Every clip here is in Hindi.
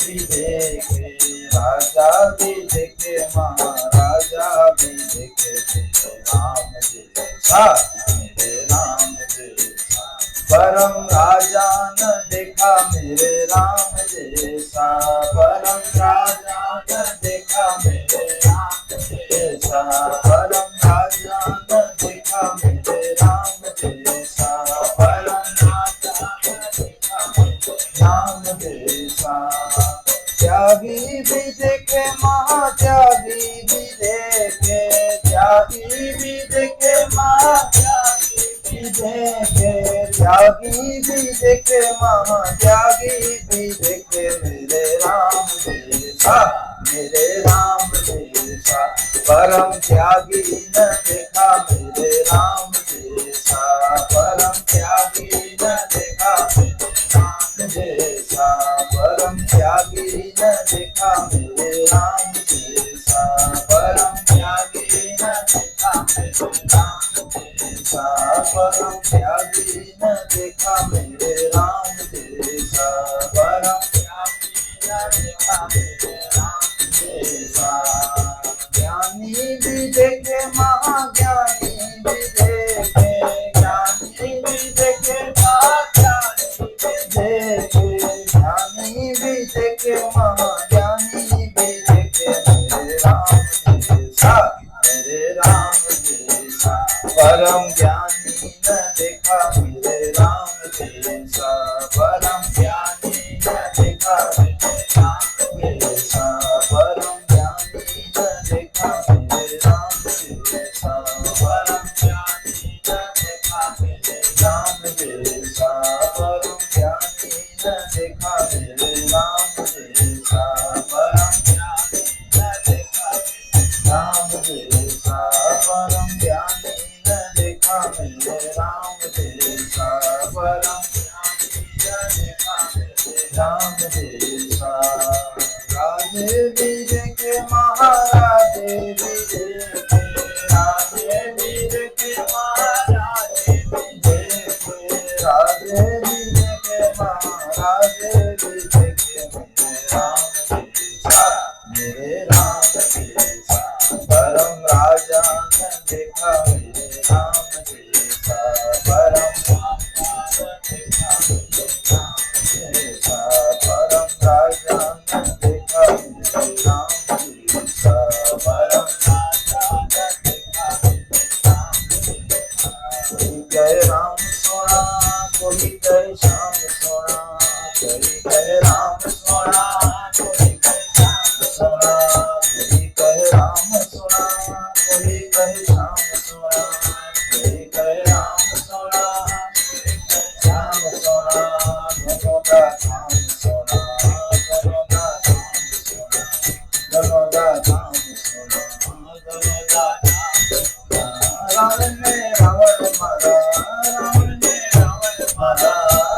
भी देखे, राजा भी देखे, महाराजा भी देखे, मेरे राम जैसा, मेरे राम जैसा। परम राजा न देखा मेरे राम जैसा, परम राजा न देखा मेरे राम जैसा, परम राजा न देखा मेरे राम जैसा, परम राजा न देखा मेरे राम जैसा। त्यागी भी देखे, महात्यागी भी देखे, त्यागी भी देखे, महात्यागी भी देखे, त्यागी भी देखे, महात्यागी भी देखे, मेरे राम जैसा, मेरे राम जैसा। परम त्यागी न देखा मेरे राम जैसा, परम त्यागी न देखा मेरे राम जैसा, परम त्यागी न देखा मेरे राम जैसा, परम त्यागी न देखा मेरे राम जैसा, परम त्यागी न देखा मेरे राम जैसा, परम त्यागी न देखा मेरे राम जैसा। ज्ञानी भी देखे, महाज्ञानी भी देखे, ज्ञानी भी देखे, महाज्ञानी भी देखे, ज्ञानी भी देखे, महाज्ञानी भी देखे, मेरे राम जैसा, मेरे राम जैसा। परम ज्ञानी न देखा मेरे राम जैसा, परम ज्ञानी न देखा मेरे राम जैसा, परम ज्ञानी न देखा मेरे राम जैसा, परम ज्ञानी न देखा मेरे राम जैसा, परम ज्ञानी न देखा मेरे राम जैसा, परम ज्ञानी न देखा मेरे राम जैसा, परम ज्ञानी न देखा मेरे राम जैसा, परम ज्ञानी न देखा मेरे राम जैसा। राजे भी देखे, महाराजे भी देखे, राजे भी देखे, महाराजे भी देखे, राजे भी देखे, महाराजे भी देखे, मेरे राम जैसा, मेरे राम जैसा। परम राजा न देखा मेरे राम जैसा, परम राजा न देखा मेरे राम जैसा, परम राजा न देखा मेरे राम जैसा, परम राजा न देखा मेरे राम जैसा। कोई कहे राम सोना, कोई कहे श्याम सोना, कोई कहे राम सोना, कोई कहे श्याम सोना, कोई कहे राम सोना, कोई कहे श्याम सोना, कोई कहे राम सोना, कोई कहे श्याम सोना। दोनों का धाम सोना, दोनों का धाम सोना, दोनों का धाम सोना, दोनों का धाम सोना। रावण ने रावण मारा, रावण ने रावण मारा,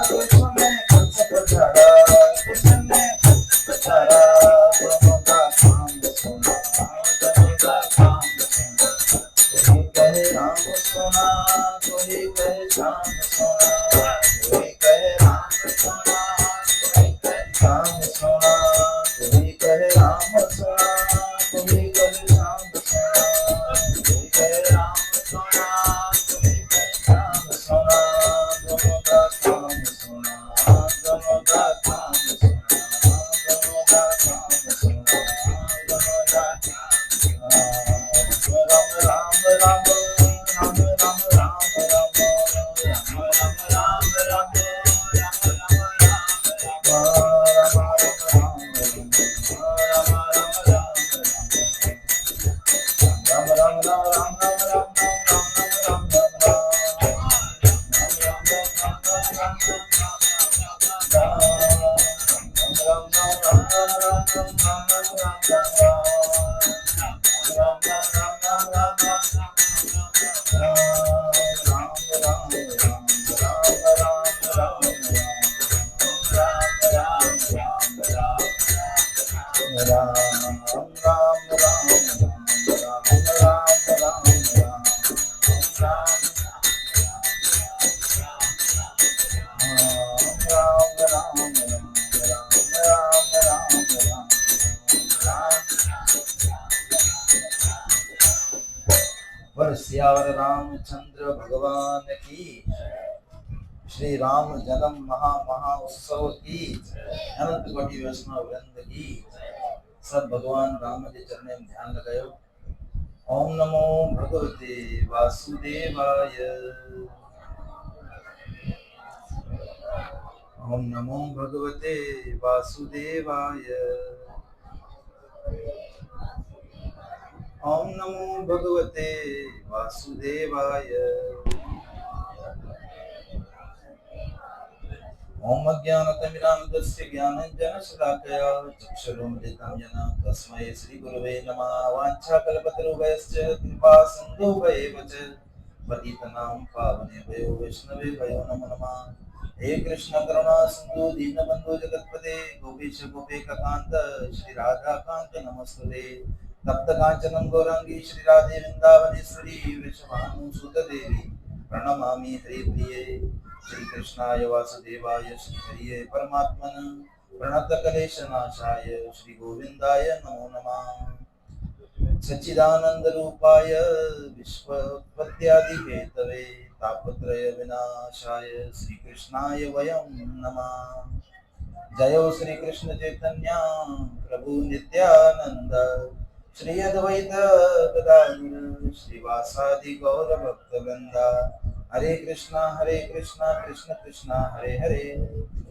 कृष्ण ने कंस को झाड़ा, कृष्ण ने कंस को झाड़ा। दोनों का धाम सोना, दोनों का धाम सोना। कोई कहे राम सोना, कोई कहे श्याम सोना, कोई कहे राम सोना, कोई कहे श्याम सोना, कोई कहे राम सोना, कोई कहे श्याम सोना, कोई कहे राम सोना, कोई कहे श्याम सोना। दोनों का धाम सोना, दोनों का धाम सोना, दोनों का धाम सोना, दोनों का धाम सोना। राम राम राम राम राम राम राम राम राम राम राम राम राम राम राम राम राम सियावर रामचंद्र भगवान की, श्री राम जन्म महा उत्सव की, अनंत कोटि वैष्णव वृंद की। सब भगवान राम के चरण में ध्यान लगायो। ओम नमो भगवते वासुदेवाय। ओम नमो भगवते वासुदेवाय। ओम नमो भगवते वासुदेवाय। ओम अज्ञानतिमिरान्धस्य ज्ञानाञ्जनशलाकया चक्षुरुन्मिलितं येन तस्मै श्रीगुरवे नमः। वाञ्छाकल्पतरुभ्यश्च कृपा सिन्धुभ्येव च पतितनां पावनेभ्यो वैष्णवेभ्यो नमो नमः। हे कृष्ण करुणा सिन्धु दीनबन्धु जगत्पते गोपीश गोपिकान्त श्री राधाकान्त नमस्तुते। तप्त कांचनं गौरांगी श्री राधे वृंदावनेश्वरी वृषभानुसुत देवी प्रणमामि हरिप्रिये। श्री कृष्णाय वासुदेवाय श्री हरिये परमात्मन प्रणतकलेशनाशाय श्री गोविंदाय नमो नमः। सच्चिदानंद रूपाय विश्वोत्पत्त्यादि हेतवे तापत्रय विनाशाय श्री कृष्णाय वयं नमः। जयो श्री कृष्ण चैतन्य प्रभु नित्यानंद श्री अद्वैत गदाधर श्रीवासादि गौर भक्तवृंद। हरे कृष्णा कृष्ण कृष्णा हरे हरे,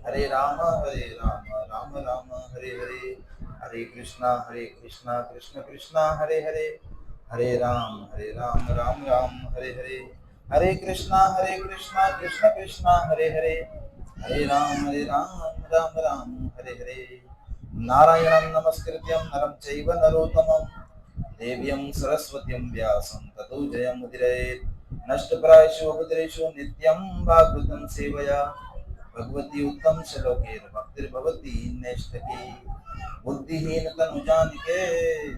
हरे राम राम राम हरे हरे। हरे कृष्णा कृष्ण कृष्णा हरे हरे, हरे राम राम राम हरे हरे। हरे कृष्णा कृष्ण कृष्णा हरे हरे, हरे राम राम राम हरे हरे। नारायणं नमस्कृत्यं नरं चैव नरोत्तमं देवीं सरस्वतीं व्यासं ततो जयमुदीरयेत्। नष्टप्रायेषु अभद्रेषु नित्यं भागवतं सेवया भगवती उत्तम श्लोके भक्तिर्भवती नैष्ठकी। बुद्धिहीन तनु जानिके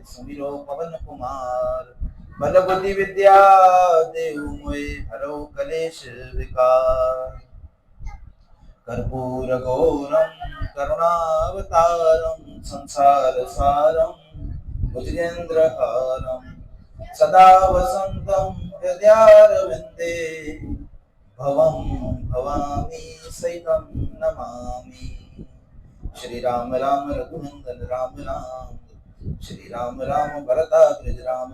सुमिरो पवन कुमार। बल बुद्धि विद्या देहु मोहि हरौ कलेश विकार। कर्पूर घोरं करुणावतारं संसार सारं भुजगेन्द्रहारं सदा वसन्तं हृदयारविन्दे भवं भवानी सहितं नमामि। श्री राम रघुनंदन राम, श्री राम भरताग्रज राम,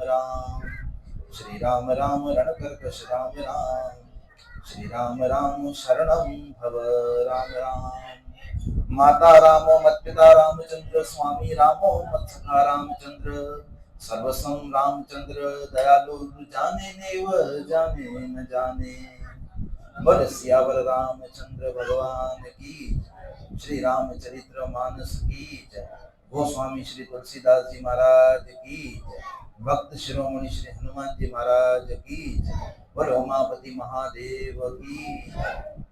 श्री राम रणकर्कश राम, श्री राम शरणं भव राम। माता रामो मत्पिता रामचंद्र, स्वामी रामो मत्सखा रामचंद्र, सर्वसं रामचंद्र दयालु जाने नेव जाने न जाने। बोल सियावर रामचंद्र भगवान की, श्री रामचरित्र मानस की जय। गोस्वामी श्री तुलसीदास जी महाराज की जय। भक्त शिरोमणि श्री हनुमान जी महाराज की जय। बोलो उमापति महादेव की जय।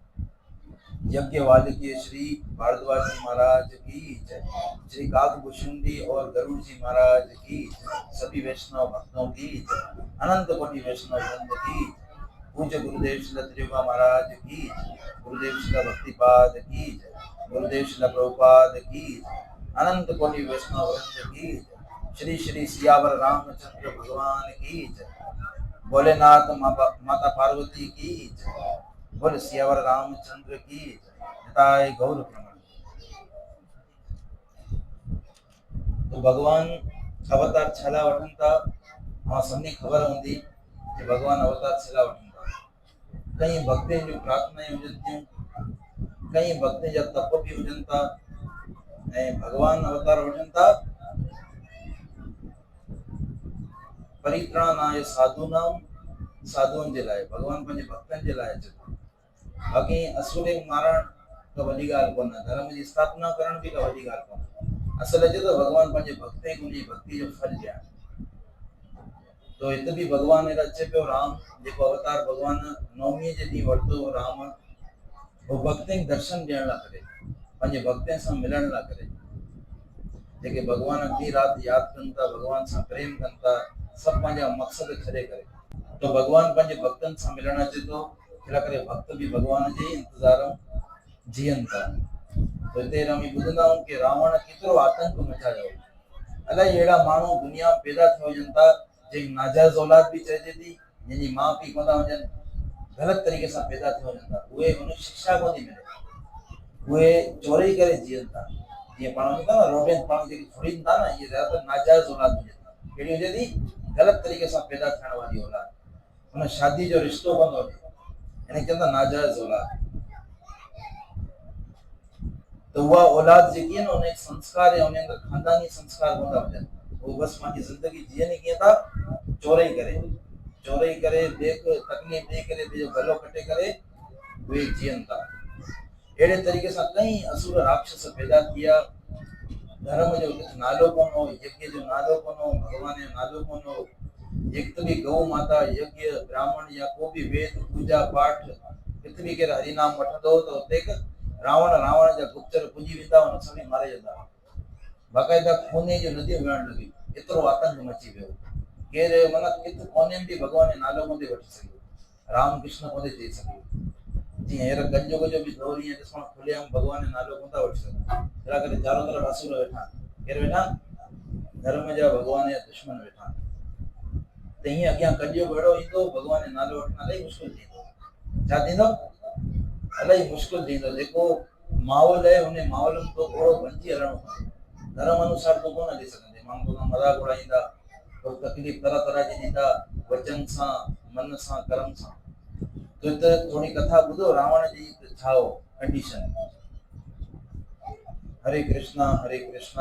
यज्ञवाल्मीकि श्री भारद्वाज जी महाराज की जय। श्री काकभूषुंडी और गरुड़ जी महाराज की जय। सभी वैष्णव भक्तों की जय। अनंत कोटि वैष्णव वृंद की। पूज्य गुरुदेव श्री त्रिभा महाराज की जय। गुरुदेव श्री भक्तिपाद की जय। गुरुदेव श्री प्रभुपाद की जय। अनंत कोटि वैष्णव वृंद की जय। श्री श्री सियावर रामचंद्र भगवान की जय। भोलेनाथ माता पार्वती की जय। बोल सियावर रामचंद्र की जय। गौर प्रमाण। तो भगवान अवतार छला वठन था। हाँ सबने खबर होंगी कि भगवान अवतार छला वठन था। कई भक्ति जो प्रार्थनाएं हुजन, कई भक्ति जा तप भी हुजन था। भगवान अवतार वठन था परित्राणाय साधूनां, साधुअनि जे लाइ। भगवान पंहिंजे भक्तनि जे लाइ अचे थो। बाक़ी असुर मारण का वॾी ॻाल्हि कोन्हे, धर्म जी स्थापना करण बि का वॾी ॻाल्हि कोन्हे। असल अचे थो भगवान पंहिंजे भक्त खे उनजी भक्ति जो फल ॾियणु। तो हिते बि भगवान हेॾा अचे पियो राम जेको अवतार भगवान नवमीअ जे ॾींहुं वरितो राम, वो भक्तनि खे दर्शन ॾियण लाइ करे, पंहिंजे भक्तनि सां मिलण लाइ करे। जेके भगवान ॾींहुं राति यादि कनि था, भगवान सां प्रेम कनि था, सभु पंहिंजा मक़सद छॾे करे तो भगवान पंहिंजे भक्तनि सां मिलण अचे थो। इन करे भक्त बि भगवान जे इंतज़ार जीअनि था। तो हिते रमी ॿुधंदा आहियूं कि रावण केतिरो आतंक मचायो। अलाए अहिड़ा माण्हू दुनिया में पैदा थी वञनि था जंहिंखे नाजाइज़ औलाद बि चइजे थी जिनकी माँ पीउ कोन था हुजनि, ग़लति तरीक़े सां पैदा थी वञनि था, उहे उन शिक्षा कोन थी मिले, उहे चोरी करे जीअनि था। जीअं पाण वञूं था न रोटियुनि पाण जेकी फुड़ीनि था न, इहे ज़्यादातर नाजाइज़ औलाद हुजे थी। कहिड़ी हुजे थी? ग़लति तरीक़े सां पैदा थियण वारी औलाद, हुन शादी जो रिश्तो कोन थो हुजे, हिन चवनि था नाजाइज़ औलाद। तो उहा औलाद जेकी आहे न, उन संस्कार या उन अंदरि ख़ानदानी संस्कार कोन था हुजनि, उहो बसि पंहिंजी ज़िंदगी जीअनि कीअं था, चोरई करे ॿिए खे तकलीफ़ ॾेई करे, ॿिए जो गलो कटे करे उहे जीअनि था। अहिड़े तरीक़े सां कई असुर राक्षस पैदा थिया। धर्म जो कुझु नालो कोन हो, यज्ञ जो नालो कोन हो, भॻवान जो नालो कोन हो। हिकु बि गौ माता यज्ञ ब्राह्मण या को बि वेद पूजा पाठ किथे बि केरु हरिनाम वठंदो त हुते रावण जा गुप्तचर पुॼी वेंदा, हुन सभिनी मारे वेंदा। बाक़ाइदा खूने जी नदियूं वहण लॻी, एतिरो आतंक मची वियो। केरु माना किथे कोने में बि भॻवान जो नालो कोन थी वठी सघियो, राम कृष्ण कोन थी चई सघियो। जीअं हींअर कलयुग जो बि दौर ईअं ॾिसण खुलियाम भॻवान जो नालो कोन था वठी सघूं, अहिड़ा करे चारो तरफ़ असुर वेठा। केरु वेठा? धर्म जा भॻवान जा दुश्मन वेठा। त हीअं अॻियां कलयुग अहिड़ो ईंदो, भॻवान जो नालो वठणु इलाही मुश्किल थींदो। छा थींदो? इलाही मुश्किल थींदो। जेको माहौल आहे उन माहौल में तो थोरो बचिजी हलणो पवंदो। धर्म अनुसार तो कोन हली सघंदे, माण्हू तोखां मज़ाक उड़ाईंदा, तो तकलीफ़ तरह तरह जी ॾींदा, वचन सां, मन सां, कर्म सां। तो हिते थोरी कथा ॿुधो रावण जी छा हो कंडीशन। हरे कृष्णा कृष्ण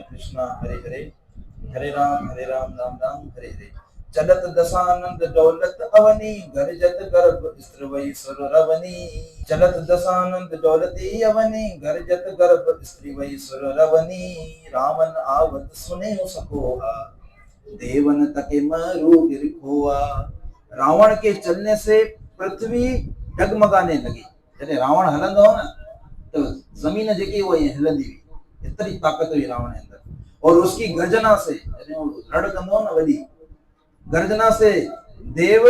कृष्ण हरे हरे, हरे राम राम राम हरे हरे। चलत दशानंद दौलत अवनी, गरजत गर्भ स्त्री सुर रवनी। चलत दशानंद दौलती अवनी, गरजत गर्भ स्त्री सुर रवनी। रावण आवत सुने सकोहा, देवन तके मरु गिर खोआ। रावण के चलने से पृथ्वी डगमगाने लगी। जॾहिं रावण हलंदो हो न तो जमीन जेकी वो हिलंदी हुई, इतनी ताकत हुई रावण के अंदर। और उसकी गर्जना से, रड़ कंदो न वॾी गर्जना से, देव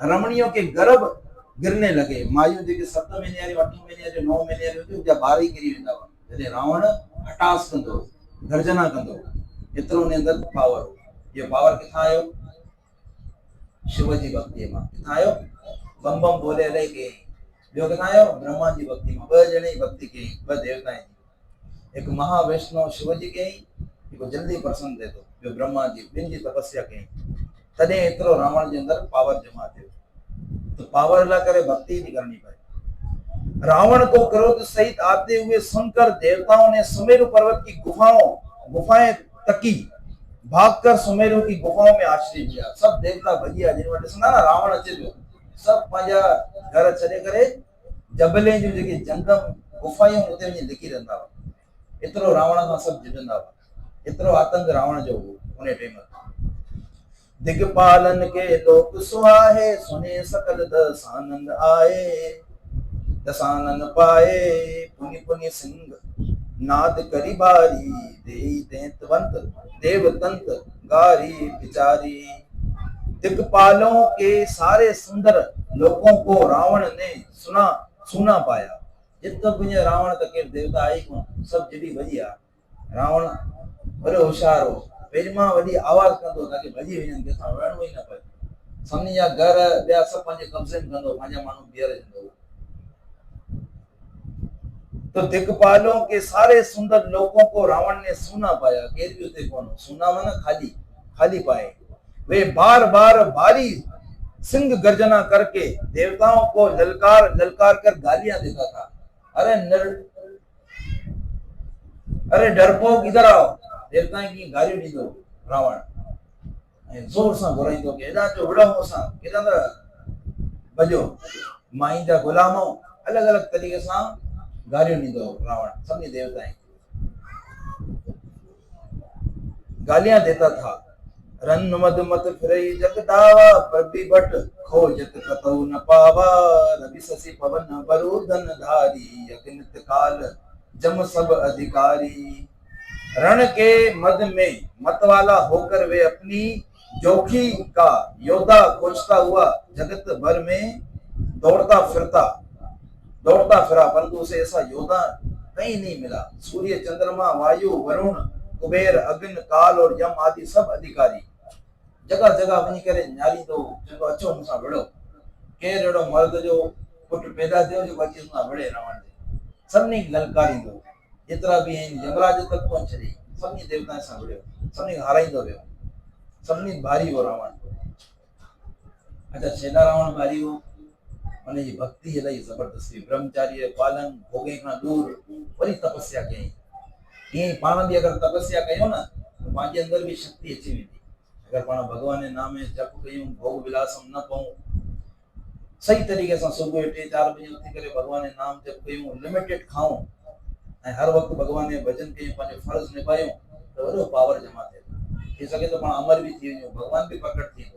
रमणियों के गर्भ गिरने लगे। मायूं जेके 7 महीने वारी 8 महीने वारी 9 महीने वारी हुयूं, उनजा ॿार ई गिरी वेंदा हुआ जॾहिं रावण हटास कंदो, गर्जना कंदो। एतिरो उन अंदर पावर हो। ये पावर किथां आयो? शिव जी भक्ति मां। किथां आयो? बम बम बोले अलाही कई। ॿियो किथां आयो? ब्रह्मा जी भक्ति मां। 2 ॼणे ई भक्ति कई, 2 देवता जी। हिकु महावैष्णव शिव जी कई, हिकु जल्दी प्रसन्न थिए थो, ॿियो ब्रह्मा जी। ॿिनि जी तपस्या कई, तॾहिं एतिरो रावण जे अंदर पावर जमा थियो। तो पावर लाइ करे भक्ति थी करनी पए। रावण को क्रोध सहित आते हुए सुनकर देवताओं ने सुमेरु पर्वत की गुफाएं तकी, भागकर सुमेरु की गुफाओं में आश्रय लिया। सब देवता भजिया, जिन वटि ॾिसंदा न रावण अचे पियो, सब पंहिंजा घर छॾे करे जबले जूं जेके जंगम गुफायूं उते वञी लिकी रहंदा हुआ। एतिरो रावण खां सभु जिॾंदा हुआ, एतिरो आतंक रावण जो हो उन टाइम। दिगपालन के लोक सुहाए, सुने सकल दसानंद आए। दसानंद पाए पुनि पुनि सिंह, नाद करी बारी, देई देतवंत देवतंत गारी बिचारी। दिक्पालों के सारे सुंदर लोगों को रावण ने सुना पाया। जितो पुंहिंजे रावण त केरु देवता आई कोन, सभु जिॾी भॼी विया। रावण वॾो होशियार हो, पहिरीं मां वॾी आवाज़ कंदो ताकी भॼी वञनि, कंहिंसां विढ़णो ई न पए। सभिनी जा घर ॿिया सभु पंहिंजे कब्ज़े में कंदो, पंहिंजा माण्हू बीहर वेंदो। तो दिक्पालों के सारे सुंदर लोगों को रावण ने सुना पाया। केर भी उते कोन, सुना माना खाली खाली पाए। वे बार बार भारी सिंह गर्जना करके देवताओं को ललकार कर गालियां देता था। अरे डरपोक इधर आओ, देवताएं की गालियां ॾींदो रावण। जोर सां घुराईंदो कि हेॾां जो विड़ो मूंसां, केॾां त भॼो। माई जा गुलामो अलॻि अलॻि तरीक़े सां गालियां ॾींदो रावण, सभिनी देवताएं गालियां देता था। रन मद मत फिरई जगदावा, प्रभि भट खोजत कतौ न पावा। रवि शशि पवन बरूदन धारी, अग्नित काल जम सब अधिकारी। रण के मद में मतवाला होकर वे अपनी जोखी का योद्धा खोजता हुआ जगत भर में दौड़ता फिरा, परंतु उसे ऐसा योद्धा कहीं नहीं मिला। सूर्य चंद्रमा वायु वरुण कुबेर अग्नि काल और यम आदि सब अधिकारी जगह जगह वञी करे न्यारींदो, चवंदो अचो मूंसां विढ़ो। केरु अहिड़ो मर्द जो पुटु पैदा थियो जेको अची मूंसां विढ़े रावण ते? सभिनी खे ललकारींदो, जेतिरा बि आहिनि यमराज तक कोन छॾी, सभिनी देवताउनि सां विढ़ियो, सभिनी खे हाराईंदो वियो, सभिनी भारी हो रावण। अच्छा छेॾा रावण भारी हो, हुनजी भक्ति इलाही ज़बरदस्त हुई, ब्रह्मचारी पालन, भोगे खां दूर, वरी तपस्या कयईं। ईअं ई पाण बि अगरि तपस्या कयूं न त पंहिंजे अंदरि बि शक्ति अची वेंदी। अगरि पाण भॻवान जे नाम में जप कयूं, भोग विलासम न पऊं, सही तरीक़े सां सुबुह 3-4 बजे उथी करे भॻवान जो नाम जप कयूं, लिमिटेड खाऊं ऐं हर वक़्तु भॻवान जो भजन कयूं, पंहिंजो फर्ज़ निभायूं, त वॾो पावर जमा थिए थी सघे तो पाण अमर बि थी वञूं, भॻवान बि प्रकट थींदो।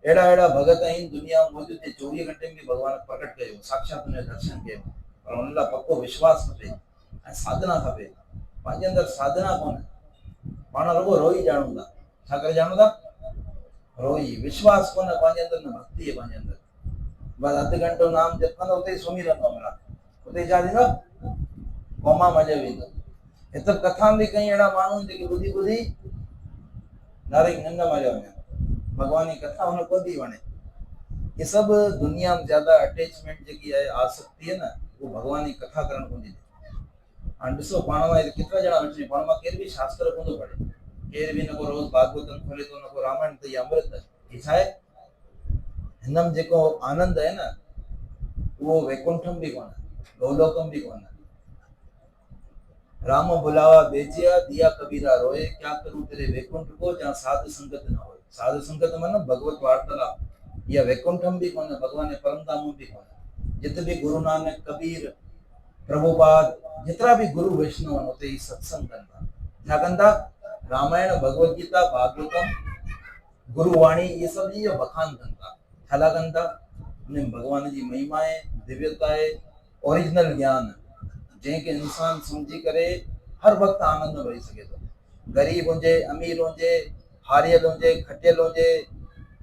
अहिड़ा अहिड़ा भगत आहिनि दुनिया में मौजूद, 24 घंटे में भॻवान प्रकट कयो, साक्षात हुनजो दर्शन कयो, पर हुन लाइ पको विश्वास खपे ऐं साधना खपे। पंहिंजे अंदरि साधना कोन्हे, पाण रुगो रोई ॼाणूं था। छा करे ॼाणूं था? रोई। विश्वास कोन्हे पंहिंजे अंदरि, न भक्ति आहे पंहिंजे अंदरि। बसि अधु घंटो नाम जप कंदो, उते ई सुम्ही रहंदो, उते ई छा थींदो? कोमा मज़े वेंदो। हिते कथा बि कई अहिड़ा माण्हू जेके ॿुधी ॿुधी डायरेक्ट निंड में वञनि, भॻवान जी कथा हुन कोन थी वणे। ये सब दुनिया में ज्यादा अटैचमेंट जेकी आहे, आसक्ति है न, वो भगवान जी कथा करण कोन थी थिए। हाणे ॾिसो पाण में केतिरा ॼणा वेठा आहिनि, पाण मां केर बि शास्त्र कोन थो पढ़े, केर बि न को रोज़ भागवतम खोले थो, न को रामायण, त इहा अमृत ही छा आहे? हिनमें जेको आनंद आहे न, उहो वैकुंठम बि कोन, गौलोकम बि कोन। राम बुलावा बेजिया, दिया कबीरा रोए, क्या करूं तेरे वैकुंठ को, जहाँ साधु संगत न होए। साधु संगत माना भगवत वार्तालाप, या वैकुंठम भी कोन, भगवान परम धाम भी कोन। जिते भी गुरु नानक, कबीर, प्रभुपाद, जितरा भी गुरु वैष्णव होते ही सत्संग कंदा। क्या कंदा? रामायण, भगवत गीता, भागवतम, गुरुवाणी, ये सब जी बखान कंदा। छला कंदा? उन्हें भगवान जी महिमा है, दिव्यता है, ओरिजिनल ज्ञान जंहिंखे इंसान समझी करे हर वक्त आनंद भरी सके थो। गरीब हुजे, अमीर हुजे, हारियल हुजे, खटियल हुजे,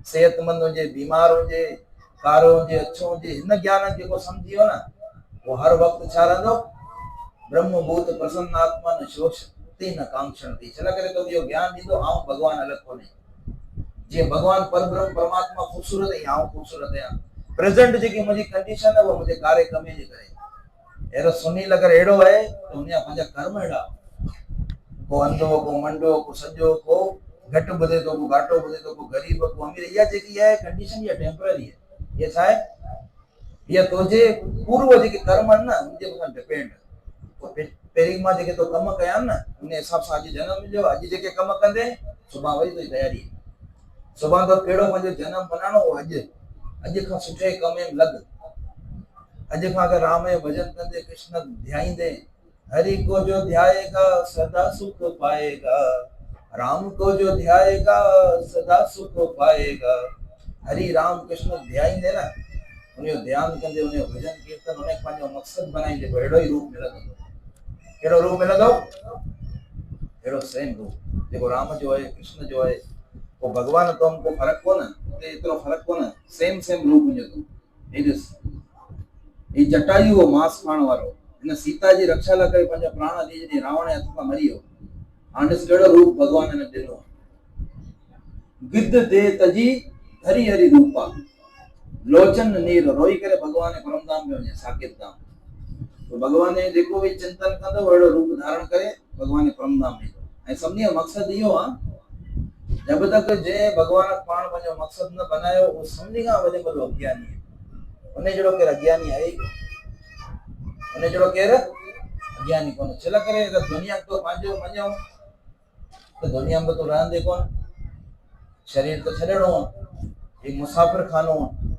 सेहतमंद हुजे, बीमार हुजे, कारो हुजे, अच्छो हुजे, हिन ज्ञान खे जेको सम्झी वियो न, वो हर वक्त छा रहंदो? ब्रह्मभूत प्रसन्न आत्मा न शोषति न कांक्षणति। छला करे तो इहो ज्ञान ॾींदो, आऊं भॻवान अलॻि कोन्हे। जीअं भॻवान परब्रह्म परमात्मा ख़ूबसूरत है, आऊं ख़ूबसूरत आहियां। प्रेजेंट जेकी मुंहिंजी कंडीशन आहे, उहा मुंहिंजे कार्य कमे जे करे। अहिड़ो सुनील अगरि अहिड़ो आहे त हुनजा पंहिंजा कर्म अहिड़ा, को अंधो, को मंडो, को सॼो, को घटि ॿुधे थो, को घाटो ॿुधे थो, को ग़रीब, को अमीर, इहा जेकी आहे कंडीशन, इहा टेम्पररी आहे। इहा छा आहे? इहा तुंहिंजे पूर्व जेके कर्म आहिनि न, उनजे मथां डिपेंड। पहिरीं मां जेके तो कम कया आहिनि न, उन हिसाब सां अॼु जनम मिलियो। अॼु जेके कम कंदे, सुभाणे वरी तुंहिंजी तयारी। सुभाणे तो कहिड़ो पंहिंजो जनम मनाइणो, अॼु खां सुठे कम में लॻ। अॼु खां अगरि राम जो भजन कंदे, कृष्ण ध्याईंदे, हरि को जो ध्याएगा सदा सुख पाएगा, राम को जो ध्याएगा सदा सुख पाएगा। हरि राम कृष्ण ध्याईंदे न, उनजो ध्यानु कंदे, उनजो भजन कीर्तन, उनखे पंहिंजो मक़सदु बनाईंदे, अहिड़ो ई रूप मिलंदो। कहिड़ो रूप मिलंदो? अहिड़ो सेम रूप जेको राम जो आहे, कृष्ण जो आहे। पोइ भॻवान तो को फ़र्क़ु कोन, उते एतिरो फ़र्क़ु कोन, सेम सेम रूप मिलंदो। हे ॾिस, ही जटायु हो मांस खाइण वारो, हिन सीता जी रक्षा लाइ करे पंहिंजा प्राण ॾेई छॾी, रावण जे हथ खां मरी वियो। हाणे ॾिस कहिड़ो रूप भॻवान हिन ॾिनो। गिद्ध दे तजी हरि हरि रूपा, लोचन नीर, रोई करे भॻवान जे परम धाम में वञे, साकेत धाम। तो भॻवान जो जेको बि चिंतन कंदो, अहिड़ो रूप धारण करे भॻवान जे परम धाम में ईंदो। ऐं सभिनी जो मक़सदु इहो आहे, जब तक जंहिं भॻवान पाण पंहिंजो मक़सदु न बनायो, उहो सभिनी खां वॾे वॾो अज्ञानी आहे। उन जहिड़ो केरु अज्ञानी आहे ई कोन, उन जहिड़ो केरु अज्ञानी कोन। छल करे अगरि दुनिया तो पंहिंजो मञूं त दुनिया में तो रहंदे कोन, शरीर तो छॾिणो आहे, एक मुसाफ़िर खानो आहे।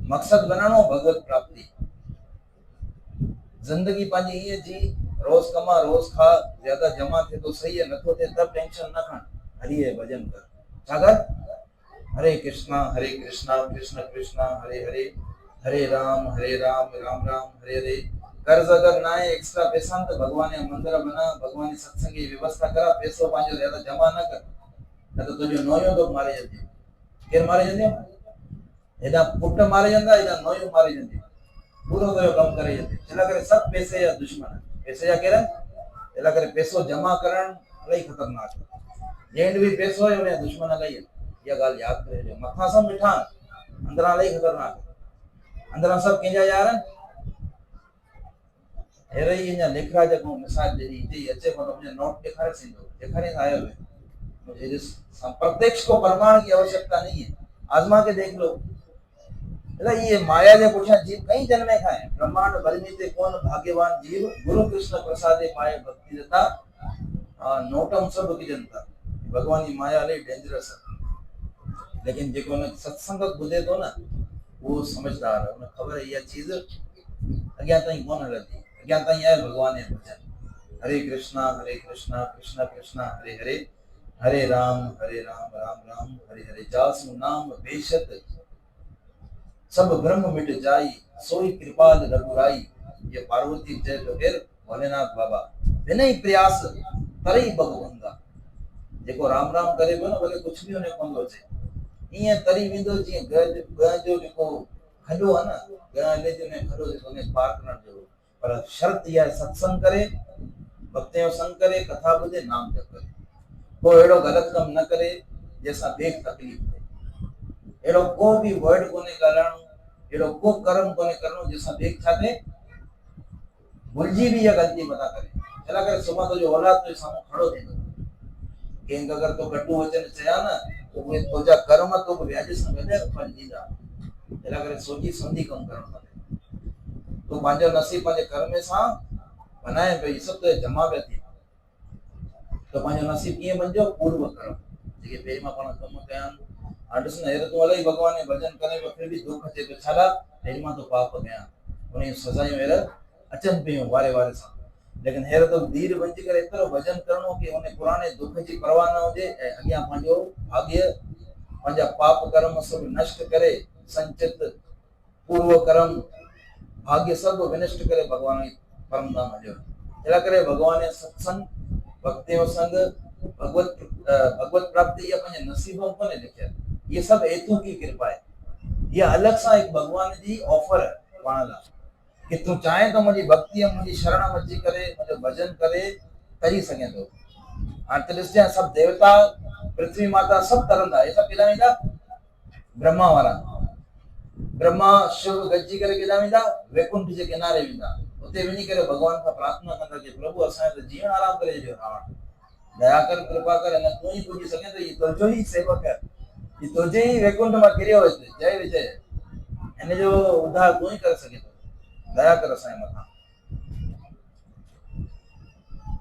मक़सदु बनाइणो भगवत प्राप्ति। ज़िंदगी पंहिंजी ईअं जी, रोज़ कमा रोज़ खा, ज्यादा जमा थे तो सही है, नथो थे तब टेंशन न खण, हरि है भजन कर। छा कर? हरे कृष्णा कृष्ण कृष्णा हरे हरे, हरे राम राम राम हरे हरे। कर्ज अगर ना है, एक्स्ट्रा पैसा तो भगवान जे मंदिर बना, भगवान जी सत्संग की व्यवस्था करा, पैसो पंहिंजो ज्यादा जमा न कर, न तो तुझो नोयो तो मारे जंदे। केर मारे जंदे? हेॾा पुट मारे जंदा, हेॾा नोयो मारे जंदे, पूरो कयो कम करे जंदे। छला करे सब पैसे जा दुश्मन, पैसे जा केर? छला करे पैसो जमा करण इलाही खतरनाक है। जंहिं भी पैसो है, उनजा दुश्मन इलाही है। इहा ॻाल्हि यादि करे हलियो। मथां सभु मिठा आहिनि, अंदरां इलाही ख़तरनाक आहे। अंदरां सभु कंहिंजा यार आहिनि। अहिड़े ई अञा लेखराज को मिसाल ॾिनी, हिते ई अचे कोन, मुंहिंजो नोट ॾेखारे थींदो, ॾेखारे आयो है मुझे जिस प्रत्यक्ष को प्रमाण की आवश्यकता नहीं है, आजमा के देख लो। ये माया जे पुठियां जीव कई जन्मे खाए, ब्रह्मांड भरनीते कौन भाग्यवान जीव, गुरु कृष्ण प्रसादे पाए भक्ति दता, नोटम सब की जनता। भगवान की माया इलाही डेंजरस है, लेकिन जेको उन सत्संग ॿुधे थो न वो समझदार है, उन्हें खबर है इहा चीज अॻियां ताईं कोन हलंदी, अॻियां ताईं आहे भगवान जो भजन। हरे कृष्णा कृष्णा कृष्णा हरे हरे, हरे राम राम राम हरे हरे। जासु नाम बेशत सब ब्रह्म मिट जाई, सोई कृपाल रघुराई। ये पार्वती जय बगैर भोलेनाथ बाबा बिना ही प्रयास तरई भगवंगा। जेको राम राम करे पियो न, भले कुछ भी उन्हें कोन थो अचे, ईअं तरी वेंदो जीअं ग जो जेको खॾो आहे न, ग ले जो ने खॾो जेको ने पार करण जो। पर शर्त इहा आहे सत्संग करे, भक्ति जो संग करे, कथा ॿुधे, नाम जप करे, को अहिड़ो ग़लति कमु न करे जंहिंसां ॿिए तकलीफ़ थिए। अहिड़ो को बि वर्ड कोन्हे ॻाल्हाइणो, अहिड़ो को कर्म कोन्हे करणो जंहिंसां ॿिए छा थिए, भुलिजी बि इहा ग़लती मथा करे। छा करे सुभाणे तुंहिंजो औलाद तुंहिंजे साम्हूं खड़ो थींदो, कंहिंखे अगरि तो कटू वचन चया न त उहे तुंहिंजा कर्म तोखे व्याज सां गॾु फल ॾींदा। अहिड़ा करे सोची सम्झी कमु करणु खपे। तूं पंहिंजो नसीब पंहिंजे कर्म सां बनाए पियो, सभु तुंहिंजे जमा पिया थी। तो पंहिंजो नसीब कीअं बणिजो, पूर्व कर्म जेके पहिरीं मां पाण कमु कया आहिनि। हाणे ॾिस न, हेर तूं इलाही भॻवान जो भॼन करे पियो, फिर बि दुख अचे पियो, छा लाइ? पहिरीं मां तो पाप कया, उन जूं सज़ायूं हेर अचनि पियूं वारे वारे सां। लेकिन हेर तो धीर बणिजी करे एतिरो भॼन करणो कि उन पुराणे दुख जी परवाह न हुजे ऐं अॻियां पंहिंजो भाग्य, पंहिंजा पाप कर्म सभु नष्ट करे, संचित पूर्व कर्म भाग्य सभु विनष्ट करे भगवान जी परम धाम हलियो। अहिड़ा करे भगवान जो सत्संग, भक्ति जो संग, भगवत प्राप्ति इहा पंहिंजे नसीब में कोन्हे लिखियल, ये सभु हेतु की कृपा है। ये अलग सां एक भगवान जी ऑफर है पाण लाइ कि तूं चाहे तो मुंहिंजी भक्ति मुंहिंजी शरण में अची करे मुंहिंजो भजन करे करी सघे थो। हाणे त ॾिसजांइ सभु देवता, पृथ्वी माता सभु तरंदा, हे सभु केॾा वेंदा? ब्रह्मा वारा। ब्रह्मा शिव गॾिजी करे केॾा वेंदा? वैकुंठ जे किनारे वेंदा। उते वञी करे भगवान खां प्रार्थना कंदा कि प्रभु असांजो त जीवन आराम करे ॾियो, रावण दया कर, कृपा कर, अञा तूं ई पुॼी सघे थो, ही तुंहिंजो ई सेवक है, ही तुंहिंजे ई वैकुंठ मां किरियो हिते, जय विजय, हिन जो उद्धार तूं ई करे सघे थो, दया कर असांजे मथां।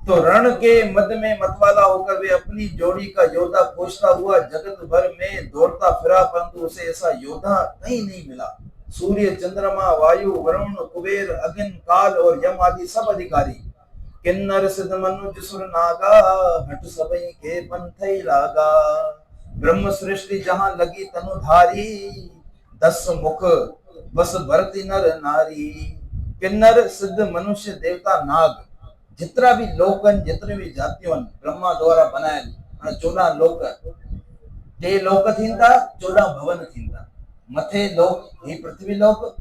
तो रण के मध्य में मतवाला होकर वे अपनी जोड़ी का योद्धा खोजता हुआ जगत भर में दौड़ता फिरा, परंतु उसे ऐसा योद्धा कहीं नहीं मिला। सूर्य, चंद्रमा, वायु, वरुण, कुबेर, अग्नि, काल और यम आदि सब अधिकारी, किन्नर सिद्ध मनुज सुर नागा, हट सबई के पंथई लागा। ब्रह्म सृष्टि जहां लगी तनुधारी, 10 मुख बस भरती नर नारी। किन्नर सिद्ध मनुष्य देवता नाग, जितना भी लोकन, जितने भी जातियों ब्रह्मा द्वारा बनायल 14 लोक, 2 लोक थींदा, 14 भवन थींदा। मथे लोक ही पृथ्वी लोक,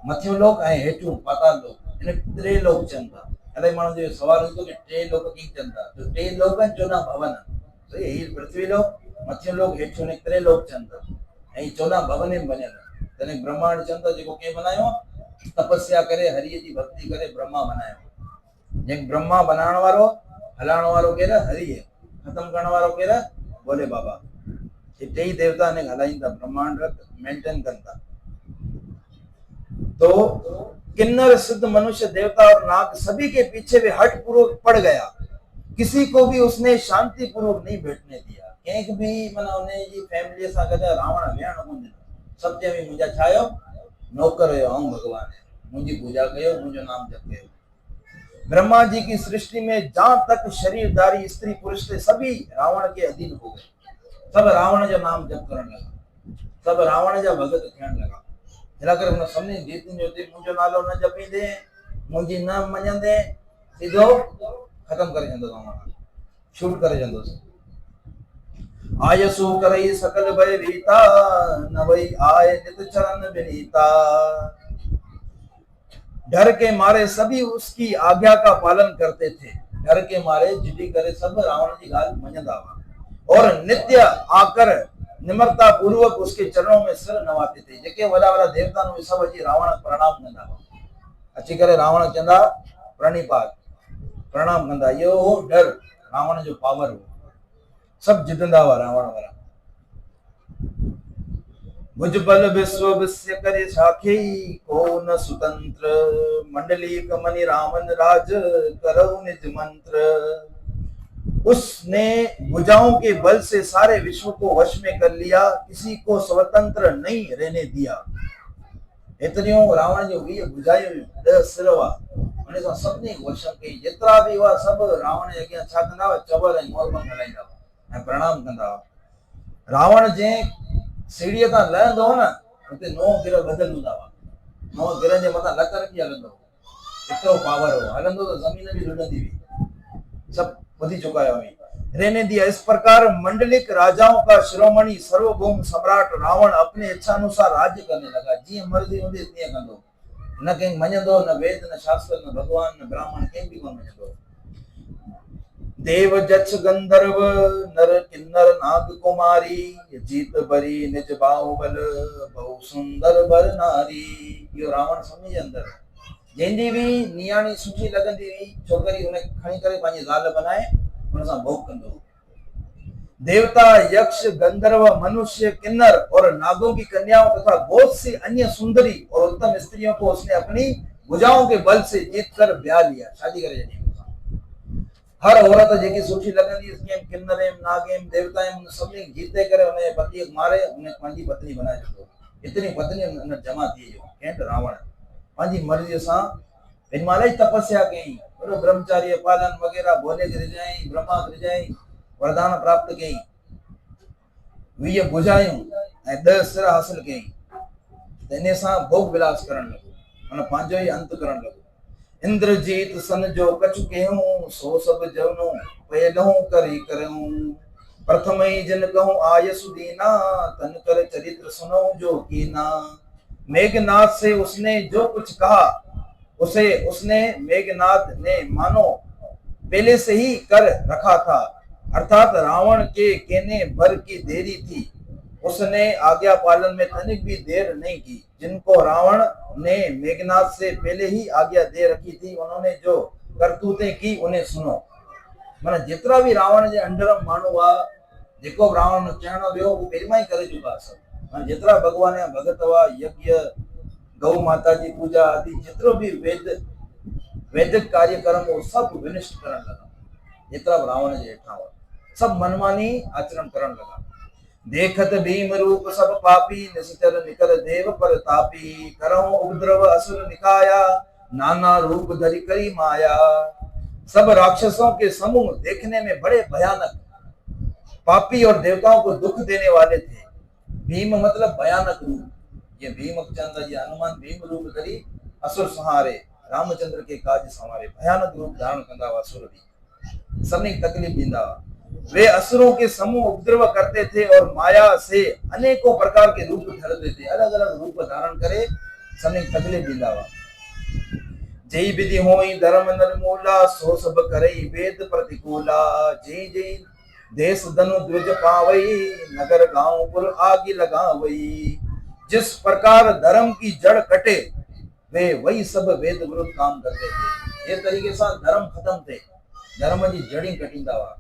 मथियो लोक ऐं हेठियों पाताल लोक, इन 3 लोक चंदा। अलाए माण्हू जो सवाल हूंदो कि 3 लोक कीअं चंदा, तो 3 लोक 14 भवन, तो ही पृथ्वी लोक, मथियो लोक, हेठियों 3 लोक चंदा ऐं 14 भवन में बनियल। तने ब्रह्मांड चंदा जेको के बनायो, तपस्या करे हरि जी भक्ति करे ब्रह्मा बनायो। जंहिं ब्रह्मा बनाने वारो, हलाने वारो केर? हरि है, खत्म करने वारो केर? भोले बाबा। ये 3 देवता ने हलाइंदा, ब्रह्मांड मेंटेन करता। तो किन्नर सिद्ध मनुष्य देवता और नाग सभी के पीछे वे हट पूर्वक पड़ गया, किसी को भी उसने शांति पूर्वक नहीं बैठने दिया। कंहिंख भी माना उन्हें जी फैमिली सां गॾु रावण वेहण कोन ॾिनो। सभु चई मुंहिंजा छा आहियो? नौकर हुयो, ऐं भगवान मुंहिंजी पूजा कयो, मुंहिंजो नाम जप कयो। ब्रह्मा जी की सृष्टि में जहां तक शरीरधारी स्त्री पुरुष थे, सभी रावण के अधीन हो गए। सब रावण जो नाम जप करण लगा, सब रावण जा भगत थियण लगा। अहिड़ा करे हुन सभिनी रीतियुनि जो ते मुंहिंजो नालो न जपींदे, मुंहिंजी न मञंदे, सिधो ख़त्म करे छॾंदो, शूट करे छॾंदोसि। आयसु करई सकल भय रीता, न वही आए नित चरण विनीता। डर के मारे सभी उसकी आज्ञा का पालन करते थे। डर के मारे जिदी करे सब रावण जी गाल मञंदा हुआ और नित्य आकर निम्रता पूर्वक उसके चरणों में सिर नवाते थे। जेके वॾा वॾा देवता वे सब अची रावण प्रणाम कंदा हुआ, अची करे रावण चंदा प्रणिपात प्रणाम कंदा। यो हो डर, रावण जो पावर हो, सब जितंदा हुआ रावण वारा। भुज बल विश्व विश्य करे साखे, को न सुतंत्र मंडली कमनि रावण राज करौ निज मंत्र। उसने भुजाओं के बल से सारे विश्व को वश में कर लिया, किसी को स्वतंत्र नहीं रहने दिया। एतरियों रावण जो वी भुजायूं 10 सिर हुआ, उन सां सभिनी वश कई। जेतिरा बि हुआ सभु रावण जे अॻियां छा कंदा हुआ, चवल ऐं मोरबंग हलाईंदा हुआ ऐं प्रणाम कंदा हुआ। रावण जंहिं सीढ़ीअ तां लहंदो हो न, उते 9 गिर बदल हूंदा हुआ, 9 गिरनि जे मथां लक रखी हलंदो हो। एतिरो पावर हो, हलंदो त ज़मीन बि लुढ़ंदी हुई। सब ॿुधी चुका आहियो। रहने दिया। इस प्रकार मंडलिक राजाओं का शिरोमणि सर्वभौम सम्राट रावण अपने इच्छा अनुसार राज्य करने लगा। जीअं मर्ज़ी हूंदी तीअं कंदो, न कंहिं मञंदो, न वेद न शास्त्र न भगवान न ब्राह्मण, कंहिं बि कोन मञंदो। देव जक्ष गंधर्व नर किन्नर नाग कुमारी, जीत बरी निज बाहुबल बहु सुंदर बर नारी। इहो रावण सम्झ अंदर जंहिंजी बि नियाणी सुठी लॻंदी हुई, छोकरी उन खणी करे पंहिंजी ज़ाल बनाए उन सां भोग कंदो। देवता यक्ष गंधर्व मनुष्य किन्नर और नागों की कन्याओं तथा बहुत सी अन्य सुंदरी और उत्तम स्त्रियों को उसने अपनी भुजाओं के बल से जीत कर ब्याह लिया, शादी करे। हर औरत जेकी सुठी लगंदी उसके किन्नरेम नागेम देवताएं सभी जीते करे उन्हें पति मारे, उन्हें पंहिंजी पत्नी बनाए छॾो। इतनी पत्नी उन जमा थी वियो। कंहिं त रावण पंहिंजी मर्ज़ीअ सां हिनमहिल ई तपस्या कई, वॾो ब्रह्मचार्य पालन वग़ैरह भोले खे रिझाई, ब्रह्मा खे रिझाई, वरदान प्राप्त कई, 20 भुजायूं ऐं 10 सिर हासिल कई। त इन सां भोग विलास करण लॻो, माना पंहिंजो ई अंत करण लॻो। इंद्रजीत सन जो कछु कहूं, सो सब जवनो पहलहूं करी करऊं। प्रथम ही जिन कहूं आयसु दीना, तन कर चरित्र सुनो जो कीना। मेघनाथ से उसने जो कुछ कहा, उसे उसने मेघनाथ ने मानो पहले से ही कर रखा था, अर्थात रावण के कहने भर की देरी थी, उसने आज्ञा पालन में तनिक भी देर नहीं की। जिनको रावण ने मेघनाथ से पहले ही आज्ञा दे रखी थी, उन्होंने जो करतूतें की उन्हें सुनो। माना जेतिरा भी रावण जे अंडर माण्हू हुआ, जेको रावण चवण वियो वो पहिरियों ई करे चुका सब। माना जेतिरा भगवान जा भगत हुआ, यज्ञ गौ माता जी पूजा आदि जेतिरो भी वैदिक कार्यक्रम वो सब विनिष्ट करण लगा। जेतिरा रावण जे हेठां हुआ सब मनमानी आचरण करण लगा। देखत भीम रूप सब पापी, निश्चर निकर देव पर तापी। करहु उपद्रव असुर निकाया, नाना रूप धरि करी माया। सब राक्षसों के समूह देखने में बड़े भयानक, पापी और देवताओं को दुख देने वाले थे। भीम मतलब भयानक रूप। ये भीम चंद्र जी हनुमान भीम रूप धरि असुर संहारे, रामचंद्र के काज संवारे। भयानक रूप धारण कंदा हुआ असुर भी, सभी तकलीफ दींदा हुआ। वे असुरों के समूह उपद्रव करते थे और माया से अनेकों प्रकार के रूप धरते थे, अलग अलग रूप धारण करे सभी तकलीफ दींदा हुआ। जय विधि होई धर्म निर्मूला, सो सब करई वेद प्रतिकूला। जय जय देश धनु ध्वज पावई, नगर गांव पुर आग लगावई। जिस प्रकार धर्म की जड़ कटे, वे वही सब वेद विरुद्ध काम करते थे। ये तरीके से धर्म खत्म थे, धर्म जी जड़ी कटींदा हुआ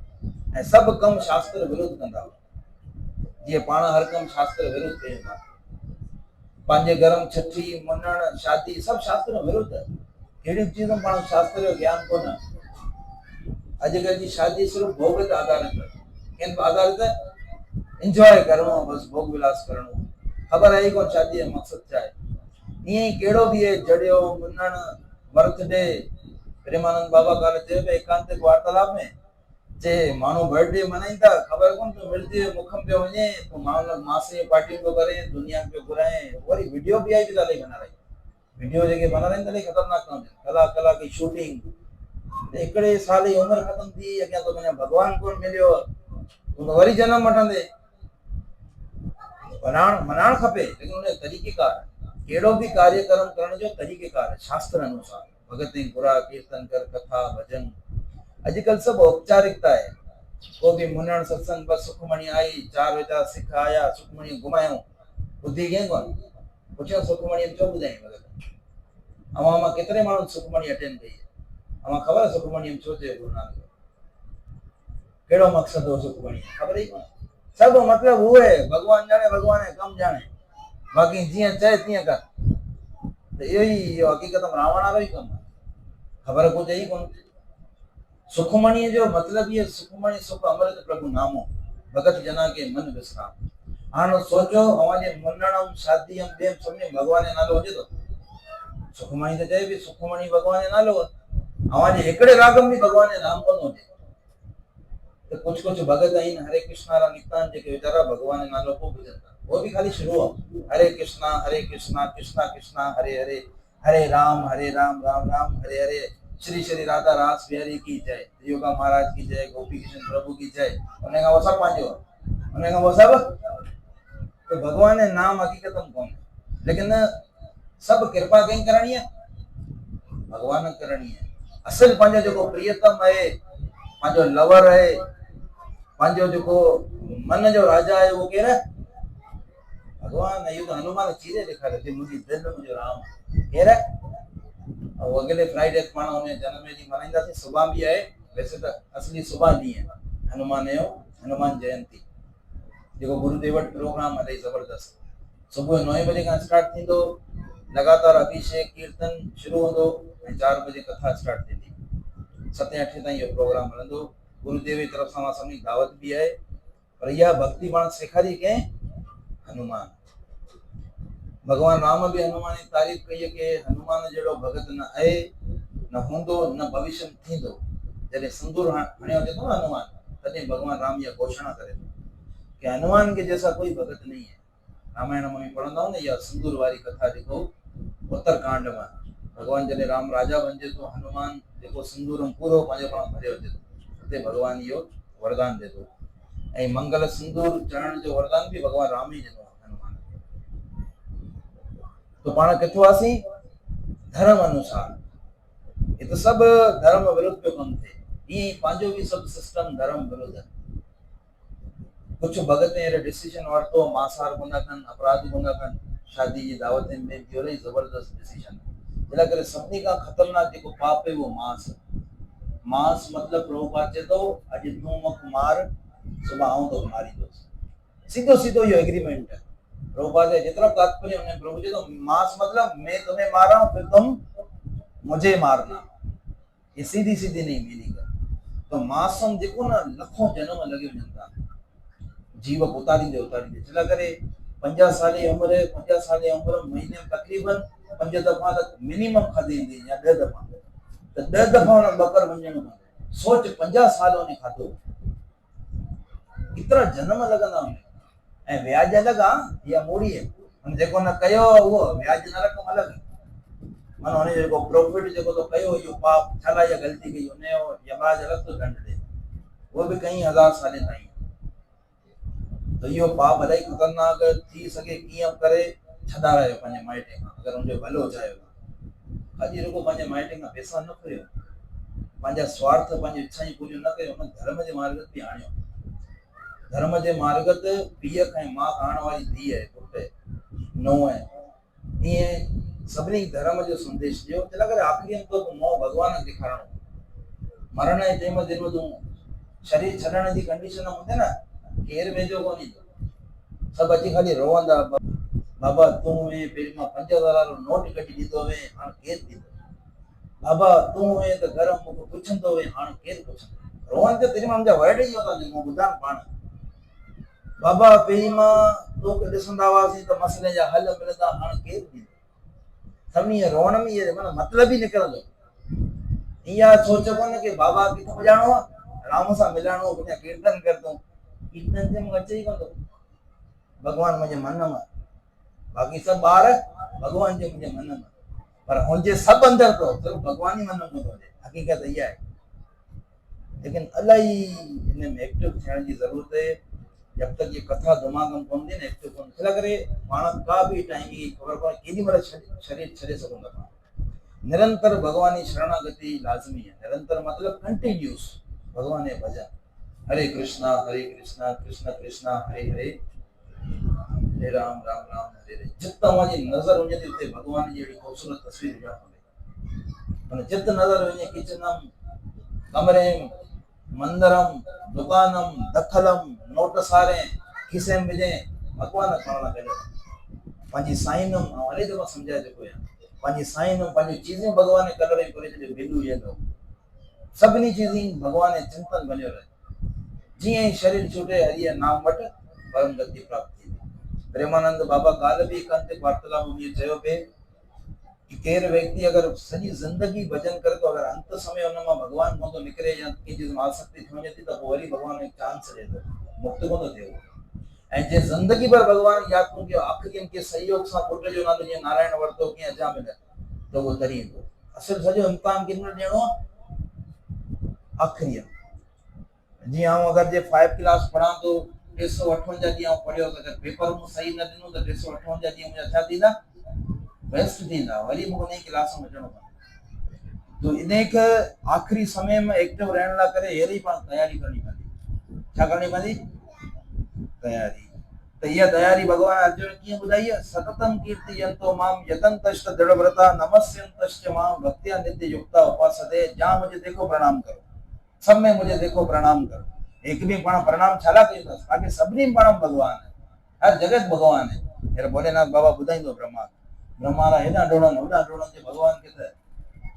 ऐं सब कम शास्त्र विरुद्ध कंदा हुआ। जीअं पाण हर कम शास्त्र विरुद्ध कयूं था, पंहिंजे घर में छठी मुनण शादी सब शास्त्र विरुद्ध। अहिड़ियूं चीज़ूं पाण शास्त्र जो ज्ञान कोन। अॼुकल्ह जी शादी सिर्फ़ भोग ते आधारित है, किन आधारित एंजॉय करणो, बस भोग विलास करणो। ख़बर आहे कोन शादी जो मक़सद छा आहे। ईअं ई कहिड़ो बि आहे, जड़ियो मुनण बर्थडे, प्रेमानंद बाबा काल चयो पिया एकांतिक वार्तालाप में, जे माण्हू बर्थडे मनाईंदा ख़बर कोन पियो मिलंदी मुखम पियो वञे, पोइ माण्हू मासे पार्टियूं पियो करे, दुनिया पियो घुराए, वरी वीडियो बि आई बि इलाही बनाराई। वीडियो जेके बनाराइनि इलाही ख़तरनाक था वञनि, कलाक कलाक की शूटिंग। हिकिड़े साल जी उमिरि ख़तम थी, अॻियां तो वञा भॻवान कोन मिलियो, तूं त वरी जनम वठंदे। मनाइण खपे, लेकिन उन तरीक़ेकार, कहिड़ो बि कार्यक्रम करण जो तरीक़ेकार है, शास्त्र अनुसार। भगत घुरा कीर्तन कर कथा भजन, अॼुकल्ह सब औपचारिकता है। को भी मुनण सत्संग बस सुखमणी आई, 4 वेचा सिख आया, सुखमणी घुमायूं, बुद्धि के कोन पुछो सुखमणी छो बुधाई भगत अमा केतरे माण्हू सुखमणी अटेंड कई अमा खबर सुखमणी छो थे गुरु नानक केड़ो मकसद हो सुखमणी खबर ही कोन सब मतलब हुए भगवान जाने भगवान कम जाने बाकी जिया चाहे तिया कर तो यही हकीकत में रावण वाला ही कम खबर को ही कोन सुखमणी जो मतलब ये सुखमणी सुख अमृत प्रभु नामो भगत जना के मन विश्राम आनो सोचो हमारे मुन्नणम शादीयम बेम सबने भगवान ने नालो होजे तो सुखमणी तो चाहे भी सुखमणी भगवान ने नालो हमारे एकड़े रागम भी भगवान ने नाम कोन होजे तो कुछ भगत आइन हरे कृष्णा रा नितान जे के बेचारा भगवान ने नालो को भजनता वो भी खाली शुरू हो हरे कृष्णा कृष्णा कृष्णा हरे हरे हरे राम राम राम हरे हरे श्री श्री राधा रास बिहारी की जय योगा महाराज की जय गोपी कृष्ण प्रभु की जय उन्हें वो सब पांचो उन्हें वो सब तो भगवान ने नाम हकीकत में कौन लेकिन सब कृपा कहीं करनी है भगवान करनी है असल पांचो जो प्रियतम है पांचो लवर है पांचो जो मन जो राजा है वो कह रहा भगवान ये तो हनुमान चीजें दिखा रहे थे मुझे दिल में मुझे राम कह रहा और अगले फ्राइडे मानो ने जन्मदिन मनाइंदा थी सुबह भी है वैसे तो असली सुबह नहीं है हनुमान जयंती जो गुरुदेव प्रोग्राम है जबरदस्त सुबह 9 बजे का स्टार्ट थी तो लगातार अभिषेक कीर्तन शुरू हो 4 बजे कथा स्टार्ट थी 7-8 ताईं यो प्रोग्राम हलंदो गुरुदेव की तरफ से सभी दावत भी है पर यह भक्ति पाण सेखारी के हनुमान भगवान राम भी हनुमान की तारीफ कही के हनुमान जड़ो भगत न है न होंदो न भविष्य थींदो जने सिंदूर हणियो जे तो हनुमान तने भगवान राम यह घोषणा करे कि हनुमान के जैसा कोई भगत नहीं है रामायण में पढ़ंदा हो ने या सिंदूर वाली कथा देखो उत्तरकांड में भगवान जने राम राजा बनजे तो हनुमान देखो सिंदूर पूरो पांजो पाण भरियो जे ते भगवान यो वरदान देतो ए मंगल सिंदूर चरण जो वरदान भी भगवान राम ही देतो हनुमान तो पाण किथो आसी धर्म अनुसार ये तो सब धर्म विरुद्ध पे कम थे ये पांचो भी सब सिस्टम धर्म विरुद्ध है कुछ भगत ने डिसीजन वरतो मांसाहार कोना कन अपराध कोना कन शादी की दावत में जोरे जबरदस्त डिसीजन जला करे सबनी का खतरनाक जो पाप है वो मांस मतलब प्रभुपाद जे तो आज तू मक मार सुबह आऊं तो मारी दो सीधो ये एग्रीमेंट है प्रभुपाद जितना तात्पर्य उन्हें प्रभु जी तो मांस मतलब मैं तुम्हें मारा हूं फिर तुम मुझे मारना ये सीधी नहीं मीनिंग है तो मांसम देखो ना लखों जन्म लगे जनता जीव उतारी दे चला करे 50 साल उम्र 50 साल उम्र महीने में तकरीबन 5 दफा तक मिनिमम खाधी या 10 दफा तो 10 दफा उन बकर वंजण सोच 50 सालों ने खाधो कितना जन्म लगंदा ए ब्याज लगा या मूड़ी है उन जेको न कयो वो ब्याज न रकम अलग मन होने जेको प्रॉफिट जेको तो कयो यो पाप छला या गलती की उन्हें यमराज अलग तो दंड दे वो भी कई हजार साल ताईं तो यो पाप अलाई खतरनाक थी सके किया करे छदा रहे पंजे माइटे अगर उनके भलो चाहे अजी रुको पंजे माइटे का पैसा न करियो पंजा स्वार्थ पंजे इच्छा ही पूरी न करियो मन धर्म जे मार्ग पे आणियो धर्म जे मार्ग ते पिय के मां खाण वाली धी है पुटे नो है ये सबनी धर्म जो संदेश जो चला करे आखिरी अंत तो मो भगवान दिखाणो मरण जे में दिन तू शरीर छड़ण जी कंडीशन होते ना केर में जो कोनी सब अची खाली रोवंदा बाबा तू में पेट में 5000 रो नोट कटी दीदो वे हां केर दीदो बाबा तू में तो घर में पुछंदो वे हां केर पुछंदो रोवन ते तेरी मां जा वर्ड ही होता जो बुधान पाण बाबा पेमा तो के दिसंदा वासी तो मसले जा हल मिलदा हां केर दीदो समी रोवन में ये मतलब ही निकलंदो इया सोचो कोन के बाबा किथे बजाणो राम सा मिलाणो बिना कीर्तन कर दूं कीर्तन से मचे ही कोन भगवान मुझे मन में बाकी सब बाहर भगवान जो मुझे मन में पर मुझे सब अंदर तो सिर्फ भगवान ही मन में तो हकीकत ये है लेकिन अलाई इनमें एक्टिव थियण की जरूरत है जब तक ये कथा दिमाग में कोन दी ने एक्टिव कोन चला करे मानव का भी टाइम की खबर पर केदी मरे शरीर छड़े सकूंगा निरंतर भगवान की शरणागति लाजमी है निरंतर मतलब कंटिन्यूस भगवान ने भजन हरे कृष्णा कृष्ण कृष्ण हरे हरे, हरे राम राम राम हरे हरे। जितना मुझे नजर वञे थी उते भगवान जी अहिड़ी ख़ूबसूरत तस्वीर ॾिसण खपे। पर जित नजर वञे किचनम, कमरे, मंदिरम, दुकानम, दखलम, नोट सारे खिसे में विझे, भगवान खणण गॾु पंहिंजी साईनम हले जो सम्झाए जेको आहे पंहिंजी साईनम पंहिंजी चीज़ें भगवान कलर ई करे छॾियो बिलू येलो सभिनी चीज़ें भगवान चिंतन बनियो रहे। जीअं ई शरीर छूटे हरिया नाम वटि परम गति प्राप्त थी। प्रेमानंद बाबा ॻाल्हि बि कंदे वार्तालाप में चयो पिए कि केर व्यक्ति अगर सॼी ज़िंदगी भजन करे तो अगर अंत समय उन मां भगवान कोन थो निकिरे या कंहिं चीज़ में आसक्ति थी वञे थी त पोइ वरी भगवान एक चांस ॾिए थो, मुक्त कोन थो थिए। ऐं जे ज़िंदगी भर भगवान याद कोन कयो आख़िरी के सहयोग सां पुट जो नालो जीअं नारायण वरितो कीअं अजा मिलिया त उहो तरी ईंदो। असुल सॼो इम्तिहान कंहिं महिल ॾियणो आहे आख़िरी। जी आऊं अगर जे 5 क्लास पढ़ा तो 358 ॾींहं पढ़ियो त अगर पेपर में सही न ॾिनो त 358 ॾींहं मुंहिंजा छा थींदा, वेस्ट थींदा। वरी मूंखे नई क्लास में अचणो पवंदो। तो इनखे आख़िरी समय में एक्टिव रहण लाइ करे अहिड़ी पाण तयारी करणी पवंदी। छा करणी पवंदी? तयारी। तो यह तयारी भगवान अर्जुन कीअं ॿुधाई आहे? सततम कीर्तयन्तो माम यतन्तश्च दृढ़व्रता नमस्यन्तश्च माम भक्त्या नित्य युक्ता उपासते। जहाँ मुझे देखो प्रणाम करो, सब में मुझे देखो प्रणाम करो। एक भी पाण प्रणाम छाला कयूं ताकि सभिनी में पाण भगवान है, हर जगत भगवान है। अहिड़ो भोलेनाथ बाबा ॿुधाईंदो ब्रह्मा ब्रह्मारा हेॾा ढोड़नि होॾा ढोड़नि जे भगवान खे त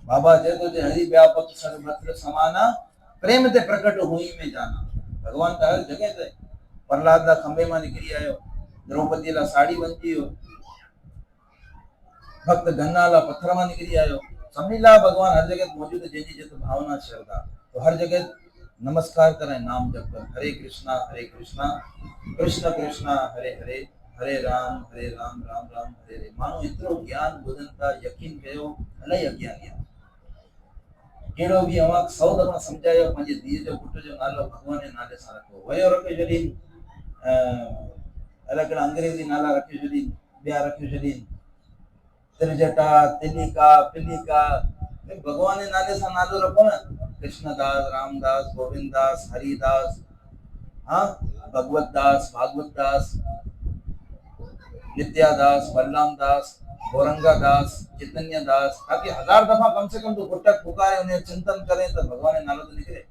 बाबा चए थो हरि व्यापक सर्वत्र समाना प्रेम ते प्रकट हुई में जाना। भगवान त हर जगह ते। प्रहलाद ला खंबे मां निकिरी आयो, द्रौपदी ला साड़ी बंधी वियो, भक्त गन्ना ला पत्थर मां निकिरी आयो। सभिनी ला भगवान हर जगह मौजूद है, जंहिंजी जित भावना श्रद्धा। तो हर जगह नमस्कार करें, नाम जप कर हरे कृष्णा कृष्ण कृष्ण हरे हरे, हरे राम राम राम हरे हरे। मानो इतरो ज्ञान ॿुधनि था, यकीन कयो इलाही अज्ञानी आहे। कहिड़ो बि अवां 100 दफ़ा सम्झायो पंहिंजे धीअ जो पुट जो नालो भगवान जे नाले सां रखो, वयो रखियो जॾहिं अलॻि अलॻि अंग्रेजी नाला रखियो जॾहिं ॿिया रखियो जॾहिं त्रिजटा तिलिका पिलिका। भगवान जे नाले सां नालो रखो न, कृष्णदास, रामदास, गोविंददास, हरिदास, हाँ भगवत दास, भागवत दास, नित्यादास, बलराम दास, गौरंगा दास, चैतन्य दास, ताकि 1000 दफा कम से कम तो गुटक पुकारे उन्हें चिंतन करें तो भगवान नालो तो निकले।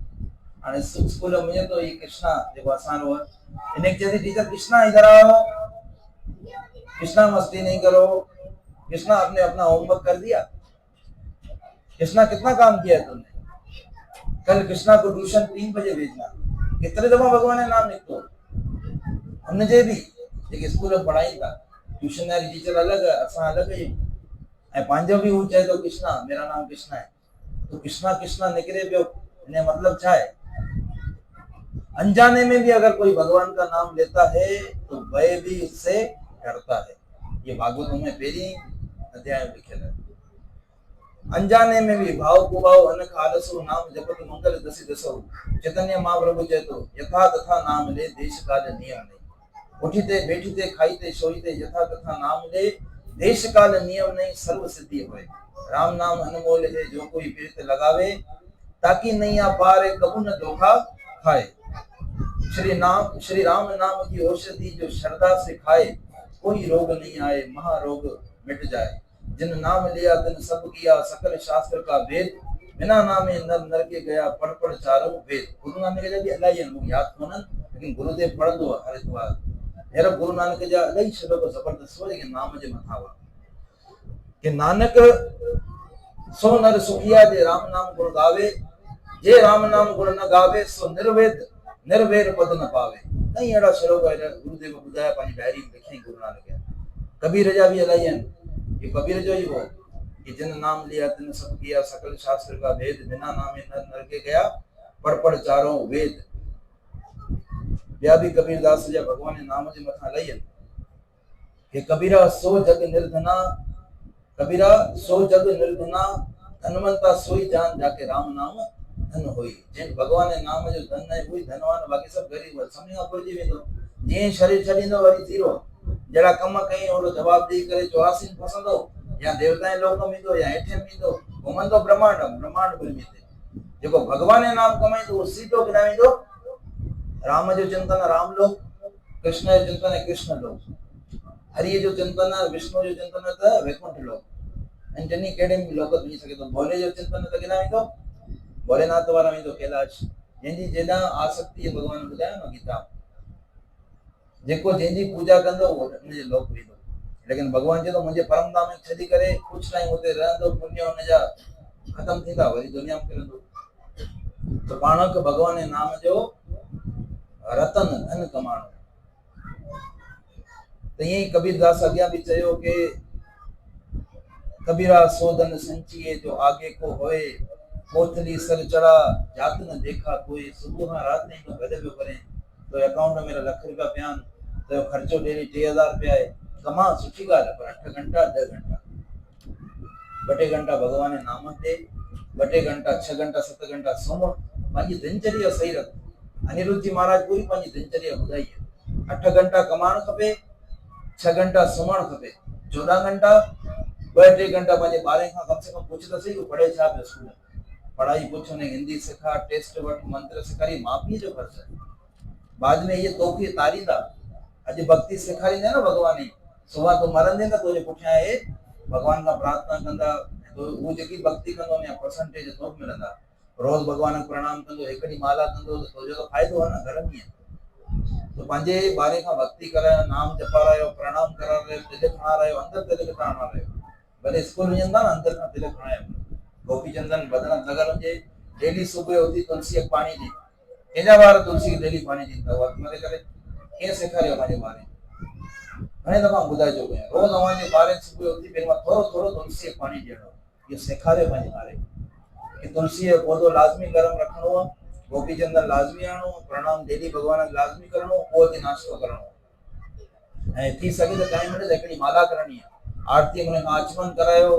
हाणे स्कूल में तो ये कृष्णा जेको असां रो इन्हें चई टीचर कृष्णा इधर आओ, कृष्णा मस्ती नहीं करो, कृष्णा आपने अपना होमवर्क कर दिया, कृष्णा कितना काम किया तुमने, कल कृष्णा को ट्यूशन 3 बजे भेजना। कितने दफा भगवान ने नाम निकतो हमने जे भी जेके स्कूल में पढ़ाई था, ट्यूशन वाली टीचर अलग है, असां अलग है। ऐं पंहिंजो भी हू चए तो कृष्णा, मेरा नाम कृष्णा है, तो कृष्णा कृष्णा निकरे पियो, इन्हें मतलब क्या है? अनजाने में भी अगर कोई भगवान का नाम लेता है तो भय भी उससे डरता है। ये भागवत में पहली अध्याय में लिखा है। अनजाने में भी भाव कुभाव अनक आलसो नाम जपत मंगल दसी दसो। चैतन्य महाप्रभु चए तो यथा तथा नाम ले देश काल नियम नहीं। उठीते बैठीते खाईते सोईते यथा तथा नाम ले देश काल नियम नहीं, सर्व सिद्धि होए। राम नाम अनमोल है जो कोई प्रीत लगावे, ताकि नैया पार कबू न धोखा खाए। श्री राम नाम की औषधि जो श्रद्धा से खाए, कोई रोग नहीं आए, महारोग मिट जाए। जिन नाम लिया तिन सब किया, सकल शास्त्र का वेद, बिना नामे नर नर के गया, पढ़ पढ़ चारों वेद। गुरु नानक जा भी इलाही आहिनि, याद कोन्हनि, लेकिन गुरुदेव पढ़ंदो आहे हर इतवार। अहिड़ो गुरु नानक जा इलाही श्लोक ज़बरदस्त हुआ, लेकिन नाम जे मथां हुआ कि नानक सो नर सुखिया जे राम नाम गुण गावे, जे राम नाम गुण न गावे सो निर्वेद निर्वेर पद न पावे। कई अहिड़ा श्लोक गुरुदेव ॿुधाया पंहिंजी डायरी में लिखियईं गुरु नानक। कबीर जा भी इलाही आहिनि, ये कबीर जो ही हो कि जिन नाम लिया तिन सब किया, सकल शास्त्र का वेद, बिना नामे नर नर के गया, पढ़ पढ़ चारों वेद। ॿिया भी कबीरदास जा भगवान जे नाम जे मथां इलाही आहिनि कि कबीरा सो जग निर्धना, कबीरा सो जग निर्धना, धनवंता सोई जान जाके राम नाम धन होई। जिन भगवान जे नाम जो धन है वही धनवान, बाकी सब गरीब है। सभिनी खां पुरजी वेंदो, जीअं शरीर छॾींदो वरी जीरो। जहिड़ा कम कई ओड़ो जवाब ॾेई करे 84 में फसंदो, या देवता जे लोक में ईंदो या हेठि में ईंदो, घुमंदो ब्रह्मांड ब्रह्मांड भूमि ते। जेको भगवान जे नाम कमाईंदो उहो सीधो किथे वेंदो? राम जो चिंतन है राम लोक, कृष्ण जो चिंतन है कृष्ण लोक, हरि जो चिंतन है विष्णु जो चिंतन है त वैकुंठ लोक। ऐं टिनी कहिड़े बि लोक वञी सघे थो। भोले जो चिंतन त केॾांहुं वेंदो? भोलेनाथ वारा वेंदो कैलाश। जंहिंजी जेॾां आसक्ति भॻवान ॿुधायो न गीता, जेको जंहिंजी पूजा कंदो उहो उनजे लोक वेंदो। लेकिन भॻवान चए थो मुंहिंजे परम धाम में छॾी करे कुझु टाइम हुते रहंदो, पुण्य हुनजा ख़तम थींदा, वरी दुनिया में फिरंदो। त पाण खे भॻवान जे नाम जो रतन धन कमाणो। त ईअं ई कबीरदास अॻियां बि चयो कि कबीरा सो धन संचिए जो आगे को होए, कोथली सर चढ़ा जात न देखा कोई। सुबुह खां राति ताईं तो गॾु पियो करे, तो अकाउंट में लख रुपया पिया आहिनि, तो ख़र्चो डेली 3000 रुपया आहे। कमा सुठी ॻाल्हि आहे, पर 8 घंटा 10 घंटा 2 घंटा भॻवान जे नाम ते, 2 घंटा 6 घंटा 7 घंटा सुम्हो, पंहिंजी दिनचर्या सही रख। अनिरुद्ध जी महाराज पूरी पंहिंजी दिनचर्या ॿुधाई आहे। 8 घंटा कमाइणु खपे, 6 घंटा सुम्हणु खपे, 14 घंटा 2-3 घंटा पंहिंजे ॿारनि खां कम से कम पुछ त सही, पढ़े छा पियो स्कूल में। पढ़ाई पुछ, उन हिंदी सिखा, टेस्ट वठ, मंत्र सेखारी, माउ पीउ जो फर्ज़ु आहे। बाद में इहे तोखे तारींदा। अॼु भक्ति सेखारींदा न भॻवान ई, सुभाणे तूं मरंदे न तुंहिंजे पुठियां आहे भॻवान खां प्रार्थना कंदा, तो उहो जेकी भक्ति कंदो उन जा परसेंटेज तोखे मिलंदा। रोज़ भॻवान खे प्रणाम कंदो, हिकु ॾींहुं माला कंदो, त तुंहिंजो त फ़ाइदो आहे न घर में। तो पंहिंजे ॿार खां भक्ति करायो, नाम जपारायो, प्रणाम करायो, तिलक हणारायो, अंदरि तिलक हणारायो। भले स्कूल वञंदा न, अंदरि खां तिलक हणायो। गोपी चंदन भद्रनाथ नगर हुजे, डेली सुबुह उथी तुलसी खे पाणी ॾे। कंहिंजा ॿार तुलसी खे डेली पाणी ॾींदा हुआ? मरे करे कीअं सेखारियो पंहिंजे ॿारनि? घणे दफ़ा ॿुधाए चुको आहियां, रोज़ अव्हांजे ॿारनि सुबुह उथी पहिरियों मां थोरो थोरो तुलसी खे पाणी ॾियणो, इहो सेखारियो पंहिंजे ॿारनि कि तुलसी जो पौधो लाज़मी गरम रखिणो आहे, गोपी चंदन लाज़मी आणो, प्रणाम डेली भॻवान खे लाज़मी करणो, पोइ अची नाश्तो करणो। ऐं थी सघे त टाइम मिले त हिकिड़ी माला करणी आहे, आरती में आचमन करायो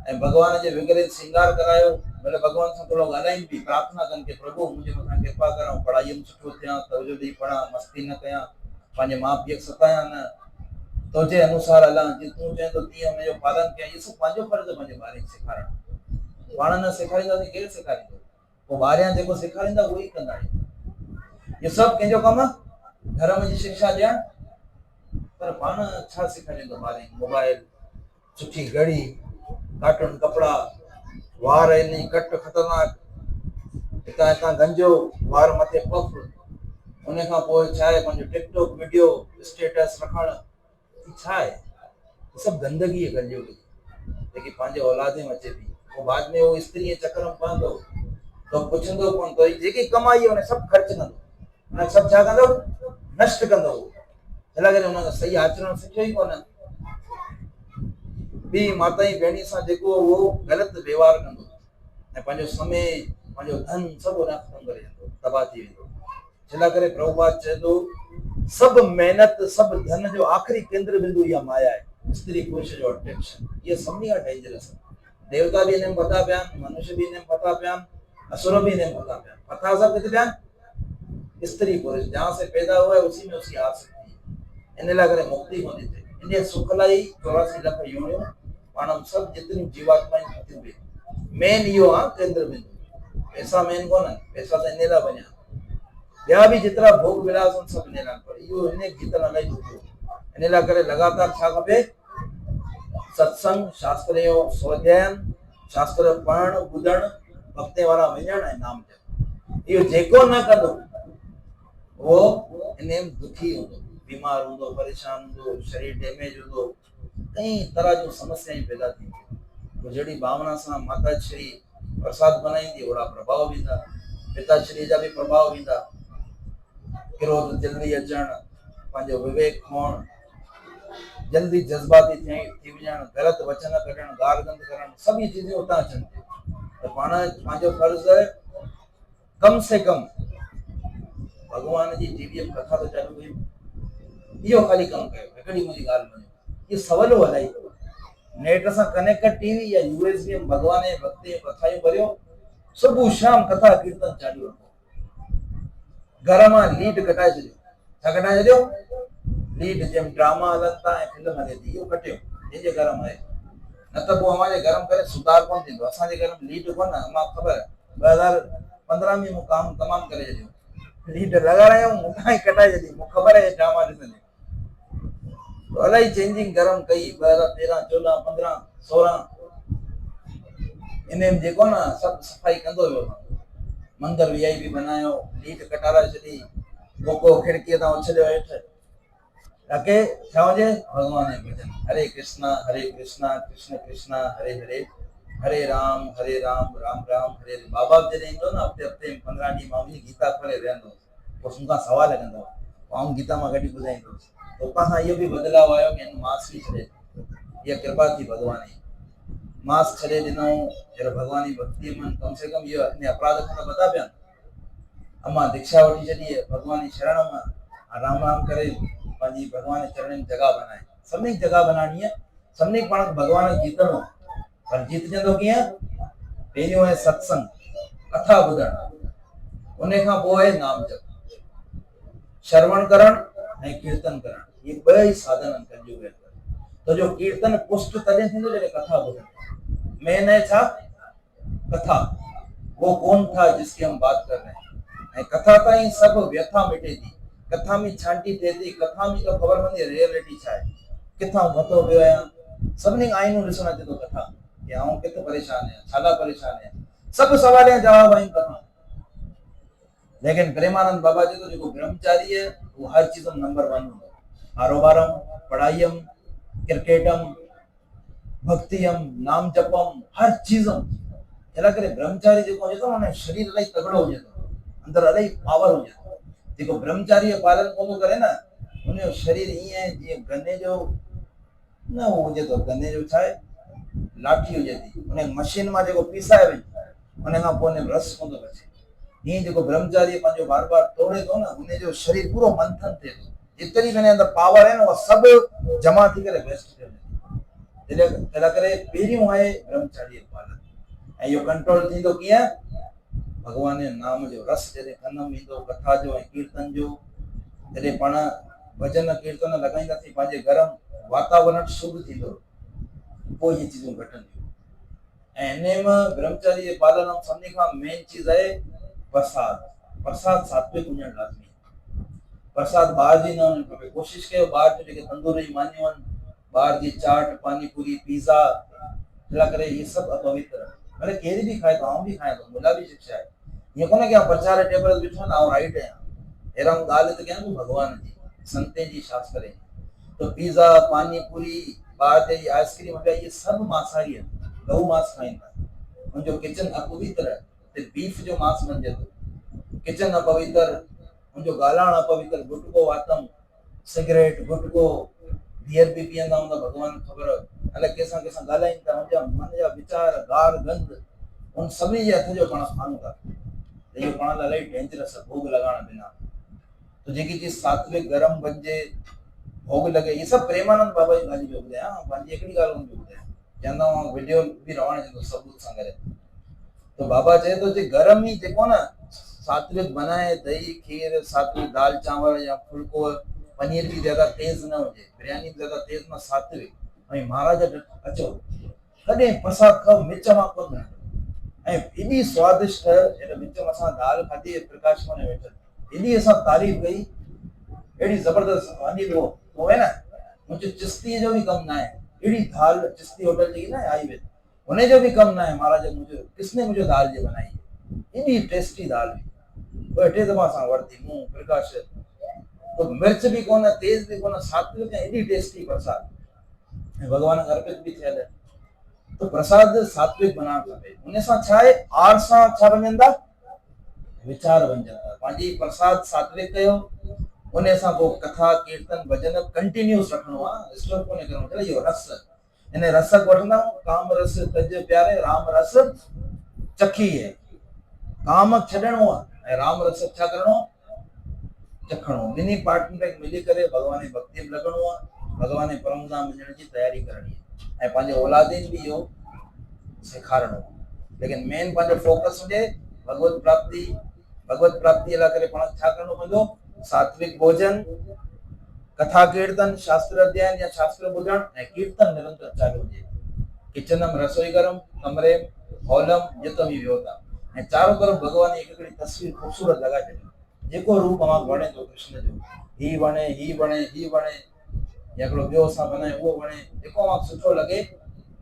ऐं भॻवान जे विग्रह श्रृंगार करायो। भले भॻवान सां थोरो ॻाल्हाइनि बि, प्रार्थना कनि कि प्रभु मुंहिंजे मथां कृपा करो, पढ़ाईअ में सुठो थियां, तवजो ॾेई पढ़ां, मस्ती न कयां, पंहिंजे माउ पीउ खे सतायां न, तुंहिंजे अनुसार हलां, जीअं तूं चवंदो तीअं हुनजो पालन कयां। इहो सभु पंहिंजो फर्ज़ु पंहिंजे ॿारनि खे सेखारणु। पाण न सेखारींदासीं केरु सेखारींदो? पोइ ॿार जेको सेखारींदा उहो ई कंदा आहिनि। इहो सभु कंहिंजो कमु आहे? धर्म जी शिक्षा ॾियणु। पर पाण छा सेखारींदो ॿारनि खे? मोबाइल, सुठी घड़ी, कार्टून कपिड़ा, वार आहिनि कट ख़तरनाक, हितां हितां गंजो, वार मथे पफ, उन खां पोइ छा आहे पंहिंजो टिकटॉक वीडियो स्टेटस रखणु, छा आहे? सभु गंदगी आहे कलयुग जेकी पंहिंजे औलादे में अचे थी। पोइ बाद में उहो स्त्री जे चकर में पवंदो, तो पुछंदो कोन, तो जेकी कमाई आहे सभु ख़र्च कंदो, उन सभु छा कंदो? नष्ट कंदो। छा करे? हुनजो सही आचरण सिखियो ई कोन। ॿी माताई भेणी सां जेको उहो ग़लति व्यवहार कंदो ऐं पंहिंजो समय, पंहिंजो धन सभु उन ख़तमु करे वेंदो, तबाह थी वेंदो। छा करे? प्रभुपाद चए थो सभु महिनत, सभु धन जो आख़िरी केंद्र बिंदु इहा माया आहे, स्त्री पुरुष जो अट्रैक्शन। इहा सभिनी खां डेंजरस आहे। देवता भी इन्हें पता पिया, मनुष्य भी इन्हें पता पिया, असुर भी इन्हें पता पिया। पता सब किथे पिया? स्त्री पुरुष जहां से पैदा हुआ है उसी में उसकी आसक्ति है। इन लाइ करे मुक्ति कोन थी थिए। इन सुख लाइ 84 लख योनियूं पाण सब जितनी जीवात्माएं थियूं बि मेन इहो आहे केंद्र बिंदु। पैसा मेन कोन, पैसा त इन लाइ वञा, ॿिया बि जेतिरा भोग विलास आहिनि सभु इन लाइ, पर इहो इन गीत लाइ ॾुखियो। इन लाइ करे लगातार छा खपे? सत्संग, शास्त्र जो स्वाध्यायन, शास्त्र पढ़णु ॿुधणु, भक्ति वारा वञणु ऐं नाम जप। इहो जेको न कंदो उहो इन दुखी हूंदो, बीमार हूंदो, परेशान हूंदो, शरीर डैमेज हूंदो, कई तरह जूं समस्याएं पैदा थींदियूं। तो जहिड़ी भावना सां माता श्री प्रसाद बनाईंदी ओड़ा प्रभाव वेंदा, पिताश्री जा बि प्रभाव वेंदा। क्रोध जल्दी अचणु, पंहिंजो विवेक खोण, जल्दी जज़्बाती थी वञणु, ग़लति वचन कढणु, गार गंद करणु, सभु इहे चीज़ूं उतां अचनि थियूं। त पाण पंहिंजो फर्ज़ु आहे कम से कम भॻवान जी टीवीअ में कथा त चालू कयूं, इहो ख़ाली कमु कयो। हिकिड़ी मुंहिंजी ॻाल्हि मञो, इहो सवलो हलाई नेट सां कनेक्ट टीवी या यूएसबी में भॻवान जे भक्ति कथायूं भरियो, सुबुह शाम कथा कीर्तन चालू रखो। घर मां लीड कटाए छॾियो। छा कटाए छॾियो? लीड। जंहिं ड्रामा हलनि था ऐं फिल्म हले थी, इहो कटियो जंहिंजे घर में आहे। न त पोइ अव्हांजे घर में करे सुधार कोन थींदो। असांजे घर में लीड कोन, मां ख़बर 2015 में मूं काम तमामु करे छॾियो। लीड लॻारायूं मूंखां ई कटाए छॾी, मूंखे ख़बर आहे ड्रामा ॾिसंदे। तो इलाही चेंजिंग गरम कई 2013 14 15 16 इनमें जेको न सभु सफ़ाई कंदो वियो मां। मंदिर वीआईपी बनायो, लीड कटाराए छॾी, गोगो खिड़कीअ तां उछलियो हेठि, ताके छा हुजे भॻवान जो भॼन, हरे कृष्णा कृष्ण कृष्ण हरे हरे, हरे राम राम राम हरे हरे। बाबा जॾहिं ईंदो न हफ़्ते हफ़्ते 15 ॾींहं मां वञी गीता खोले वेहंदो, पोइ मूंखां सवाल कंदो, ऐं गीता मां कढी ॿुधाईंदुसि। तो उतां खां इहो बि बदिलाव आयो कि मास्क बि छॾे, इहा कृपा थी भॻवान जी। मास्क छॾे ॾिनो, अहिड़ो भॻवान जी भक्तीअ में कम से कम इहो इन अपराध खां बचा पिया। अम्मा दीक्षा वठी छॾी है भॻवान जी शरण में, राम राम करे पंहिंजी भॻवान जे चरणनि में जॻह बनाए। सभिनी जॻह बनाइणी आहे, सभिनी पाण भॻवान खे जीतणो, पर जीतजंदो कीअं? पहिरियों आहे सत्संग, कथा ॿुधणु, उन खां पोइ आहे नाम जप, श्रवण करणु ऐं कीर्तन करणु। ये ॿ ई साधन आहिनि कलयुग में। तो जो कीर्तन पुष्ट तॾहिं थींदो जॾहिं कथा ॿुधणु। मेन है छा? कथा। वो कौन था जिसकी हम बात कर रहे हैं। ऐं कथा ताईं सभु व्यथा मिटे थी, कथा में छांटी थिए थी, कथा में तो ख़बर पवंदी आहे रियलिटी छा आहे, किथां मथो पियो आहियां। सभिनी आइनूं ॾिसणु अचे थो कथा, कि आउं किथे परेशान आहियां, छा लाइ परेशान आहियां, सभु सवाल जा जवाब आहिनि कथा। लेकिन प्रेमानंद बाबा चए थो जेको ब्रह्मचारी है वो हर चीज़ में नंबर 1 हूंदो, कारोबारम, पढ़ाईअम, क्रिकेटम, भक्तियम, नाम जपम, हर चीज़म। अहिड़ा करे ब्रह्मचारी जेको हुजे थो न, शरीर इलाही तगड़ो हुजे थो, अंदरि इलाही पावर हुजे थो। जेको ब्रह्मचारी जो पालन कोन करे न, उनजो शरीर ईअं जीअं गन्ने जो न हो हुजे थो, गन्ने जो छा आहे लाठी हुजे थी, उन मशीन मां जेको पीसाए वञे उन खां पोइ रस कोन थो बचे। हीअं जेको ब्रह्मचारी पंहिंजो बार बार तोड़े थो न, उनजो शरीर पूरो मंथन थिए थो, जेतिरी हुन अंदरि पावर आहे न उहा सभु जमा थी करे वेस्ट थिए। अहिड़ा करे पहिरियों आहे ब्रह्मचारी जो पालन, ऐं इहो कंट्रोल थींदो कीअं? भॻवान जे नाम जो रस जॾहिं कन में ईंदो, कथा जो ऐं कीर्तन जो, जॾहिं पाण भजन कीर्तन लॻाईंदासीं, पंहिंजे घर में वातावरण शुद्ध थींदो, पोइ इहे चीज़ूं घटंदियूं। ऐं इन में ब्रह्मचारी जे पालन में सभिनी खां मेन चीज़ आहे प्रसाद। प्रसाद सात्विक हुजणु लाज़मी आहे। प्रसाद ॿाहिरि जी न हुजणु खपे। कोशिशि कयो ॿाहिरि जो जेके तंदूरी मानियूं आहिनि, ॿाहिरि जी चाट, पानी पूरी, पिज़्ज़ा, अहिड़ा करे इहे सभु अपवित्र। भले केरु बि खाए थो, आउं बि खायां थो, मुंहिंजा बि शिक्षा आहे। ईअं कोन्हे कि प्रचार टेबल ते बीठो आहियां, आउं राइट आहियां, अहिड़ा ॻाल्हि त कयां थो भॻवान जी, संतनि जी, शास्त्र जी। तो पिज़्ज़ा, पानी पूरी, ॿाहिरि जी आइस्क्रीम वग़ैरह इहे सभु मांसाहारी आहिनि, गऊ मांस खाईंदा। उनजो किचन अपवित्र आहे, ते बीफ जो मांस बणिजे थो, किचन अपवित्र, उनजो ॻाल्हाइणु अपवित्र, गुटको वातम, सिगरेट, गुटको, बियर बि पीअंदा हूंदा, भॻवान खे ख़बर, अलाए कंहिंसां कंहिंसां ॻाल्हाइनि था, उनजा मन जा वीचार, गार गंद, उन सभिनी जे हथ जो पाण खाऊं था। इहो पाण लाइ इलाही डेंजरस आहे, भोग लॻाइण बिना। तो जेकी चीज़ सात्विक गरम बणिजे, भोग लॻे, इहे सभु प्रेमानंद बाबा जी ॻाल्हि पियो ॿुधायां, पंहिंजी हिकिड़ी ॻाल्हि कोन पियो ॿुधायां, चवंदा आहियूं वीडियो बि रहण ॾींदो सबूत सां गॾु। तो बाबा चए थो जे घर में जेको न सात्विक बनाए, दही खीर, सात्विक दाल चांवर या फुल्को, पनीर भी ज़्यादा तेज न हुजे, बिरयानी भी ज़्यादा तेज न, सात्विक। ऐं महाराज अचो कॾहिं प्रसाद खाओ, मिर्च मां कोन ऐं एॾी स्वादिष्ट, हेॾे विच में असां दाल खाधी, प्रकाश में वेठल एॾी असां तारीफ़ कई, एॾी ज़बरदस्त अनिल वो है न, मुंहिंजो चिश्तीअ जो बि कमु न आहे, एॾी दाल चिश्ती होटल जी न आई हुई, उन जो भी कम ना है। महाराज मुझे किसने मुझे दाल जी बनाई, इतनी टेस्टी दाल हुई, बैठे दफा सां वरती मुंह प्रकाश, तो मिर्च भी कोन, तेज भी कोन, सात्विक एॾी टेस्टी प्रसाद, भगवान अर्पित भी थियल है। तो प्रसाद सात्विक बनाना खपे। उन सां छा आहे, आर सां छा बणजंदा, विचार बणजंदा। पंहिंजी प्रसाद सात्विक कयो, उन सां पोइ कथा कीर्तन भजन कंटिन्यूस रखणो आहे, स्टॉप कोन्हे करणो। चलो इहो रस, इन रस वठंदा, काम रस तज प्यारे, राम रस चखी है। काम छॾणो आहे ऐं राम रस छा करणो, चखणो। ॿिन्ही पार्टनर मिली करे भॻवान जी भक्ति में लॻणो आहे, भॻवान जे परम धाम वञण जी तयारी करणी आहे, ऐं पंहिंजे औलादनि बि इहो सेखारणो आहे। लेकिन मेन पंहिंजो फोकस हुजे भगवत प्राप्ति। भगवत प्राप्ति लाइ करे पाण छा करणो पवंदो, सात्विक भोजन, कथा कीर्तन, शास्त्र अध्ययन या शास्त्र ॿुधण ऐं कीर्तन निरंतर चालू हुजे। किचन में रसोई गरम, कमरे हॉल में जिते भी वियो था, ऐं चारों तरफ़ भगवान जी हिकिड़ी तस्वीर ख़ूबसूरत लॻाए छॾियो। जेको रूप अवां वणे तो कृष्ण जो, ही वणे ही वणे ही वणे, या हिकिड़ो ॿियो असां बनाए उहो वणे, जेको अवां सुठो लॻे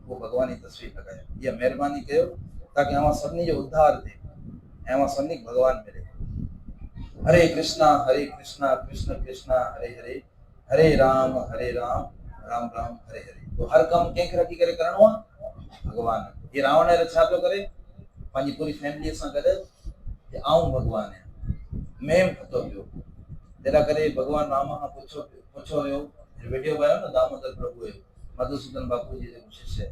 वो भगवान जी तस्वीर लॻायो। इहा महिरबानी कयो ताकि अवां सभिनी जो उद्धार थिए ऐं अवां सभिनी खे भगवान मिले। हरे कृष्णा कृष्ण कृष्ण हरे हरे, हरे राम राम राम हरे हरे। तो हर कम कंहिंखे रखी करे करणो आहे? भगवान। ये रावण हेरो छा पियो करे? पंहिंजी पूरी फैमिली सां गॾु आऊं भगवान आहियां, मैं खतो पियो। तेरा करे भगवान राम खां पुछो वियो, वीडियो आयो न दामोदर प्रभु जो, मधुसूदन बापू जी जो शिष्य,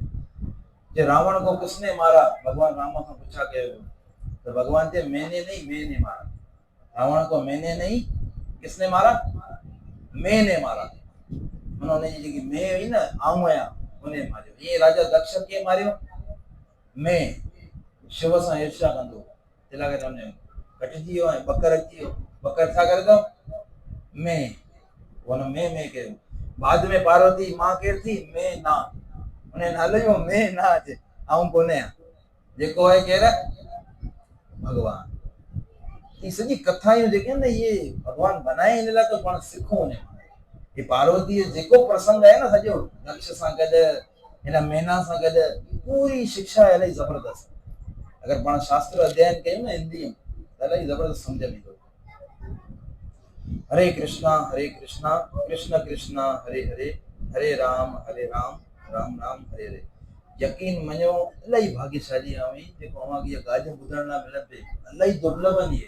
जे रावण को किसने मारा? भगवान राम खां पुछा कयो तो भगवान जे मैंने नहीं मारा। रावण को मैंने नहीं, किसने मारा? मैंने मारा। उन्होंने जी मैं हुई न आऊं आया उन्हें मारियो। ये राजा दक्ष के मारियो? मैं शिव सां ईर्ष्या कंदो तेला करे उन्हें कटजी वियो ऐं बकर अची वियो। बकर छा करे थो? मैं उन मैं कयो। बाद में पार्वती मां केर थी? मैं ना। उन्हें नालो जो मैं ना अचे, आऊं कोने आहियां। जेको आहे केर? भगवान। ये सॼी कथायूं जेके आहिनि न ये भगवान बनाए इन लाइ त पाण सिखूं उन। ये पार्वती जेको प्रसंग आहे न सॼो दक्ष सां गॾु हिन मैना सां गॾु, पूरी शिक्षा इलाही ज़बरदस्त। अगर पाण शास्त्र अध्ययन कयूं न हिंदी में त इलाही ज़बरदस्त सम्झ में ईंदो। हरे कृष्णा कृष्ण कृष्ण हरे हरे, हरे राम राम राम हरे हरे। यकीन मञो इलाही भाग्यशाली आहीं जेको अवांखे इहा ॻाल्हियूं ॿुधण लाइ मिलनि पई। इलाही दुर्लभ आहिनि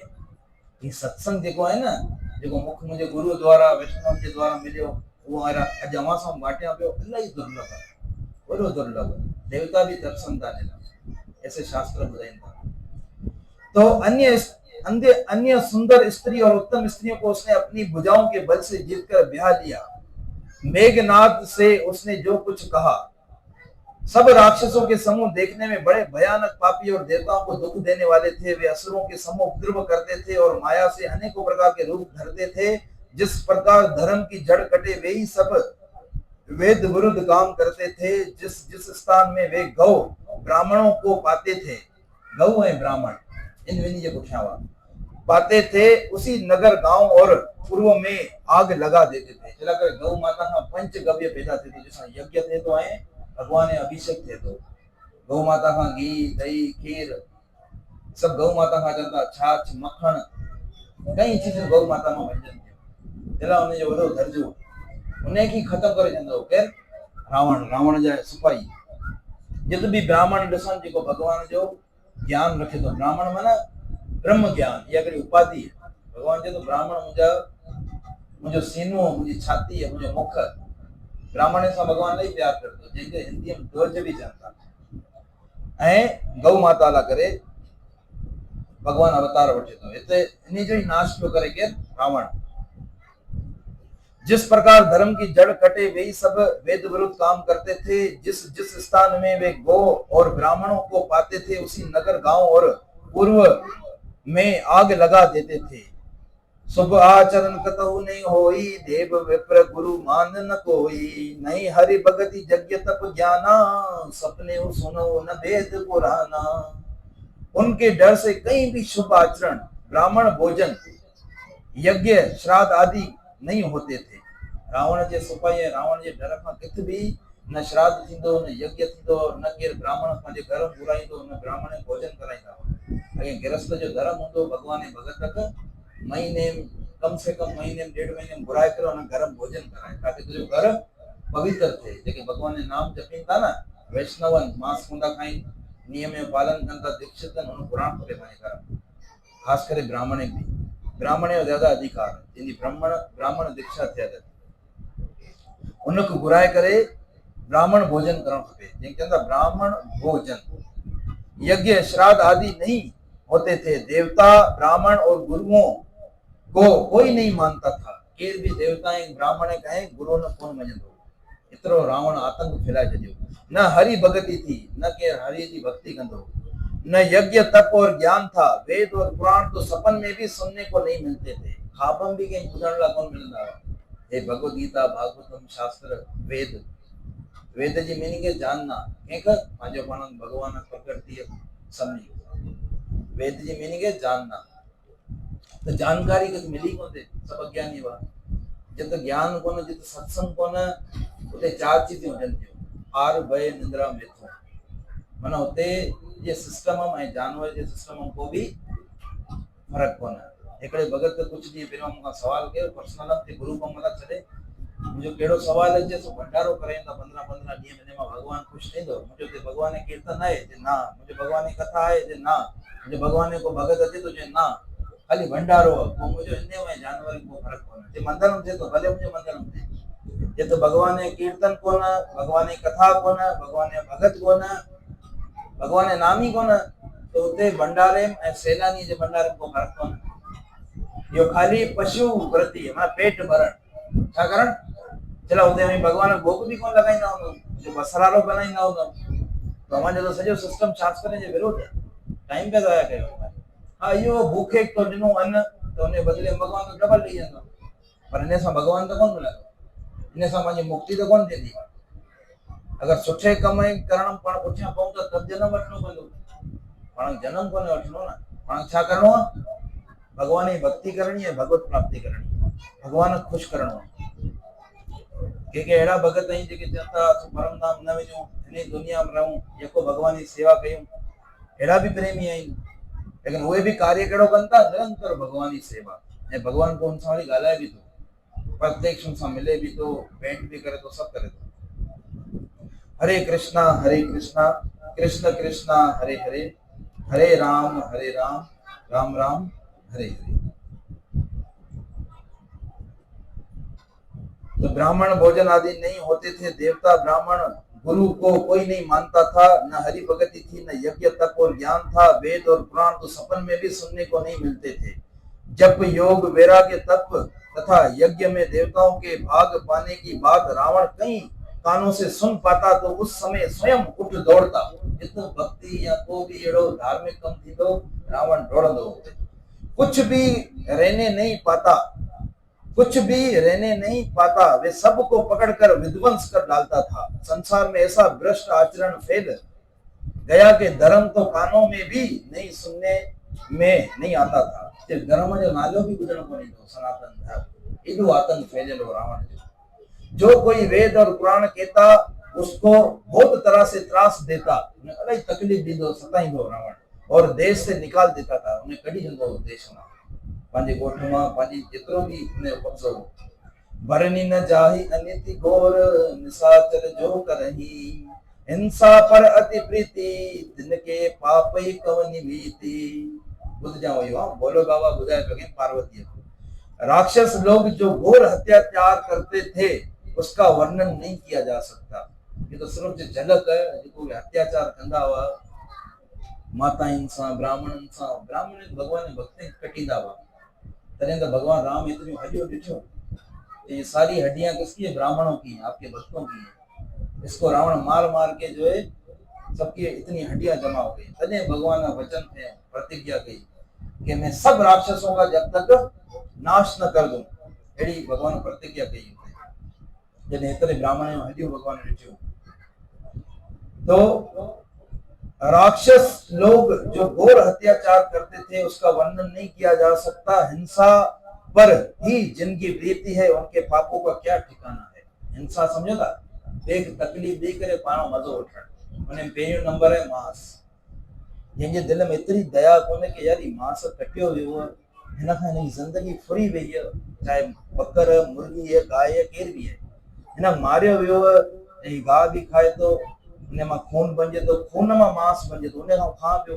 ये सत्संग जेको आहे न, जेको मूंखे मुंहिंजे गुरू द्वारा वैष्णव जे द्वारा मिलियो, उहो अॼु अवां सां बांटियां पियो, इलाही दुर्लभ आहे, वॾो दुर्लभ। देवता भी तरसनि था हिन, ऐसे शास्त्र ॿुधाइनि था। तो अन्य सुंदर स्त्री और उत्तम स्त्रियों को उसने अपनी भुजाओं के बल से जीतकर ब्याह लिया। मेघनाद से उसने जो कुछ कहा, सब राक्षसों के समूह देखने में बड़े भयानक पापी और देवताओं को दुख देने वाले थे। वे असुरों के समूह उपद्रव करते थे और माया से अनेकों प्रकार के रूप धरते थे। जिस प्रकार धर्म की जड़ कटे वे ही सब वेद विरुद्ध काम करते थे। जिस स्थान में वे गौ ब्राह्मणों को पाते थे, गौ है ब्राह्मण इन विनी जे पुठियां पाते थे, उसी नगर गांव और पूर्व में आग लगा देते थे। चला कर गौ माता का पंचगव्य पैदा थे, तो जैसा यज्ञ थे तो आए भगवान अभिषेक थे, तो गौ माता का घी दही खीर सब गौ माता का चलता, छाछ मक्खन कई चीजें गौ माता में व्यंजन थे। चला उन्हें जो वॾो दर्जो उन्हें की खत्म करे चंदो केर? रावण जा सिपाही। जित भी ब्राह्मण ॾिसनि जेको भगवान जो ज्ञान रखे तो, ब्राह्मण माना ब्रह्म ज्ञान, ये अगर उपाधि है। भगवान जे तो ब्राह्मण मुझो सीनो, मुझी छाती है, मुझो मुख। ब्राह्मण सां भगवान इलाही प्यार करतो, जंहिंखे हिंदी में ध्वज भी चवंदा। ऐं गौ माता ला करे भगवान अवतार वठे तो, हिते इन जो ही नाश पियो करे केर? रावण। जिस प्रकार धर्म की जड़ कटे वे ही सब वेद विरुद्ध काम करते थे। जिस स्थान में वे गौ और ब्राह्मणों को पाते थे, उसी नगर गांव और पूर्व में आग लगा देते थे। शुभ आचरण कतहु नहीं होई, देव विप्र गुरु मान न कोई। नहीं हरि भगति यज्ञ तप ज्ञाना, सपने सुनो न वेद पुराना। उनके डर से कहीं भी शुभ आचरण, ब्राह्मण भोजन, यज्ञ श्राद्ध आदि नहीं होते थे। रावण जे सिपाही रावण जे डर खां किथे भी न श्राद्ध थींदो, न यज्ञ थींदो, न केर ब्राह्मण पंहिंजे घर घुराईंदो, न ब्राह्मण भोजन कराईंदा। अगर गृहस्थ जो धर्म हूंदो, भगवान जे भगत महीने कम से कम महीने में 1.5 महीने में घुराए करे उन घर भोजन कराए, ताकि तुझो घर पवित्र थे। जेके भगवान जे नाम जपीन था न, वैष्णवन मांस कुंडा खाइन, नियम जो पालन कन था, दीक्षित उन पुराण पढ़े पंहिंजे घर, खास करे ब्राह्मण भी। ब्राह्मण जो ज्यादा अधिकार है, जिनकी ब्राह्मण दीक्षा थियल उनको घुराए करे ब्राह्मण भोजन करण खपे। जंहिंखे चवंदा ब्राह्मण भोजन। यज्ञ श्राद्ध आदि नहीं होते थे। देवता ब्राह्मण और गुरुओं को कोई नहीं मानता था। केर भी देवता ब्राह्मण कहे गुरु न कोन मञंदो। इतरो रावण आतंक फैलाए छॾियो। न हरि भगति थी, न केर हरि जी भक्ति कंदो, न यज्ञ तप और ज्ञान था। वेद और पुराण तो सपन में भी सुनने को नहीं मिलते थे। ख्वाब में भी कहीं ॿुधण लाइ कोन मिलंदा हुआ। हे भगवद गीता भागवतम शास्त्र वेद, वेद जी मीनिंग है जानना। कंहिंखे? पंहिंजो पाण भगवान प्रकृति सभिनी। वेद जी मीनिंग है जानना। तो जानकारी किथे मिली कोन्हे, सब अज्ञानी हुआ। जिते ज्ञान कोन, जिते सत्संग कोन, उते चार चीजें हुजनि थियूं, आर भय निंद्रा मिथुन। माना उते जे सिस्टम में जानवर जे सिस्टम में को भी फर्क कोन। हिकिड़े भगत कुछ ॾींहं पहिरियों मूंखां सवाल कयो पर्सनल ते ग्रुप में मथां छॾे, मुंहिंजो कहिड़ो सवाल अचे सो भंडारो कराईंदा 15-15 ॾींहं में मां भॻवान ख़ुशि थींदो। मुंहिंजो ते भॻवान कीर्तन आहे जे ना, मुंहिंजो भॻवान कथा आहे जे ना, मुंहिंजो भॻवान को भगत अचे तो जे ना, खाली भंडारो आहे। पोइ मुंहिंजो इन में जानवर को फर्क कोन। जे मंदर में थिए तो भले मुंहिंजे मंदर में थिए, जे तो भॻवान कीर्तन कोन, भॻवान कथा कोन, भॻवान भगत कोन, भॻवान नाम ही कोन, तो उते भंडारे ऐं सैलानी जे भंडारे को फर्क कोन। यो खाली पशु वृत्ति है, माना पेट भरण। छा करण? चलो उते में भगवान भोग भी कोन लगाईंदा हूंदो, जो बसरारो बनाईंदा हूंदो, तो हमारे जो सॼो सिस्टम शास्त्र जे विरोध है। टाइम पे ज़ाया कयो। हाँ इहो भूखे तो ॾिनो अन्न, तो उन बदले भगवान तो डबल ॾेई वेंदो, पर इन सां भगवान तो कोन मिलंदो, इन सां पंहिंजी मुक्ति तो कोन थींदी। अगर सुठे कम करण पाण पुठियां पऊं त तब जन्म वठणो पवंदो, पाण जन्म कोन वठणो न। पाण छा करणो आहे? भगवान जी भक्ति करनी है, भगवत प्राप्ति करनी है, भगवान खुश करणो है। के अहिड़ा भगत आहिनि जेके चवनि था परम धाम न वञूं, इन दुनिया में रहूं, जेको भगवान जी सेवा कयूं, अहिड़ा भी प्रेमी आहिनि, लेकिन उहे भी कार्य कहिड़ो कनि था? निरंतर भगवान जी सेवा। ऐं भगवान को उन सां वरी ॻाल्हाए भी थो, प्रत्यक्ष उन सां मिले भी थो, भेंट भी करे थो, सभु करे थो। हरे कृष्णा कृष्ण कृष्णा हरे हरे, हरे राम राम राम हरे हरे। तो ब्राह्मण भोजन आदि नहीं होते थे। देवता ब्राह्मण गुरु को कोई नहीं मानता था। न हरि भगति थी, न यज्ञ तप और ज्ञान था। वेद और पुराण तो सपन में भी सुनने को नहीं मिलते थे। जप योग वैराग्य तप तथा यज्ञ में देवताओं के भाग पाने की बात रावण कई कानों से सुन पाता तो उस समय स्वयं उठ दौड़ता। जितना भक्ति या को भी एड़ो धार्मिक कम थी तो रावण दौड़ंदो। कुछ भी रहने नहीं पाता, वे सबको पकड़कर विध्वंस कर डालता था। संसार में ऐसा भ्रष्ट आचरण फैल गया कि धर्म तो कानों में भी नहीं सुनने में नहीं आता था। धर्म जो नालो भी ॿुधण को नहीं दो, सनातन धर्म एॾो आतंक फैलियल हो रावण जो। जो कोई वेद और पुराण कहता उसको बहुत तरह से त्रास देता, इलाही तकलीफ दींदो, सताईंदो रावण, और देश से निकाल देता था, उन्हें कढी वेंदो देश मां, पंहिंजे ॻोठ मां, पंहिंजी जेतिरो भी उनजो कब्ज़ो हो। भरनी न जाही अनिति घोर, निशाचर जो करही, हिंसा पर अति प्रीति, तिनके पापई कवनि भीति। बुध जाओ यो बोलो बाबा बुधाए लगे पार्वती। राक्षस लोग जो घोर अत्याचार करते थे उसका वर्णन नहीं किया जा सकता। ये तो सिर्फ जो झलक है, जो अत्याचार कंदा हुआ माताउनि सां, ब्राह्मणनि सां। ब्राह्मण भगवान भक्ति कटींदा हुआ, तॾहिं तो भगवान राम इतनी हड्डियों ॾिठो, ये सारी हड्डियां किसकी है? ब्राह्मणों की हैं, आपके भक्तों की हैं। इसको रावण मार मार के जो है सबकी इतनी हड्डियां जमा हो गई। तने भगवान का वचन थे, प्रतिज्ञा की कि मैं सब राक्षसों का जब तक नाश न कर दूं, अड़ी भगवान प्रतिज्ञा कही। जब इतने ब्राह्मण हड्डियों भगवान ॾिठियो तो राक्षस लोग जो घोर अत्याचार करते थे उसका वर्णन नहीं किया जा सकता। हिंसा पर ही जिनकी प्रीति है उनके पापों का क्या ठिकाना है। हिंसा समझो था, एक तकलीफ दी करे पाणो मजो उठण, उन्हें पहिरियों नंबर है मांस। जंहिंजे दिल में एतिरी दया कोन्हे कि यार मांस कटियो वियो, हिन खां हिनजी ज़िंदगी फुरी वई है, चाहे बकर मुर्गी है गाय है केर भी है, हिन मारियो वियो ऐं गाह भी खाए तो उन मां खून बणिजे तो, खून मां मांस बणिजे तो, उन खां खा पियो,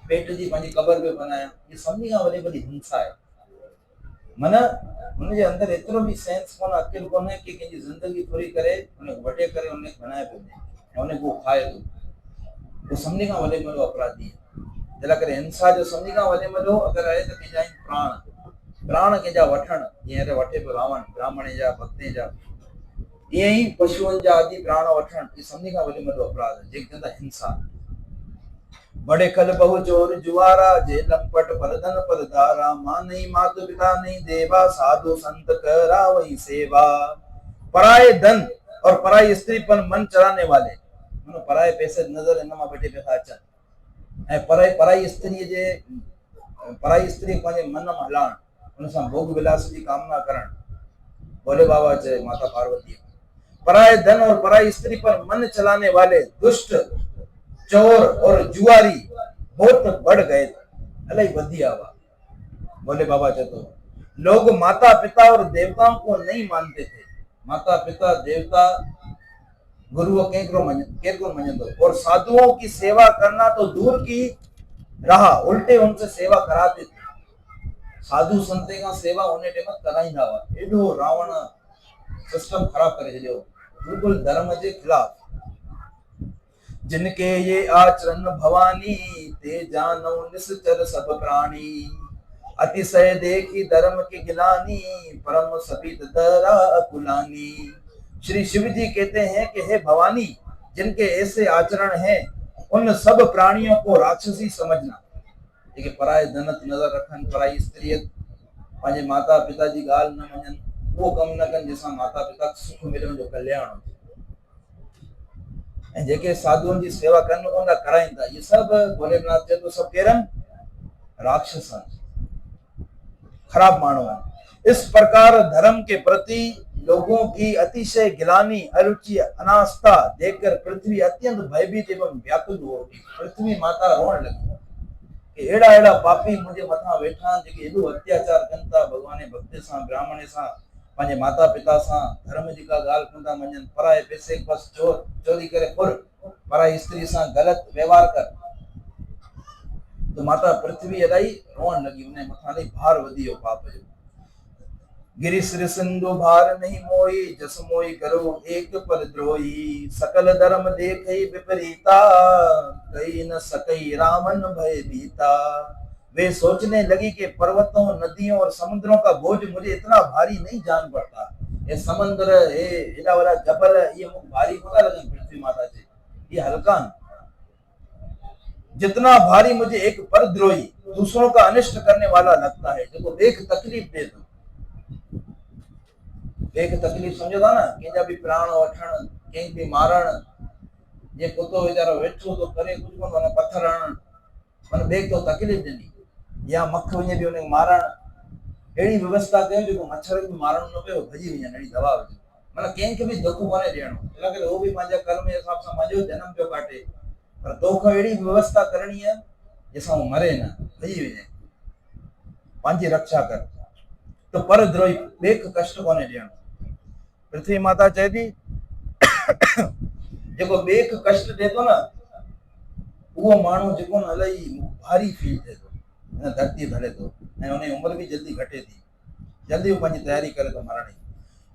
पेट जी पंहिंजी क़बर पियो बनाया। ये सभिनी खां वॾी हिंसा है। माना उनजे अंदर एतिरो भी सेंस कोन, अकिल कोन्हे कि कंहिंजी ज़िंदगी पूरी करे उन वॾे करे उन बनाए पियो ऐं उन को खाए थो। वो सभिनी खां वॾे में वॾो अपराधी है। जला करे हिंसा जो सभिनी खां वॾे में वॾो अगरि आहे त कंहिंजा प्राण कंहिंजा वठण, जीअं वठे पियो रावण ब्राह्मण जा भक्ति जा, ईअं ई पशुअनि जा आदि प्राण वठण, ये सभिनी खां वॾे में वॾो अपराध है, जंहिंखे चवंदा हिंसा। बड़े कल बहु चोर जुआरा, जे लंपट परधन परदारा, मां नहीं मातु पिता नहीं देवा, साधु संत करावई सेवा। पराए धन और पराई स्त्री पर मन चलाने वाले, पराए पैसे नजर इनमा बैठे पैसा अचन, ऐं पराई स्त्री पंहिंजे मन में हलाइण, उन सां भोग विलास जी कामना करण। भोले बाबा चए माता पार्वती पराये धन और पराई स्त्री पर मन चलाने वाले दुष्ट चोर और जुआरी बहुत बढ़ गए, अलाई वधी आवा। भोले बाबा चतो लोग माता पिता और देवताओं को नहीं मानते थे। माता पिता देवता गुरु केको मञंदो, और साधुओं की सेवा करना तो दूर की रहा, उल्टे उनसे सेवा कराते थे। साधु संते का सेवा उन्हें टेम कराईंदा हुआ। एडो रावण सिस्टम खराब करे छॾियो, बिल्कुल धर्म के खिलाफ। जिनके ये आचरण भवानी, ते जानो निश्चर सब प्राणी। अतिशय देखी धर्म की गिलानी, परम सपित दरा कुलानी। श्री शिव जी कहते हैं कि हे भवानी, जिनके ऐसे आचरण हैं उन सब प्राणियों को राक्षसी समझना। जेके पराए धन नजर रखन, पराई स्त्रियत, पंहिंजे माता पिता जी गाल न मञन, वो कम न कन जैसा माता पिता सुख मिले जो कल्याण हो। जेके साधुओं की सेवा कन उनका कराइंदा, ये सब भोलेनाथ जे तो सब केरन राक्षस, खराब मानव है। इस प्रकार धर्म के प्रति लोगों की अतिशय गिलानी, अरुचि, अनास्था देखकर पृथ्वी अत्यंत भयभीत एवं व्याकुल हो उठी। पृथ्वी माता रोण लगी कि एड़ा एड़ा पापी मुझे मथा वेठा जेके एडो अत्याचार कन था भगवान भक्ति सां, ब्राह्मण सां, पंहिंजे माता पिता सां, धर्म जी का गाल कंदा मञन, पराए पैसे बस चोरी करे पुर, पराई स्त्री सां गलत व्यवहार कर। तो माता पृथ्वी अलाई रोण लगी, उन्हें मथा नहीं भार वधियो पाप जो। गिरि सिर सिंधु भार नहीं मोई, जस मोई करो एक पर द्रोही। सकल धर्म देखई विपरीता, कई न सकई रावण भय बीता। वे सोचने लगी कि पर्वतों, नदियों और समुद्रों का बोझ मुझे इतना भारी नहीं जान पड़ता। ये समुद्र, ये एडा बड़ा जबल, ये मुझे भारी कोना लगन पृथ्वी माता जी, ये हल्का जितना भारी मुझे एक परद्रोही, दूसरों का अनिष्ट करने वाला लगता है, जो एक तकलीफ दे दो। एक तकलीफ समझो था ना, कंहिंजा भी प्राण वठण, कंहिं भी मारण, जे कुतो वीचारो वेठो तो करे कुछ कोन, माना पत्थर हणण, माना ॿिए तो तकलीफ़ ॾिनी, या मख वञे पियो उनखे मारण, अहिड़ी व्यवस्था कयो जेको मच्छर खे बि मारणो न पियो, भॼी वञनि, अहिड़ी दवा विझो, माना कंहिंखे बि दुख कोन्हे ॾियणो। इन करे उहो बि पंहिंजा कर्म जे हिसाब सां पंहिंजो जनम पियो काटे, पर तोखे अहिड़ी व्यवस्था करणी आहे जंहिंसां उहो मरे न, भॼी वञे, पंहिंजी रक्षा कर। तो परद्रोही ॿिए खे कष्ट कोन्हे ॾियणो। पृथ्वी माता चए थी जेको ॿिए खे कष्ट ॾिए थो न, उहो माण्हू जेको न इलाही भारी फील थिए थो, हिन धरती धरे थो, ऐं उनजी उमिरि भी जल्दी घटे थी, जल्दी वो पंहिंजी तैयारी करे थो मरण जी।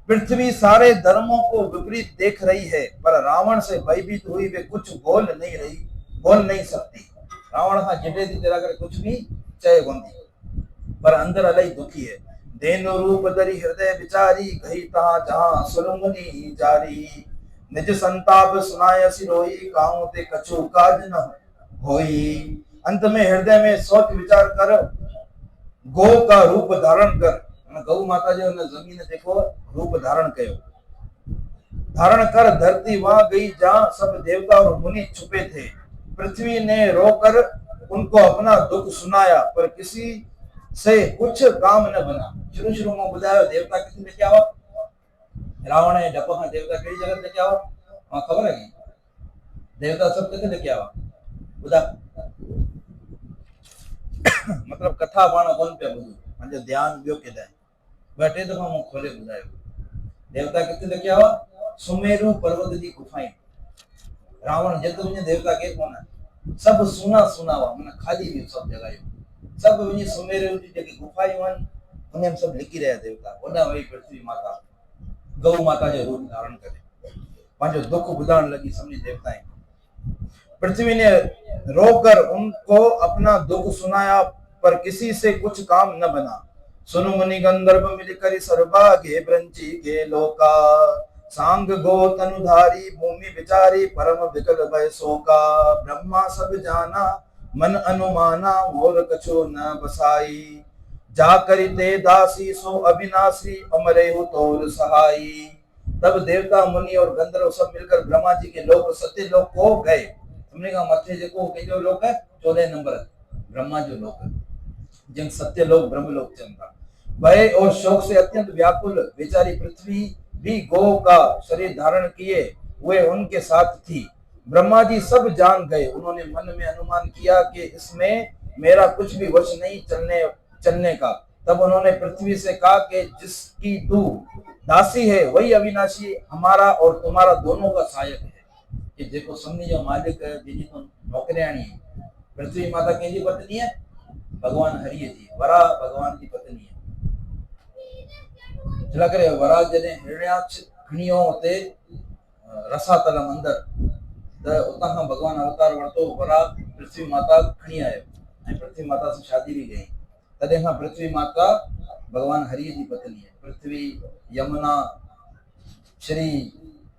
पृथ्वी सारे धर्मों को विपरीत देख रही है, पर रावण से भयभीत हुई वे कुछ बोल नहीं सकती। रावण खां जिटे थी तेरा करे कुछ भी चए कोन थी, पर अंदर इलाही दुखी है। देनु रूप धरी हृदय विचारी, गई तहां जहां सुरमुनि जारी। निज संताप सुनाय सिरोई, काहू ते कछु काज न होई। अंत में हृदय में सोच विचार कर, गौ का रूप धारण कर, गौ माता जो जमीन देखो रूप धारण कयो, धारण कर धरती वहां गई जहां सब देवता और मुनि छुपे थे। पृथ्वी ने रोकर उनको अपना दुख सुनाया, पर किसी से कुछ काम न बना। शुरू में बुधायो देवता किथे लेके आवा, रावण ने डप खां देवता कहिड़ी जगह लेके आवा, वहां खबर है कि देवता सब किथे लेके आवा बुधा मतलब कथा पाण कोन पे बुधो, पंहिंजो ध्यान ॿियो केॾांहुं। ॿ टे दफ़ा मूं खोले ॿुधायो देवता किथे लेके आवा, सुमेरु पर्वत जी गुफाएं। रावण जेतो वञे देवता केर कोन, सब सुना सुना हुआ, माना खाली हुई सब जॻहियूं, सब वञी सुमेरु जी जेकी गुफायूं आहिनि उनमें सब लिकी रहिया देवता। ओॾा वई पृथ्वी माता गौ माता जो रूप धारण करे पंहिंजो दुख ॿुधाइण लगी सभिनी देवताएं। पृथ्वी ने रोकर उनको अपना दुख सुनाया, पर किसी से कुछ काम न बना। सुनु मुनि गंधर्व मिलकर सर्वभागे ब्रंची के लोका, सांग गो तनुधारी भूमि विचारी, परम विकल भय शोका। ब्रह्मा सब जाना मन अनुमाना, मोर कछु न बसाई। जा करिते दासी सो अविनाशी, अमरे हो तोर सहाई। तब देवता मुनि और गंधर्व सब मिलकर ब्रह्मा जी के लोक सत्य लोक को गए। हमने कहा मथे जेको केजो लोक है 14 नंबर ब्रह्मा जो लोक, जिन सत्य लोक ब्रह्म लोक चंदा। भय और शोक से अत्यंत व्याकुल बेचारी पृथ्वी भी गौ का शरीर धारण किए हुए उनके साथ थी। ब्रह्मा जी सब जान गए। उन्होंने मन में अनुमान किया कि इसमें मेरा कुछ भी वश नहीं चलने चलने का। तब उन्होंने पृथ्वी से कहा कि जिसकी तू दासी है वही अविनाशी हमारा और तुम्हारा दोनों का सहायक है। कि जेको समझ जो मालिक है जिनी तो नौकरियाणी है। पृथ्वी माता कंहिंजी पत्नी है? भगवान हरिय जी। वरा भगवान की पत्नी है। छा करे वरा जॾहिं हिरण्याक्ष खणियो हुते रसातल मंदिर त उतां खां भगवान अवतार वरितो। वरा पृथ्वी माता खणी आयो ऐं पृथ्वी माता सां शादी भी कई। तॾहिं खां पृथ्वी माता भगवान हरिय जी पत्नी है। पृथ्वी यमुना श्री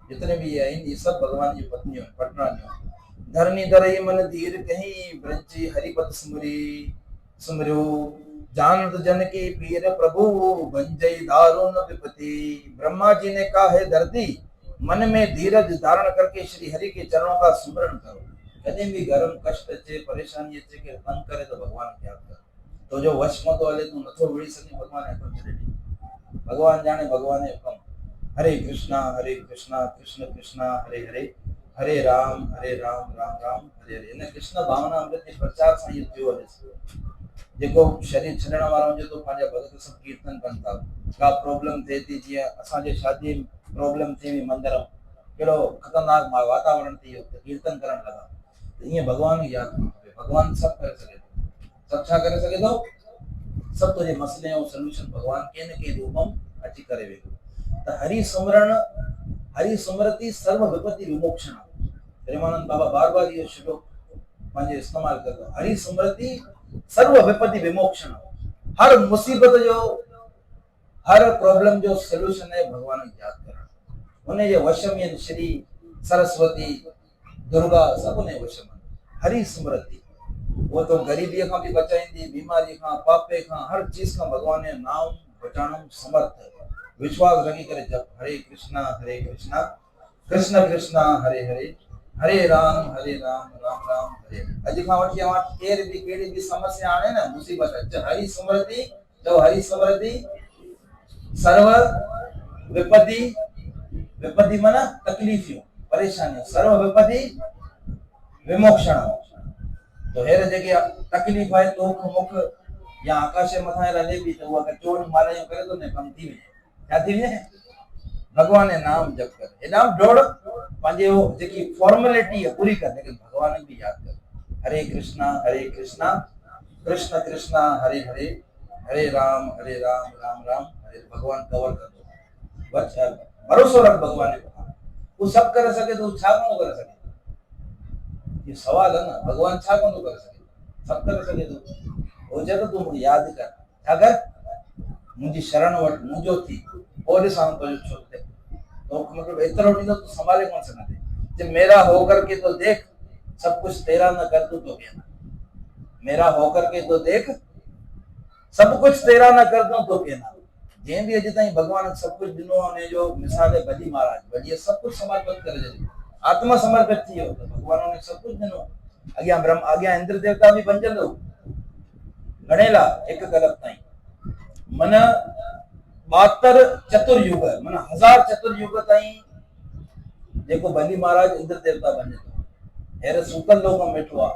जितने भी है ये सब भगवान की पत्नियों पटरानियों। धरनी धरई मन धीर कहीं ब्रंची हरिपत सुमरी सुमरु जानत जन की पीर प्रभु भंजई दारुण विपति। ब्रह्मा जी ने कहा है धरती मन में धीरज धारण करके श्री हरि के चरणों का स्मरण करो। कहीं भी गरम कष्ट अचे परेशानी अचे के तंग करे तो भगवान याद कर। तो जो वश में तो हले तू नथो विड़ी सके भगवान है तो छड़े भगवान जाने भगवान है हुकम। हरे कृष्णा कृष्ण कृष्णा हरे हरे हरे राम राम राम हरे हरे। इन कृष्ण भावना अमृत के प्रचार से ये थियो है। जेको शरीर छड़ण वाला हुजे तो पंहिंजा भगत सब कीर्तन कनि था। का प्रॉब्लम थे थी जीअं असांजे शादी प्रॉब्लम थी हुई मंदिर कहिड़ो खतरनाक वातावरण थी वियो त कीर्तन करण लगा। त ईअं भगवान खे यादि करणु खपे। भगवान सभु करे सघे थो। सभु छा करे सघे थो? सभु तुंहिंजे मसइले जो सॉल्यूशन भगवान कंहिं न कंहिं रूप में अची करे वेठो। त हरि सुमरण हरि सुमरति सर्व विपत्ति विमोक्षण। प्रेमानंद बाबा बार बार ये श्लोक पंहिंजे इस्तेमाल करतो। हरि सुमरति सर्व विपत्ति विमोक्षण। हर मुसीबत जो हर प्रॉब्लम जो सॉल्यूशन है भगवान को याद करण। उन जे वश में श्री सरस्वती दुर्गा सब उन वश में। हरि स्मृति वो तो गरीबी का भी बचाईंदी बीमारी का पापे का हर चीज का भगवान ने नाम बचाणो समर्थ। विश्वास रखी करे जप हरे कृष्णा कृष्ण कृष्ण हरे हरे हरे राम राम राम हरे। अॼु खां वठी अवां केर भी केड़ी भी समस्या आणे ना मुसीबत अचे हरि स्मृति तो हरि स्मृति सर्व विपत्ति विपत्ति माना तकलीफियों परेशानियों सर्व विपत्ति विमोक्षण। तो हेर जेके तकलीफ है तो मुख या आकाश मथा रले भी तो अगर चोट मारे करे तो ने कम थी वे क्या थी वे भगवान ने नाम जप कर एदाम जोड़ पांजे वो जेकी फॉर्मेलिटी है पूरी कर लेकिन भगवान ने भी याद कर। हरे कृष्णा कृष्ण कृष्ण हरे हरे हरे राम राम राम हरे। भगवान कवर कर दो बस भरोसा रख भगवान ने वो सब कर सके तो छा कोन कर सके। ये सवाल है ना भगवान छा कोन कर सके सब कर सके तो हो जाए तो तू याद कर अगर मुझी शरण वट मुझो थी और साम तो छोड़ते तो मतलब इतना दी तो संभाले कौन सा ना जब मेरा होकर के तो देख सब कुछ तेरा न कर तू तो क्या मेरा होकर के तो देख सब कुछ तेरा न कर दूं तो क्या ना। जे भी अज ताई भगवान सब कुछ दिनो ने जो मिसाल है बली महाराज बली सब कुछ समर्पित करे आत्मा समर्पित थी तो भगवान ने सब कुछ दिनो। अगिया ब्रह्म अगिया इंद्र देवता भी बंजंदो गणेला एक कलप ताई मन 72 चतुर्युग मन 1000 चतुर्युग ताई जेको बली महाराज इंद्र देवता बने तो हेर सूतल लोक में बैठो आ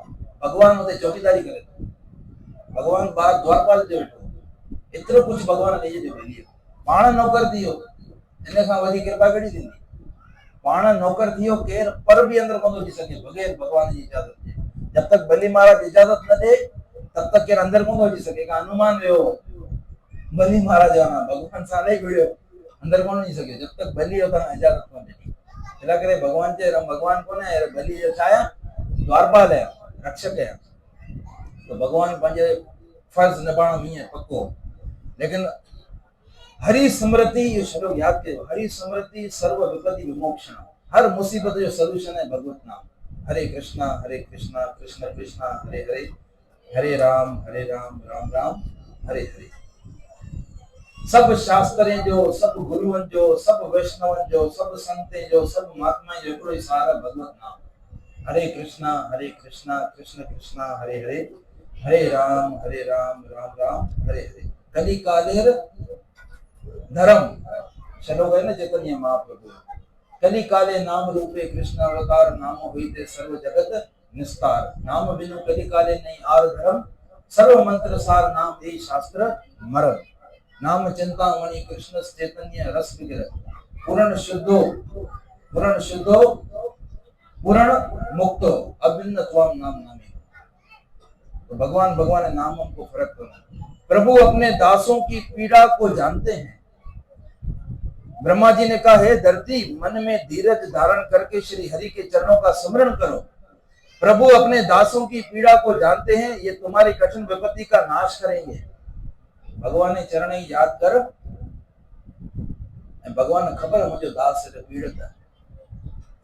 भगवान उते चौकीदारी करे तो भगवान बाहर द्वारपाल जो बैठो इतरो कुछ भगवान ले जे बली पाण नौकर दियो इन का वधी कृपा कड़ी दी पाण नौकर दियो केर पर भी अंदर कोन जी सके बगैर भगवान की इजाजत के। जब तक बली महाराज इजाजत न दे तब तक केर अंदर कोन जी सकेगा। हनुमान वेयो बली महाराज आना भगवान साले भिड़ो अंदर कोन जी सके जब तक बली होता इजाजत कोन दी। इला करे भगवान जे भगवान कोने है बली जो छाया द्वारपाल है रक्षक है तो भगवान पंजे फर्ज निभाणो ही है पक्को। लेकिन हरि स्मृति ये श्लोक याद करो हरि स्मृति सर्व विपत्ति विमोक्षण। हर मुसीबत जो सॉल्यूशन है भगवत नाम। हरे कृष्णा कृष्ण कृष्ण हरे हरे हरे राम राम राम हरे हरे। सब शास्त्रें जो सब गुरुअन जो सब वैष्णवन जो सब संतें जो सब महात्मा जो एकड़ो सारा भगवत नाम। हरे कृष्णा कृष्ण कृष्ण हरे हरे हरे राम राम राम हरे हरे। कली कालेर धर्म चलो गए ना चैतन्य महाप्रभु। कली काले नाम रूपे कृष्ण अवतार, नाम होइते सर्व जगत निस्तार। नाम बिनु कली काले नहीं आर धर्म, सर्व मंत्र सार नाम दे शास्त्र मरम। नाम चिंता मणि कृष्ण चैतन्य रस विग्रह, पूर्ण शुद्धो पूर्ण मुक्तो अभिन्न त्वम नाम नामे। तो भगवान नाम को फर्क करो। प्रभु अपने दासों की पीड़ा को जानते हैं। ब्रह्मा जी ने कहा, है धरती मन में धीरज धारण करके श्री हरि के चरणों का स्मरण करो। प्रभु अपने दासों की पीड़ा को जानते हैं, ये तुम्हारी कठिन विपत्ति का नाश करेंगे। भगवान ने चरण ही याद कर, भगवान ने खबर मुझे दास से पीड़ित है,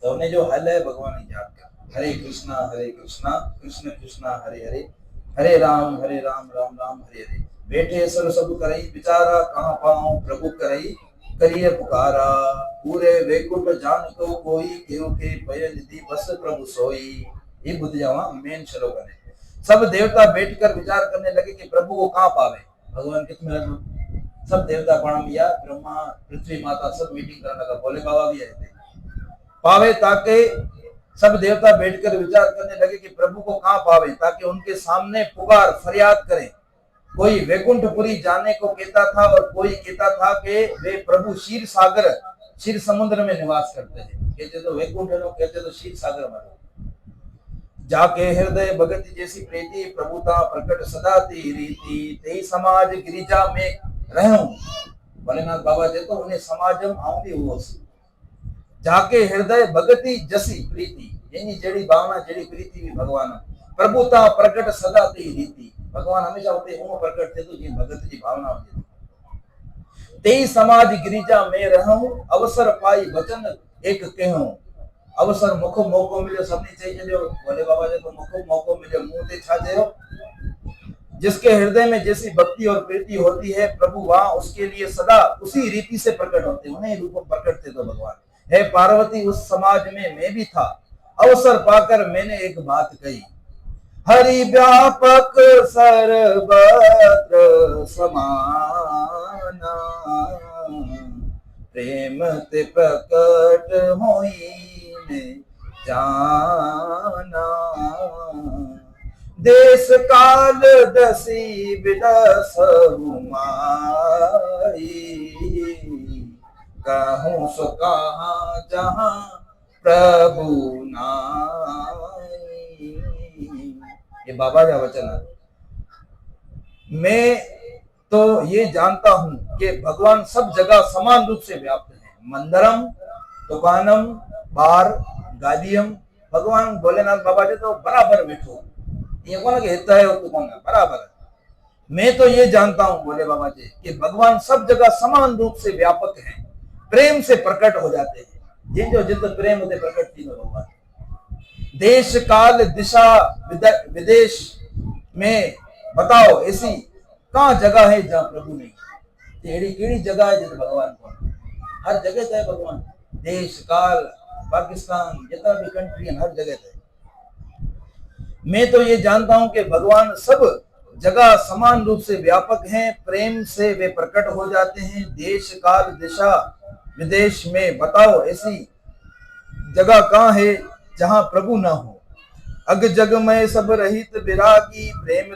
तो उन्हें जो हल है भगवान ने याद कर। हरे कृष्णा कृष्ण कृष्णा हरे हरे, हरे राम राम राम हरे हरे। बैठे सर सब करई बिचारा, कहाँ पाऊं प्रभु करई करिए पुकारा। पूरे वैकुंठ जान को कोई, केहू के पय निधि बस प्रभु सोई। ये बुद्ध जावा मेन श्लोक है। सब देवता बैठकर विचार करने लगे कि प्रभु को कहाँ पावे। भगवान कितने सब देवता प्रणाम किया, ब्रह्मा पृथ्वी माता सब मीटिंग करने लगा, भोले बाबा भी आए थे। पावे ताकि सब देवता बैठकर विचार करने लगे कि प्रभु को कहाँ पावे, ताकि उनके सामने पुकार फरियाद करें। कोई वैकुंठपुरी जाने को कहता था और कोई कहता था कि वे प्रभु क्षीर समुद्र में निवास करते हैं। कहते तो वैकुंठ लोग, कहते तो क्षीर सागर में। जाके हृदय भगत जैसी प्रीति, प्रभुता प्रकट सदा ती रीति। तेई समाज गिरिजा में रहूं, भोलेनाथ बाबा जे तो उन्हें समाजम आउंदी हुओ। जाके हृदय भगति जसी प्रीति, यानी जड़ी भावना जड़ी प्रीति भी भगवान। प्रभुता प्रकट सदा ती रीति, भगवान हमेशा होते उम प्रकट थे तो जी भगत की भावना होती। तेई समाज गिरिजा में रहूं, अवसर पाई वचन एक कहूं। अवसर मुख मौको मिले सबने चाहिए जो भोले बाबा जे तो मुख मौको मिले मुंह ते छा जे। जिसके हृदय में जैसी भक्ति और प्रीति होती है प्रभु वहां उसके लिए सदा उसी रीति से प्रकट होते, उन्हीं रूप प्रकट थे। तो भगवान है पार्वती उस समाज में मैं भी था, अवसर पाकर मैंने एक बात कही। हरि व्यापक सर्वत्र समाना, प्रेम ते प्रकट होई जाना। देश काल दसी विदस हुमाई, कहूं सो कहाँ जहाँ प्रभु नाई। ये बाबा का वचन है। मैं तो ये जानता हूं कि भगवान सब जगह समान रूप से व्याप्त है। मंदिरम दुकानम बार गादियम, भगवान भोलेनाथ बाबा जी तो बराबर बैठो, ये कौन के हित है तो कौन बराबर। मैं तो ये जानता हूं बोले बाबा जी कि भगवान सब जगह समान रूप से व्यापक हैं, प्रेम से प्रकट हो जाते हैं। जिन जो जित प्रेम होते प्रकट थी भगवान। देश काल दिशा विदेश में बताओ ऐसी कहाँ जगह है जहाँ प्रभु नहीं। केड़ी केड़ी जगह है जिस भगवान को, हर जगह है भगवान। देश काल पाकिस्तान जितना भी कंट्री है हर जगह है। मैं तो ये जानता हूं कि भगवान सब जगह समान रूप से व्यापक हैं, प्रेम से वे प्रकट हो जाते हैं। देश काल दिशा विदेश में बताओ ऐसी जगह कहाँ है जहां प्रभु ना हो। अग जग में सब रहित विरागी, प्रेम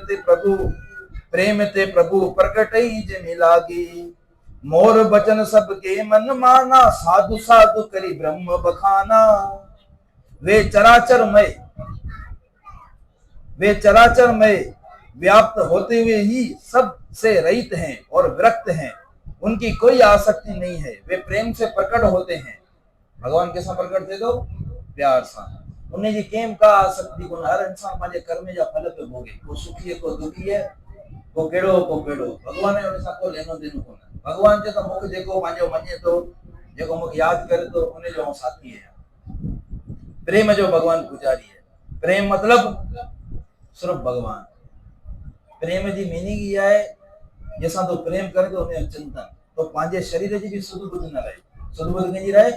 ते प्रभु प्रकट ही जिन लागी। मोर बचन सबके मन माना, साधु साधु करी ब्रह्म बखाना। वे चराचर में व्याप्त होते हुए ही सब से रहित हैं और विरक्त हैं, उनकी कोई आसक्ति नहीं है। वे प्रेम से प्रकट होते हैं। भगवान कैसा प्रकट थे तो प्यार सा। उन्हें जी केम का आसक्ति को, हर इंसान पांचे कर्म जा फल पे भोगे, को सुखी है को दुखी है, को केड़ो भगवान ने उन सां को लेनो देनो कोन। भगवान जे तो मुख जेको पांजो मने तो जेको मुख याद करे तो उन्हें जो साथी है। प्रेम जो भगवान पुजारी है। प्रेम मतलब सिर्फ भगवान। प्रेम जी मीनिंग ये है जैसा तो प्रेम करे तो उन्हें चिंतन तो पांजे शरीर जी भी सुध बुध न रहे। सुध बुध कहीं रहे।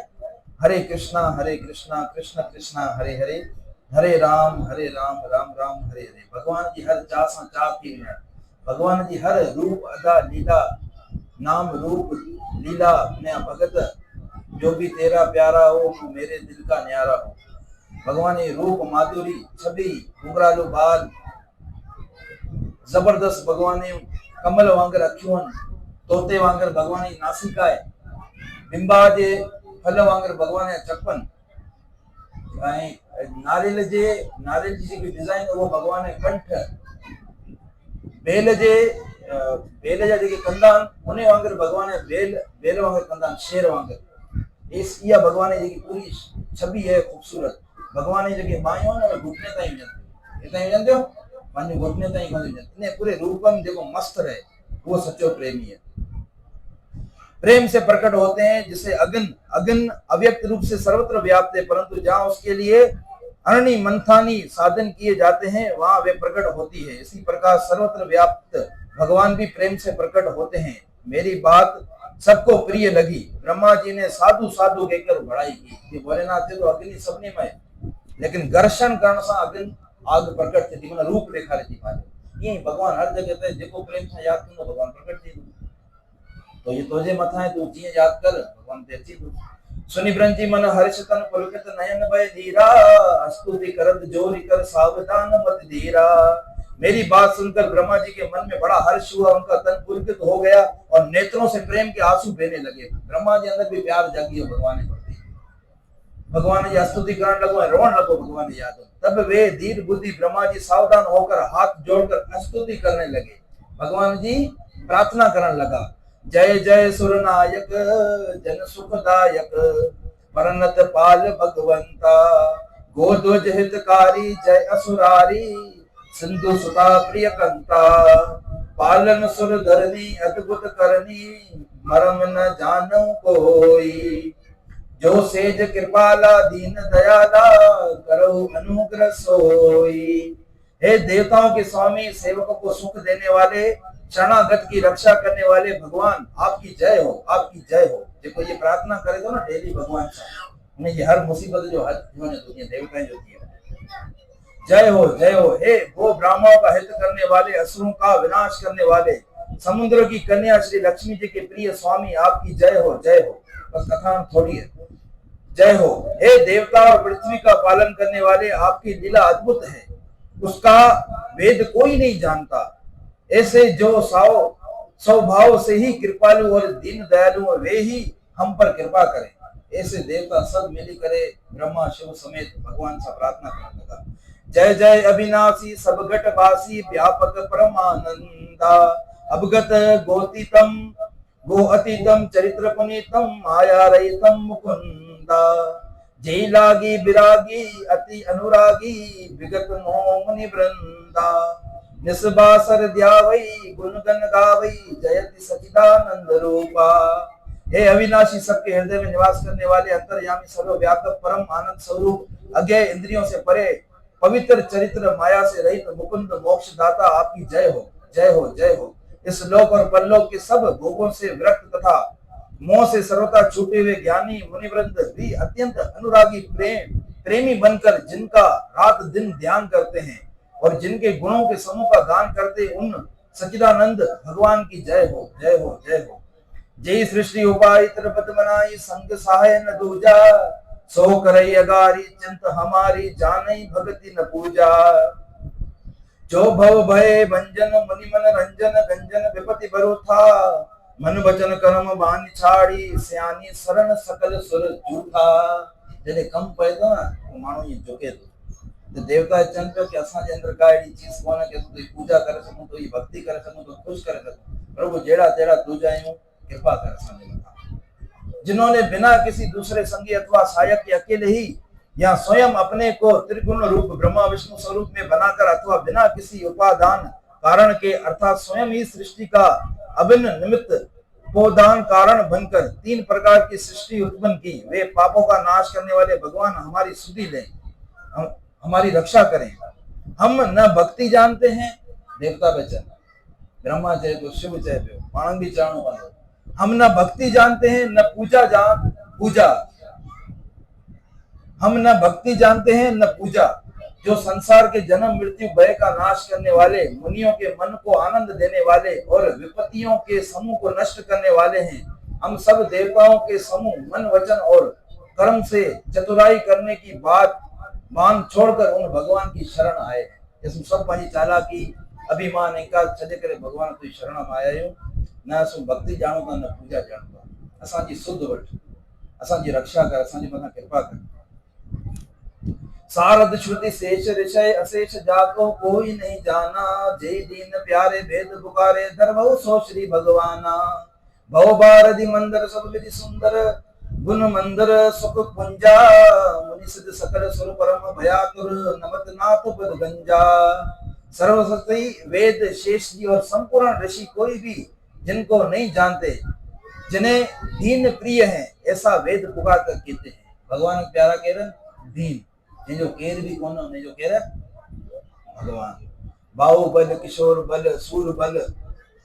हरे कृष्णा कृष्ण कृष्ण हरे हरे, हरे राम राम राम हरे हरे। भगवान जी हर चाह सां चाह थी विया। भगवान जी हर रूप अदा लीला नाम रूप लीला अपने भगत जो भी तेरा प्यारा हो मेरे दिल का न्यारा हो। भगवान ये रूप माधुरी छवि घुंघरालू बाल जबरदस्त भगवान ने कमल वांगर अखियों तोते वांगर भगवान की नासिकाए बिंबा जे फल वांगर भगवान चपन नारियल जी की डिजाइन वो भगवान कंठ बेल जा जेके कंदा उन्हें वांगर भगवान बेल वांगर कंदा शेर वांगर इस या भगवान जी की पूरी छवि है खूबसूरत। भगवान जी के बायों ने घुटने ताई मिलते इतना जानते हो माने घुटने ताई कोनी मिलते ने पूरे रूपम देखो मस्त रहे वो सच्चो प्रेमी है। प्रेम से प्रकट होते हैं जिसे अगन अगन अव्यक्त रूप से सर्वत्र व्याप्त है परंतु जहां उसके लिए अरणी मंथानी साधन किए जाते हैं वहां वे प्रकट होती है। इसी प्रकार सर्वत्र व्याप्त भगवान भी प्रेम से प्रकट होते हैं। मेरी बात सबको प्रिय लगी। ब्रह्मा जी ने साधु साधु कहकर बड़ाई की। ये भोलेनाथ थे तो अग्नि सबने में लेकिन घर्षण करण से अग्नि आग प्रकट थी मन रूप रेखा थी पाजे ये भगवान हर जगह पे देखो प्रेम से याद करो भगवान प्रकट थी। तो ये तोजे मथा है तू जिए याद कर भगवान ते थी। सुनि ब्रंजी मन हर्ष तन पुलकित नयन भय धीरा स्तुति करत जोरी कर सावधान मत धीरा। मेरी बात सुनकर ब्रह्मा जी के मन में बड़ा हर्ष हुआ उनका तन पुलकित हो गया और नेत्रों से प्रेम के आंसू बहने लगे। ब्रह्मा जी अंदर भी प्यार जागी भगवान ने प्रति भगवान जी स्तुति करने लगो रोन लगो भगवान याद तब वे धीर बुद्धि ब्रह्मा जी सावधान होकर हाथ जोड़कर स्तुति करने लगे। भगवान जी प्रार्थना करने लगा जय जय सुरनायक जन सुखदायक परनत पाल भगवंता गोध्वज हितकारी जय असुरारी सिंधु सुता प्रिय कंता पालन सुर धरनी अद्भुत करनी मरम न जानू कोई जो सेज कृपाला दीन दयाला करो अनुग्रह सोई। हे देवताओं के स्वामी सेवकों को सुख देने वाले शरणागत की रक्षा करने वाले भगवान आपकी जय हो आपकी जय हो। देखो ये प्रार्थना करे तो ना डेली भगवान से उन्हें ये हर मुसीबत जो हर दुनिया देवताएं जो की जय हो। हे वो ब्राह्मणों का हित करने वाले असुरों का विनाश करने वाले समुद्र की कन्या श्री लक्ष्मी जी के प्रिय स्वामी आपकी जय हो जय हो। बस कथा थोड़ी है जय हो। हे देवता और पृथ्वी का पालन करने वाले आपकी लीला अद्भुत है उसका वेद कोई नहीं जानता। ऐसे जो स्वभाव से ही कृपालु और दीन दयालु वे ही हम पर कृपा करें। ऐसे देवता सब मिली करे ब्रह्मा शिव समेत भगवान से प्रार्थना करने लगा। जय जय अविनाशी सब घट वासी व्यापक परमानंदा अवगत गोतीतम गो अतीतम चरित्र पुनीतम माया रहितम मुकुंदा जय लागी विरागी अति अनुरागी विगत मोमुनि वृंदा निस्बासर ध्यावई गुणगन गावई जयति सचिदानंद रूपा। हे अविनाशी सबके हृदय में निवास करने वाले अंतर्यामी सर्वव्यापक परम आनंद स्वरूप अज्ञेय इंद्रियों से परे पवित्र चरित्र माया से रहित मुकुंद मोक्ष दाता आपकी जय हो जय हो जय हो। इस लोक और परलोक के सब भोगों से विरक्त तथा मोह से सर्वथा छूटे हुए ज्ञानी मुनिवृंद भी अत्यंत अनुरागी प्रेमी बनकर जिनका रात दिन ध्यान करते हैं और जिनके गुणों के समूह का गान करते उन सच्चिदानंद भगवान की जय हो जय हो जय हो। जय सृष्टि उपाय त्रिपद बनाई संग सहाय न दूजा सो करई अगारी चिंत हमारी जानई भगति न पूजा। जो भव भय भंजन मुनि मन रंजन गंजन विपति बरो था मन वचन कर्म बानी छाड़ी स्यानी शरण सकल सुर झूठा। जॾहिं कम पए थो न माण्हू ईअं झुके थो त देवता चवनि पियो कि असांजे अंदरि का अहिड़ी चीज़ कोन्हे कि असां पूजा करे सघूं तो ई भक्ति करे सघूं तो ख़ुशि करे सघूं। प्रभु जहिड़ा तहिड़ा तुझ आहियूं कृपा कर असांजे मथां। जिन्होंने बिना किसी दूसरे संगी अथवा सहायक के अकेले ही या स्वयं अपने को त्रिगुण रूप ब्रह्मा विष्णु स्वरूप में बनाकर अथवा बिना किसी उपादान कारण के अर्थात स्वयं ही सृष्टि का अभिन्न निमित्त उपोदान कारण बनकर तीन प्रकार की सृष्टि उत्पन्न की। वे पापों का नाश करने वाले भगवान हमारी सुधि लें हमारी रक्षा करें। हम न भक्ति जानते हैं देवता बचन ब्रह्मा चाहे तो शिव चाहे तो पाण भी चाणो वालो। हम न भक्ति जानते हैं न पूजा हम न भक्ति जानते हैं न पूजा जो संसार के जन्म मृत्यु भय का नाश करने वाले, मुनियों के मन को आनंद देने वाले और विपत्तियों के समूह को नष्ट करने वाले हैं। हम सब देवताओं के समूह मन वचन और कर्म से चतुराई करने की बात मान छोड़कर उन भगवान की शरण आए हैं। इसमें सब पंहिंजी चालाकी अभिमान अहंकार छॾे करे भगवान तुंहिंजी शरण में आया आहियूं। न असां भक्ति ॼाणूं था, न पूजा ॼाणूं था। असांजी सुध वठ, असांजी रक्षा कर, असांजे मथां कृपा कर। सारद श्रुति शेष ऋषय अशेष जाको कोई नहीं जाना, जय दीन प्यारे भेद पुकारे दरबहु सो श्री भगवाना। भव भारधि मंदर सब विधि सुंदर, गुण मंदिर सुख कुंजा, मुनि सिद्ध सकल सुर परम भयातुर, नमत नाथ पद गंजा। सर्वशक्ति वेद शेष जी और संपूर्ण ऋषि कोई भी जिनको नहीं जानते, जिन्हें दीन प्रिय है, ऐसा वेद पुकार कर कहते हैं। भगवान प्यारा कह रहे दीन, जो केर भी कौन ने जो कह रहे भगवान। बाहु बल किशोर बल सूर बल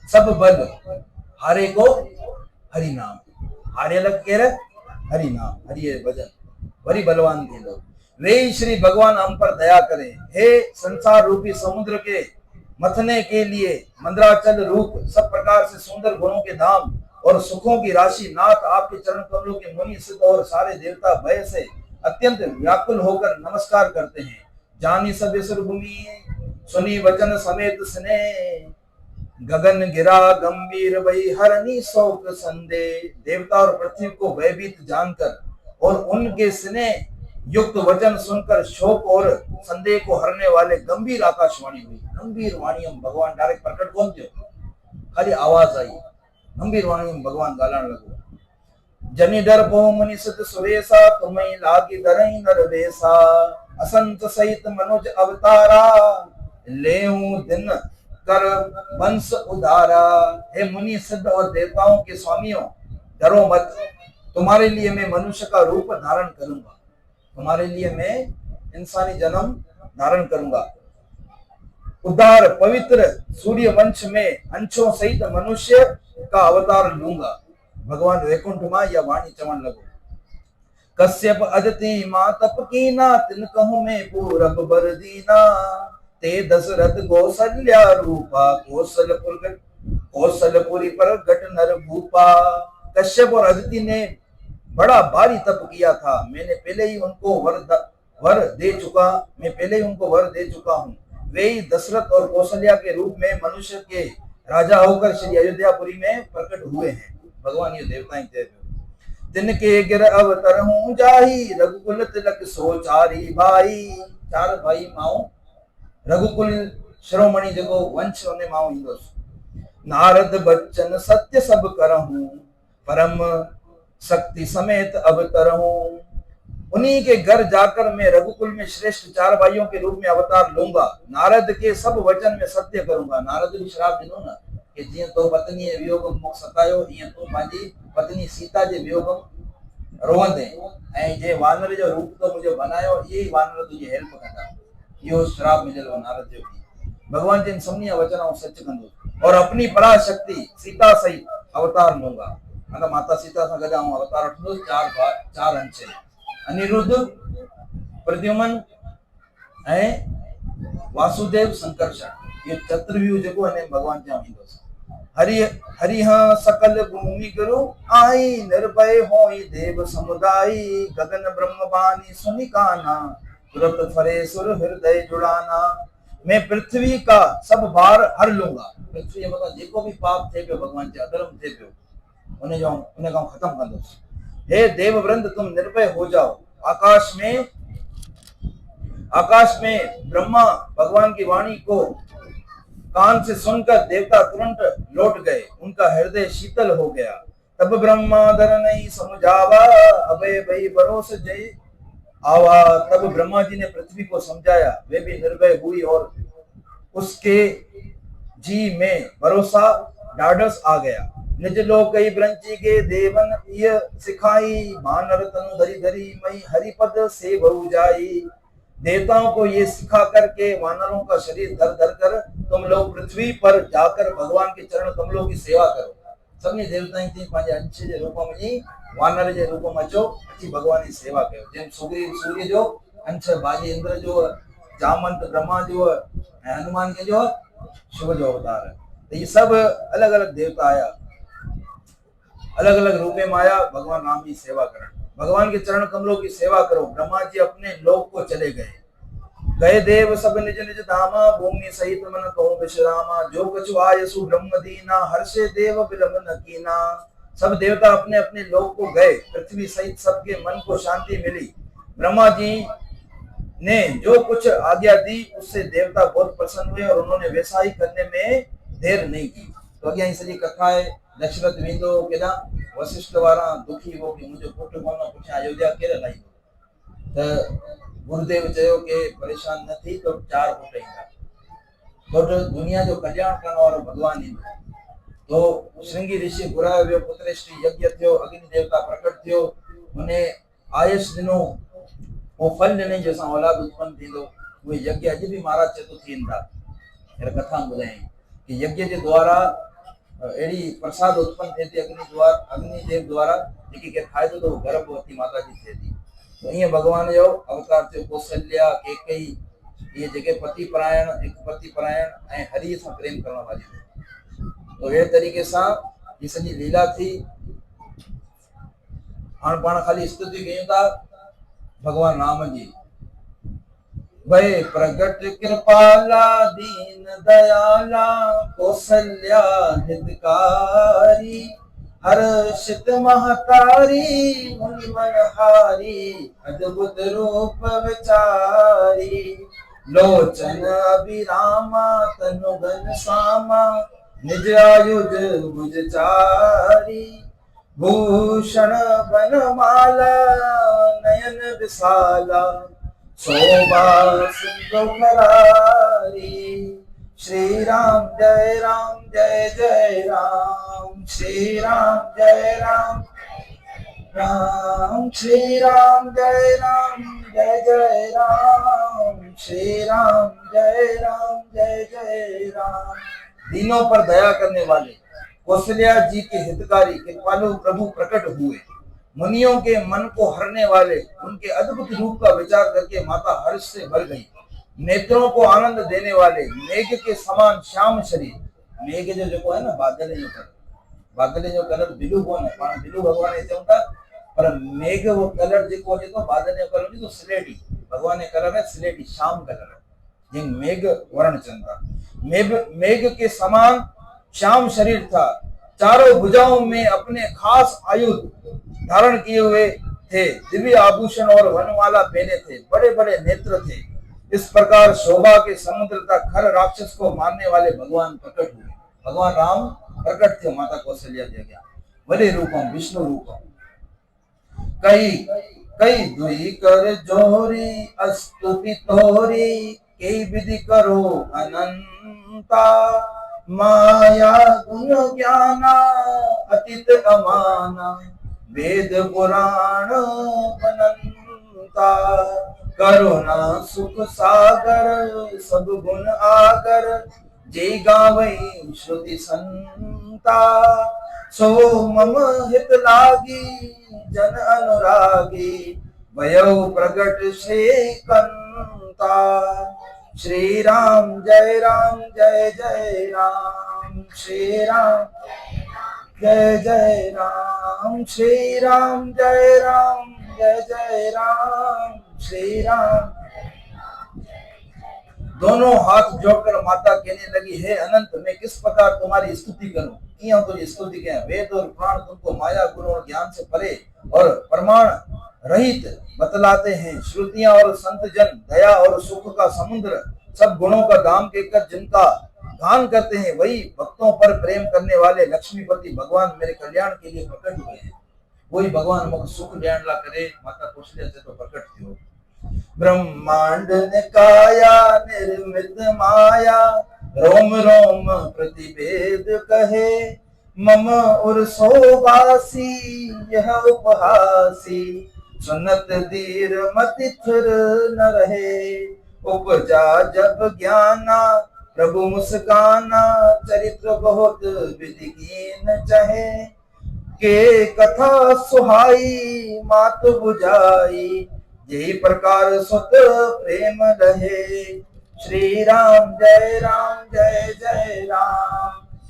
सब बल, हारे को हरि नाम। हारे लग कह रहे हरि नाम, हरि भजन वरी बलवान थी लोग। वे श्री भगवान हम पर दया करें। हे संसार रूपी समुद्र के मथने के लिए मंद्राचल रूप, सब प्रकार से सुंदर गुणों के धाम और सुखों की राशि नाथ, आपके चरण कमलों के मुनि सिद्ध और सारे देवता भय से अत्यंत व्याकुल होकर नमस्कार करते हैं। जानी सब सुर भूमि सुनी वचन समेत स्नेह, गगन गिरा गंभीर भई हरनी शोक संदे। देवता और पृथ्वी को भयभीत जानकर और उनके स्नेह युक्त वचन सुनकर शोक और संदेह को हरने वाले गंभीर आकाशवाणी हुई। गंभीर वाणी में भगवान डायरेक्ट प्रकट कौन थे, खाली आवाज आई। गंभीर वाणी में भगवान गालन लगो। जनि डर पो मुनि सिद्ध सुरेसा, तुम्हें लागी दरई नर वेसा। असंत सहित मनुज अवतारा, लेहूं दिन कर वंश उधारा। हे मुनि सिद्ध और देवताओं के स्वामियों, डरो मत, तुम्हारे लिए मैं मनुष्य का रूप धारण करूंगा। तुम्हारे लिए मैं इंसानी जन्म धारण करूंगा। उदार पवित्र सूर्य वंश में अंशों सहित मनुष्य का अवतार लूंगा। भगवान वैकुंठ मां यह वाणी चवन लगो। कश्यप अदिति मां तप कीना, तिन कहूं में पूरब बर दीना। ते दशरथ कौशल्या रूपा, कौशलपुरी पर गट नर भूपा। कश्यप और अदिति ने बड़ा भारी तप किया था। मैंने पहले ही उनको वर दे चुका हूँ। वे ही दशरथ और कौशल्या के रूप में मनुष्य के राजा होकर श्री अयोध्यापुरी में प्रकट हुए हैं। भगवान ये देवता ही तिनके गिर अवतर हूँ जाही, रघुकुल तिलक सो चारी भाई। चार भाई माओ रघुकुल शिरोमणि जगो वंश ने माओ इंदो। नारद बच्चन सत्य सब करहूं, परम शक्ति समेत अवतर हूं। उन्हीं के घर जाकर मैं रघुकुल में श्रेष्ठ चार भाइयों के रूप में अवतार लूंगा। नारद के सब वचन में सत्य करूंगा। नारद भी श्राप दिनो ना कि जीअं तो पत्नी वियोग मुख सतायो, ईअं तू पंहिंजी पत्नी सीता जे वियोग रोवंदे, ऐं जे वानर जो रूप तो मुझे बनायो, ये वानर तुझे हेल्प कंदा। यो श्राप मिलल नारद जो भगवान जिन सभिनी वचन सच कंदो और अपनी पराशक्ति सीता सहित अवतार लूंगा। मतलब माता सीता से गदा अवतार वठंदो। चार अंश अनिरुद्ध, प्रद्युमन ऐं वासुदेव संकर्षण, ये चतुर्व्यूह जेको है भगवान जा हरि हरिह सकल भूमि गुरु आई, निर्भय होई देव समुदाय। गगन ब्रह्म बानी सुनि काना, तुरत फरे सुर हृदय जुड़ाना। मैं पृथ्वी का सब भार हर लूंगा। पृथ्वी मतलब जेको भी पाप थे पियो, भगवान जे अधर्म थे पियो, उन्हें खत्म कर दो। हे देववृंद तुम निर्भय हो जाओ। आकाश में ब्रह्मा भगवान की वाणी को कान से सुनकर देवता तुरंत लौट गए। उनका हृदय शीतल हो गया। तब ब्रह्मा दर नहीं समझावा, अभय भई भरोस जय आवा। तब ब्रह्मा जी ने पृथ्वी को समझाया, वे भी निर्भय हुई और उसके जी में भरोसा ढाढ़स आ गया। निज लोक ब्रंची के देवन ये सिखाई, मानर तनु धरी धरी मई हरिपद से बहु जाई। देवताओं को ये सिखा करके वानरों का शरीर धर धर कर तुम लोग पृथ्वी पर जाकर भगवान के चरण कमलों की सेवा करो। सभी देवताएं थी पंहिंजे अंश जे रूप में जी वानर जे रूप में अचो, अची भगवान की सेवा कयो। जेम सूर्य जो अंश बाली इंद्र जो जामंत ब्रह्मा जो है, हनुमान के जो शिव जो अवतार है। तो ये सब अलग अलग देवता आया, अलग अलग रूपे में आया भगवान राम की सेवा करण। भगवान के चरण कमलों की सेवा करो। ब्रह्मा जी अपने लोक को चले गए, गए देव सब निज निज धामा, भूमि सहित मन कहूँ विश्रामा। जो कछु आयसु ब्रह्म दीना, हर्षे देव विलंब न कीना। सब देवता अपने अपने लोक को गए, पृथ्वी सहित सबके मन को शांति मिली। ब्रह्मा जी ने जो कुछ आज्ञा दी उससे देवता बहुत प्रसन्न हुए और उन्होंने वैसा ही करने में देर नहीं की। तो अॻियां सॼी कथा है। दशरथ वेंदो केॾां वशिष्ठ वारा दुखी हो कि मुंहिंजो पुटु कोन पुठियां अयोध्या केरु हलाईंदो। त गुरुदेव चयो कि परेशान न थी, तो 4 पुट ईंदा, तो दुनिया जो कल्याण करण वारो भगवान ईंदो। तो श्रृंगी ऋषि घुरायो वियो, पुत्रेष्टि यज्ञ थियो, अग्नि देवता प्रकट थियो, उन्हें आयुष ॾिनो, वो फल ॾिनई जंहिंसां औलाद उत्पन्न थींदो। उहे यज्ञ अॼु बि महाराज चतुर थींदा। अहिड़ा कथा ॿुधाई कि यज्ञ जे द्वारा अहिड़ी प्रसाद उत्पन्न थिए थी अग्निदेव द्वारा, जेकी के खाइदो तो गर्भवती माता जी थिए थी। तो ईअं भगवान जो अवतार थियो। कौशल्या, कैकेयी, ये जेके पति परायण, हिकु पति परायण ऐं हरि सां प्रेम करण वाली। तो अहिड़े तरीक़े सां ये सॼी लीला थी। हाणे पाण खाली स्तुति कयूं था भगवान राम जी। भय प्रगट कृपाला, दीन दयाला, कौशल्या हितकारी, हर्षित महतारी, मुनि मनहारी, अद्भुत रूप विचारी। लोचन अभिरामा, तनु घन श्यामा, निज आयुध भुज चारी। भूषण बनमाला, नयन विशाला, शोभा सिंधु करारी। श्री राम जय राम, जय जय राम। श्री राम जय राम, राम। श्री राम जय राम, जय जय राम। श्री राम जय राम, जय जय राम। दीनों पर दया करने वाले, कौशल्या जी के हितकारी कृपालु प्रभु प्रकट हुए। मुनियों के मन को हरने वाले, उनके अद्भुत रूप का विचार करके माता हर्ष से भर गई। नेत्रों को आनंद देने वाले, मेघ के समान श्याम शरीर। मेघ जो है ना, बादल जो कलर, बादल जो कलर बिलू कोन है, पाण बिलू भगवान चऊं था, पर मेघ वो कलर जो अचे तो बादल जो कलर तो स्लेटी, भगवान जो कलर है स्लेटी, श्याम कलर है, जिन मेघ वर्ण चंदा। मेघ के समान श्याम शरीर था। चारों भुजाओं में अपने खास आयुध धारण किए हुए थे। दिव्य आभूषण और वनमाला पहने थे। बड़े बड़े नेत्र थे। इस प्रकार शोभा के समुद्र तक हर राक्षस को मारने वाले भगवान प्रकट हुए। भगवान राम प्रकट थे माता कौशल्या जी आज्ञा। बड़े रूपम, विष्णु रूपम। कई कई दुई कर जोरी, स्तुति तोरी, कई विधि करो अनंता। माया गुण ज्ञाना, अतीत अमाना, वेद पुराण अनंता। करुणा सुख सागर, सब गुण आगर, जय गावई श्रुति संता। सो मम हित लागी, जन अनुरागी, भयउ प्रगट से कंता। श्री राम जय राम, जय जय राम। श्री राम जय जय राम। श्री राम जय राम, जय जय राम। श्री राम। दोनों हाथ जोड़कर माता कहने लगी, हे अनंत, मैं किस प्रकार तुम्हारी स्तुति करूं। क्यों तुझे स्तुति करें। वेद और पुराण तुमको माया गुण और ज्ञान से परे और प्रमाण रहित बतलाते हैं। श्रुतियां और संत जन दया और सुख का समुद्र, सब गुणों का दाम कहकर जिनका गान करते हैं, वही भक्तों पर प्रेम करने वाले लक्ष्मीपति भगवान मेरे कल्याण के लिए प्रकट हुए हैं। वही भगवान मुख सुख ॾियण ला करे माता कौशल्या से तो प्रकट थियो। ब्रह्मांड ने काया, निर्मित माया, रोम रोम प्रतिभेद कहे। मम और सोवासी, यह उपहासी, सुनत धीर मति थिर न रहे। उपजा जब ज्ञाना, प्रभु मुस्काना, चरित्र बहुत विधिहीन चहे। के कथा सुहाई, मात बुझाई, यही प्रकार सुत प्रेम रहे। श्री राम जय राम,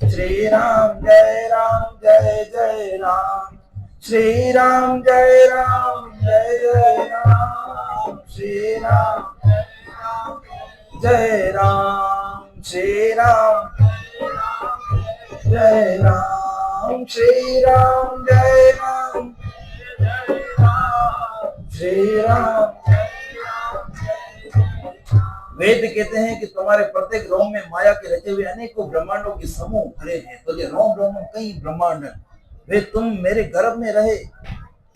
श्री राम जय राम, श्री राम जय राम, श्री राम जय राम, श्री राम जय राम, श्री राम जय राम, श्री राम। वेद कहते हैं कि तुम्हारे प्रत्येक रोम में माया के रचे हुए अनेकों ब्रह्मांडों के समूह भरे हैं। तो ये रोम रोम कई ब्रह्मांड हैं। वे तुम मेरे गर्भ में रहे।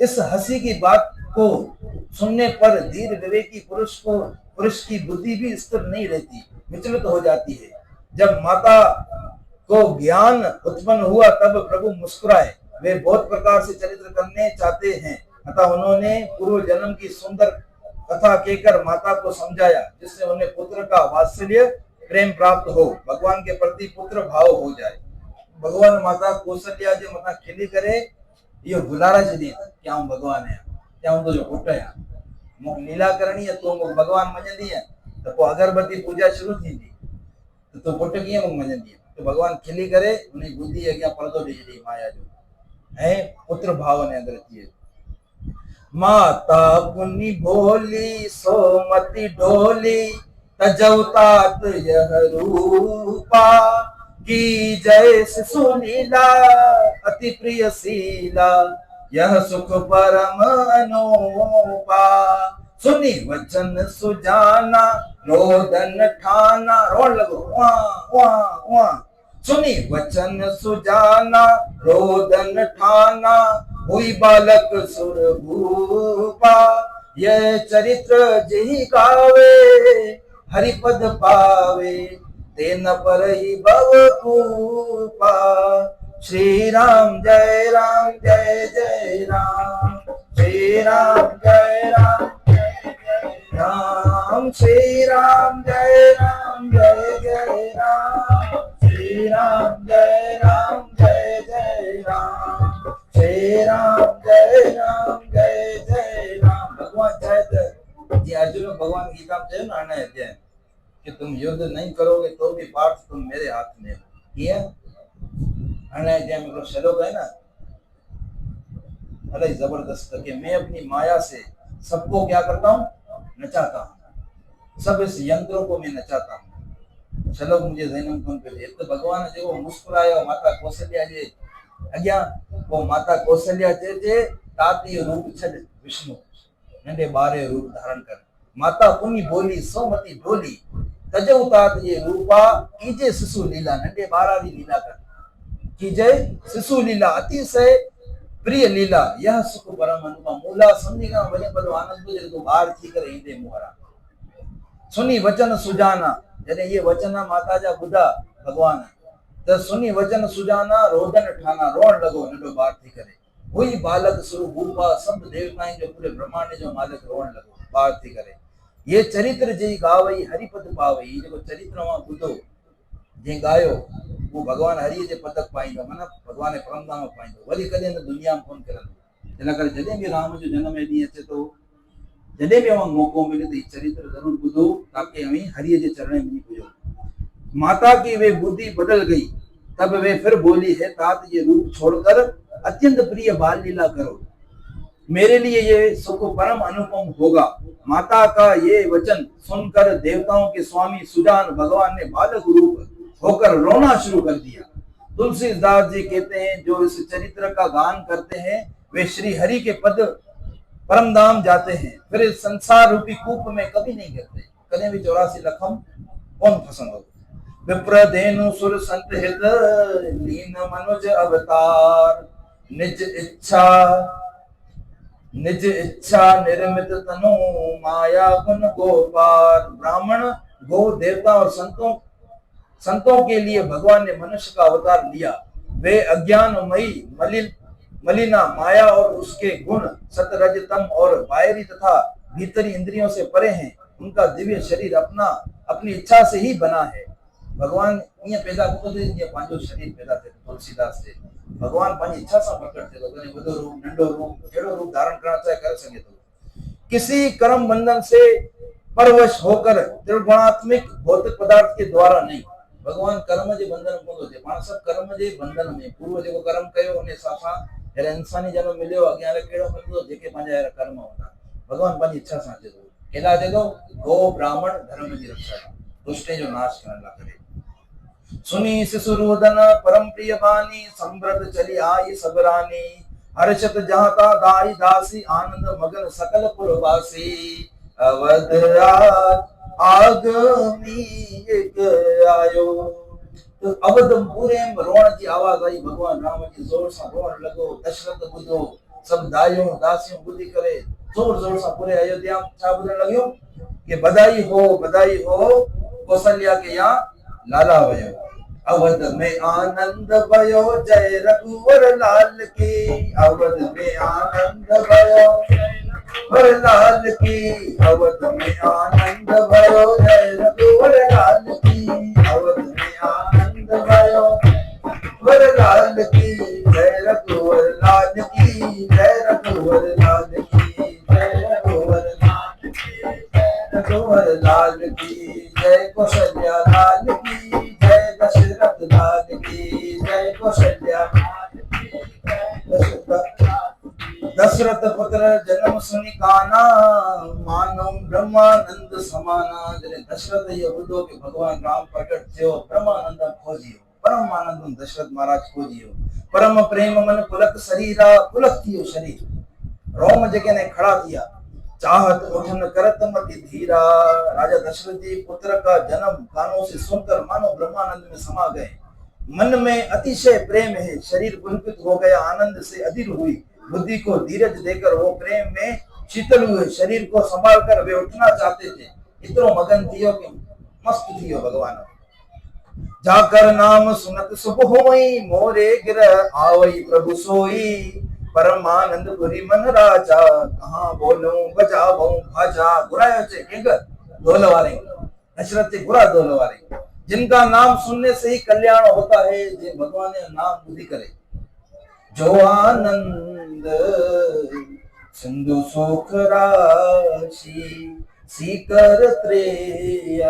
इस हंसी की बात को सुनने पर धीर विवेकी पुरुष की बुद्धि भी स्थिर नहीं रहती, विचलित हो जाती है। जब माता को ज्ञान उत्पन्न हुआ तब प्रभु मुस्कुराए। वे बहुत प्रकार से चरित्र करने चाहते हैं, अतः उन्होंने पूर्व जन्म की सुंदर कथा कहकर माता को समझाया, जिससे उन्हें पुत्र का वात्सल्य प्रेम प्राप्त हो, भगवान के प्रति पुत्र भाव हो जाए। भगवान माता कौशल्या जो माता खिली करे ये गुलारा ज दी क्या हूं भगवान है, क्या हूं तो जो पुट है, मुख लीला करनी है तो मुख भगवान मञंदी है। तो पोइ अगरबत्ती पूजा शुरू थींदी तो पुट कीअं मुख मञंदी है। तो भगवान खिली करे उन बुद्धि अॻियां पर्दो ॾेई छॾी माया जो ऐं पुत्र भाव ने अंदर अची। माता पुनि भोली सोमति ढोली, तजौ तात यह रूपा, की जय शिशु लीला अति प्रिय शीला, यह सुख परम अनूपा। सुनी वचन सुजाना रोदन ठाना, रोन लगो वाह वाह वाह। सुनी वचन सुजाना रोदन ठाना, हुई बालक सुर भूपा। यह चरित्र जेहि गावे हरिपद पावे, तेन पर ही भव कूपा। श्री राम जय राम, श्री राम जय राम, श्री राम जय राम, श्री राम जय राम, श्री राम जय राम। भगवान चाहे जी अर्जुन भगवान गीता में कहे ना अने अध्याय कि तुम युद्ध नहीं करोगे तो भी पार्थ तुम मेरे हाथ में हो। ये अने अध्याय में श्लोक है ना, अरे जबरदस्त, कि मैं अपनी माया से सबको क्या करता हूँ, नचाता हूँ, सब इस यंत्रों को मैं नचाता हूँ। श्लोक मुझे जैनम कौन पे तो भगवान जो मुस्कुरायो माता कौशल्या जे अॻियां, वो माता कौशल्या चए ताती रूप छॾ विष्णु, नंढे ॿारे रूप धारण कर। माता पुनि बोली सोमती ढोली, तजौ तात ये रूपा, कीजे शिशु लीला, नंढे ॿारारी लीला कर। कीजे शिशु लीला अतिशय प्रिय लीला, यह सुख परम अनुपम। मूला समझी का वॾे वॾो आनंद जो जेको ॿार थी करे ईंदे मुहरा। सुनी वचन सुजाना, जॾहिं ये वचन माता जा ॿुधा भगवान त सुनी वचन सुजाना रोदन ठाना, रोण लॻो नंढो ॿार थी करे। हुई बालक स्वरूप भूपा, सब देवताएं जो पूरे ब्रह्मांड जो मालिक रोण लॻो ॿार थी करे। ये चरित्र जी गावई हरिपद पावई, जेको चरित्र मां ॿुधो जंहिं गायो वो भगवान हरि जे पदक पाईंदो, माना भगवान जे परमधाम पाईंदो, वरी कॾहिं न दुनिया में कोन करंदो। इन करे जॾहिं बि राम जो जन्म जे ॾींहुं अचे थो, जॾहिं बि अवां मौक़ो मिले त हीउ चरित्र ज़रूर ॿुधो, ताकि अवी हरि जे चरण में पुॼो। माता की वे बुद्धि बदल गई, तब वे फिर बोली, है तात ये रूप छोड़कर अत्यंत प्रिय बाल लीला करो, मेरे लिए ये सुख परम अनुपम होगा। माता का ये वचन सुनकर देवताओं के स्वामी सुजान भगवान ने बालक रूप होकर रोना शुरू कर दिया। तुलसीदास जी कहते हैं, जो इस चरित्र का गान करते हैं वे श्री हरि के पद परम धाम जाते हैं, फिर इस संसार रूपी कूप में कभी नहीं गिरते, कभी भी 84 लखम कौन फसंदो। विप्र धेनु सुर संत हित लीन मनुज अवतार, निज इच्छा निर्मित तनु माया गुण गोपार। ब्राह्मण गो देवता और संतों के लिए भगवान ने मनुष्य का अवतार लिया। वे अज्ञानमयी मलिना माया और उसके गुण सतरज तम और बाहरी तथा भीतरी इंद्रियों से परे हैं। उनका दिव्य शरीर अपनी इच्छा से ही बना है। भगवान ये पैदा को ये पांचो शरीर पैदा थे तुलसीदास से भगवान पांच इच्छा से प्रकट थे, तो कने वडो रूप नंढो रूप केड़ो रूप धारण करना चाहे कर सके तो। किसी कर्म बंधन से परवश होकर त्रिगुणात्मक भौतिक पदार्थ के द्वारा नहीं। भगवान कर्म जे बंधन कोन थे, पाण सब कर्म जे बंधन में पूर्व जेको कर्म कयो उन हिसाब सां अहिड़े इंसानी जन्म मिलियो, अॻियां कहिड़ो मिलंदो, जेके पंहिंजा अहिड़ा कर्म हूंदा। भगवान पंहिंजी इच्छा सां अचे थो, केला चए थो गो ब्राह्मण धर्म जी रक्षा, दुष्टनि जो नाश करण लाइ करे। सुनी शिशुरोदन परम प्रिय बानी, संभ्रत चली आई सबरानी, हर्षत जहाता दाई दासी, आनंद मगन सकल पुरवासी। अवध आगमी एक आयो, तो अवध पूरे में रोण जी आवाज आई, भगवान राम जी जोर सां रोण लॻो। दशरथ ॿुधो, सब दाइयूं दासियूं ॿुधी करे जोर जोर सां पूरे अयोध्या में छा ॿुधण लॻियो कि बधाई हो कौशल्या के यहाँ लाला वयो। अवध में आनंद भयो जय रघुवर लाल की, अवध में आनंद भयो रघुवर लाल की, अवध में आनंद भयो जय रघुवर लाल की, अवध में आनंद भयो रघुवर लाल की, जय रघुवर लाल की, जय रघुवर लाल की, जय रघुवर लाल की, रघुवर लाल की, जय कौशल्या लाल की, जय दशरथ लाल की, जय कौशल्या दशरथ पुत्र जन्म सुनि काना, मानो ब्रह्मानंद समाना। जॾहिं दशरथ इहो ॿुधो कि भगवान राम प्रकट थियो, ब्रह्मानंद खोजी वियो, परम आनंद दशरथ महाराज खोजी वियो। परम प्रेम मन पुलक शरीरा, पुलक थी वियो शरीर, रोम जेके ने खड़ा थिया। चाहत उठन करत मति धीरा, राजा दशरथ जी पुत्र का जन्म कानों से सुनकर मानो ब्रह्मानंद में समा गए। मन में अतिशय प्रेम है, शरीर पुलकित हो गया, आनंद से अधीर हुई। बुद्धि को धीरज देकर वो प्रेम में शीतल हुए, शरीर को संभाल कर वे उठना चाहते थे। इतनो मगन थियो कि मस्त थियो भगवान। जाकर नाम सुनत सुख होई, मोरे गिरह आवई प्रभु सोई। परमानंद पुरी मन राजा, कहाँ बोलूं बजाऊं भाजा। बुरायो चे केंग दोल वाले, दशरथ से बुरा दोल वाले, जिनका नाम सुनने से ही कल्याण होता है, जे भगवान ने नाम बुद्धि करे। जो आनंद सिंधु सुख राशि, सीकर त्रेय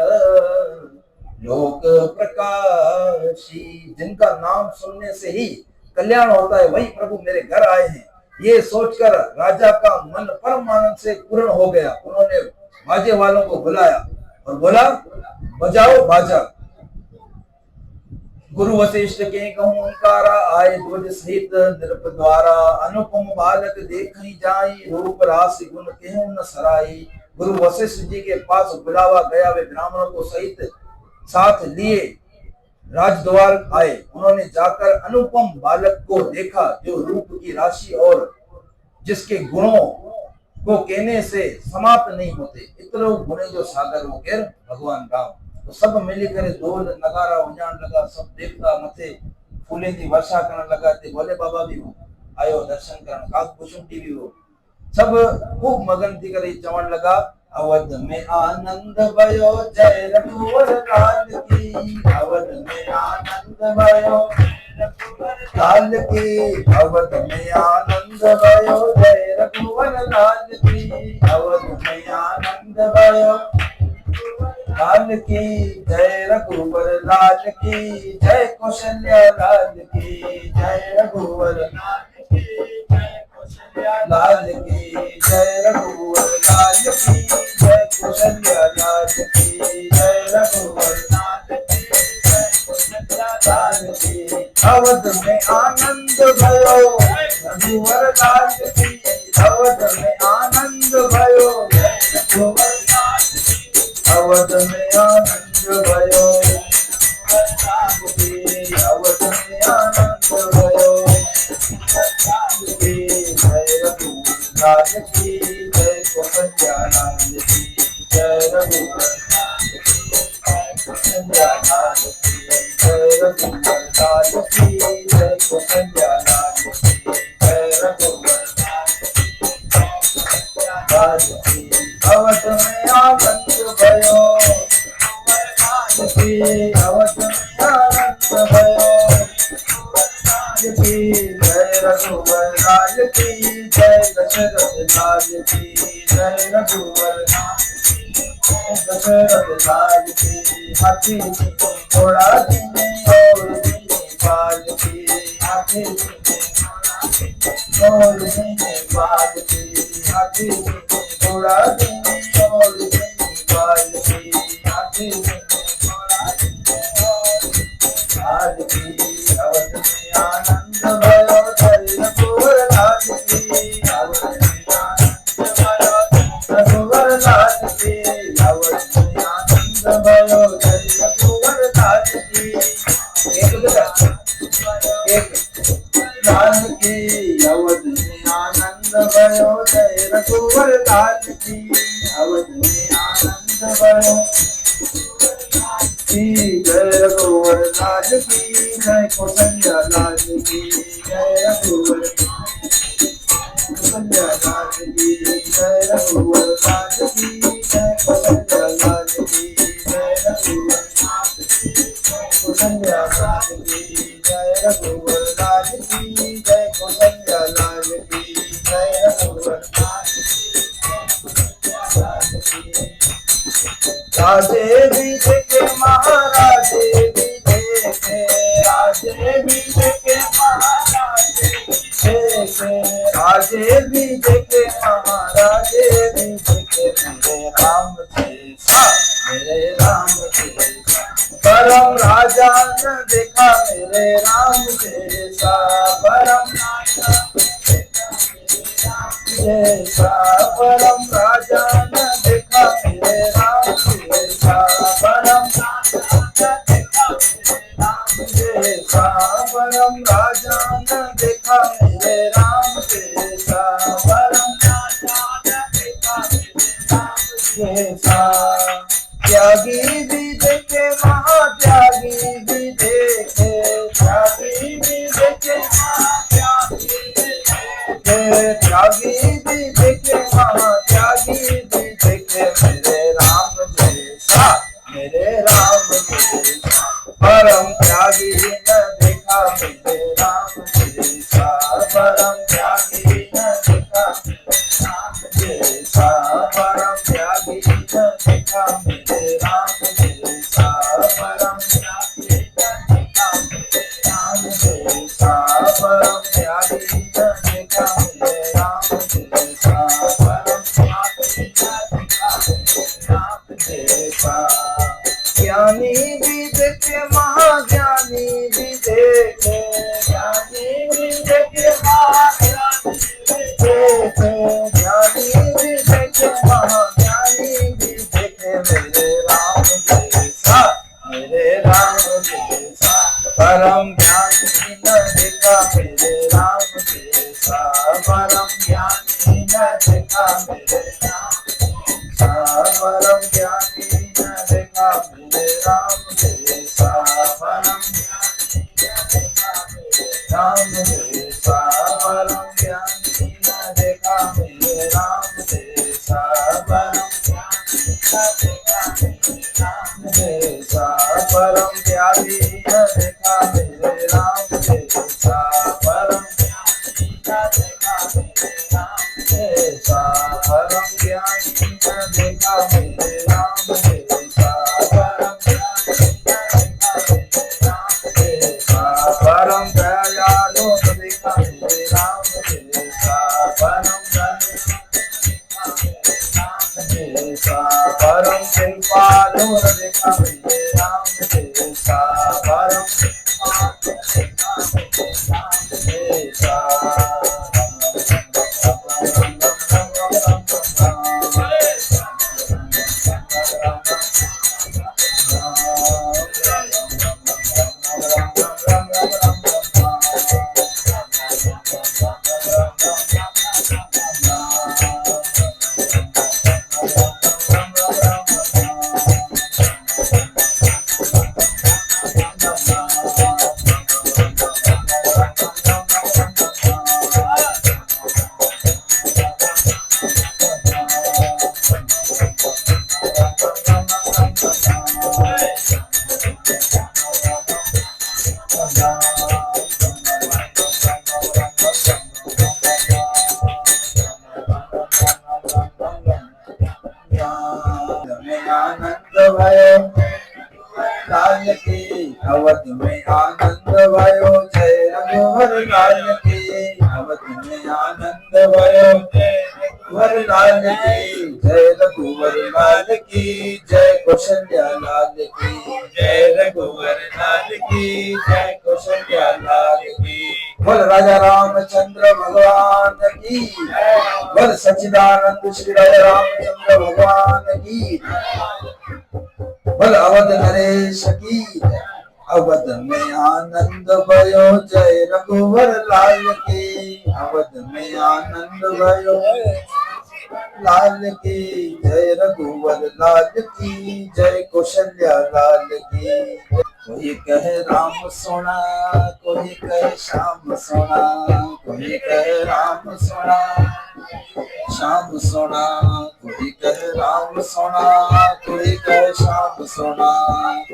लोक प्रकाशी। जिनका नाम सुनने से ही कल्याण होता है, वही प्रभु मेरे घर आए हैं। ये सोचकर राजा का मन परम आनंद से पूर्ण हो गया। उन्होंने बाजे वालों को बुलाया और बोला बजाओ बाजा। गुरु वशिष्ठ के कहूं ओंकारा, आए ध्वज सहित नृप द्वारा। अनुपम बालक देखी जाई, रूप रास गुण केहू न सराई। गुरु वशिष्ठ जी के पास बुलावा गया, वे ब्राह्मणों को सहित साथ लिए राजद्वार आए। उन्होंने जाकर अनुपम बालक को देखा, जो रूप की राशि और जिसके गुणों को कहने से समाप्त नहीं होते। इतनो गुणे जो सागर हो केर भगवान राम। तो सब मिली करे ढोल नगारा वजाण लगा, सब देवता मथे फूले की वर्षा करण लगा। ते भोले बाबा भी आयो दर्शन करण, काक कुसुमटी भी हो, सब खूब मगन थी करे चवण लगा अवध में आनंद भयो जय रघुवर लाल की। अवध में आनंद भयो लाल की, अवध में आनंद भयो जय रघुवर लाल की। अवध में आनंद भयो लाल की, जय रघुवर लाल की, जय कौशल्या लाल की, जय रघुवर लाल की, जय कौशल्या लाल की, जय रघुवर लाल की, जय कौशल्या लाल की, जय रघुवर लाल की, जय कौशल्या लाल की। अवध में आनंद भयो रघुवर लाल की, अवध में आनंद भयो रघुवर लाल की, अवध में आनंद भयो अवध में आनंद भयो। जय रघुवर लाल की, जय कौशल्या लाल की, जय रघुवर लाल की, जय कौशल्या लाल की, जय रघुवर लाल की, जय कौशल्या लाल की, जय रघुवर लाल की। अवध में आनंद भयो अवध में आनंद भयो जय रघुवर लाल की, जय दशरथ लाल की जय रघुवर दशरथ लाल की हाथी घोड़ा दीने और दीने पाल की हाथी और दीने पाल की हाथी घोड़ा दीने और दीने पाल की हाथी लाल की अवध में आनंद भयो जय रघुवर लाल की अवध में आनंद भयो रघुवर लाल की अवध में आनंद भयो जय रघुवर लाल की एक लाल की अवध में आनंद भयो जय रघुवर लाल की अवध में आनंद भयो जय रघुवर लाल की जय कौशल्या लाल की जय रघुवर कौशल्या लाल की जय रघुवर लाल की जय कौशल्या लाल की जय रघुवर कौशल्या लाल की जय रघुवर लाल की जय कौशल्या लाल की जय रघुवर राजे भी देखे महाराजे भी देखे राजे भी देखे महाराजे देखे राजे भी देखे महाराजे भी देखे मेरे राम जैसा परम राजा न देखा मेरे राम जैसा परम राजा जैसा परम राजा न देखा मेरे राम जैसा परम जैसा परम राजा न देखा मेरे राम जैसा परम जैसा त्यागी भी देखे महात्यागी भी देखे त्यागी भी देखे त्यागी भी देखे महात्यागी भी देखे मेरे राम जैसा परम त्यागी न देखा मेरे राम जैसा परम त्यागी न देखा जैसा परम त्यागी न देखा मेरे राम जैसा परम त्यागी न देखा मेरे राम जैसा परम त्यागी न देखा मेरे राम जैसा परम त्यागी न देखा मेरे राम जैसा ज्ञानी भी देखे महाज्ञानी भी देखे ज्ञानी भी देखे महाज्ञानी भी देखे ज्ञानी भी देखे महाज्ञानी भी देखे मेरे राम जैसा परम ज्ञानी न देखा मेरे राम जैसा परम ज्ञानी न देखा मेरे राम परम ज्ञानी न देखा मेरे राम जैसा परम ज्ञानी न देखा मेरे राम जैसा परम ज्ञानी न देखा मेरे राम जैसा परम ज्ञानी न देखा मेरे राम जैसा परम त्यागी न देखा मेरे राम जैसा परम ज्ञानी न देखा मेरे राम जैसा परम ज्ञानी न देखा मेरे राम जैसा परम ज्ञानी न देखा मेरे राम जैसा परम दयालु न देखा मेरे राम जैसा परम जैसा परम कृपालु न देखा मेरे राम जैसा परम जैसा अवध में आनंद भयो जय रघुवर लाल की, अवध में आनंद भयो जय रघुवर लाल की, जय रघुवर लाल की जय कौशल्या लाल की, जय रघुवर लाल की जय कौशल्या लाल की। बोल राजा रामचंद्र भगवान की, बोल सच्चिदानंद श्री राजा रामचंद्र भगवान की, बोल अवध नरेश की, अवध में आनंद भयो जय रघुवर लाल की, अवध में आनंद भयो लाल की, जय रघुवर लाल की जय कौशल्या लाल की। कोई कहे राम सोना, कोई कहे श्याम सोना, कोई कहे राम सोना श्याम सोना, कोई कहे राम सोना, कोई कहे श्याम सोना।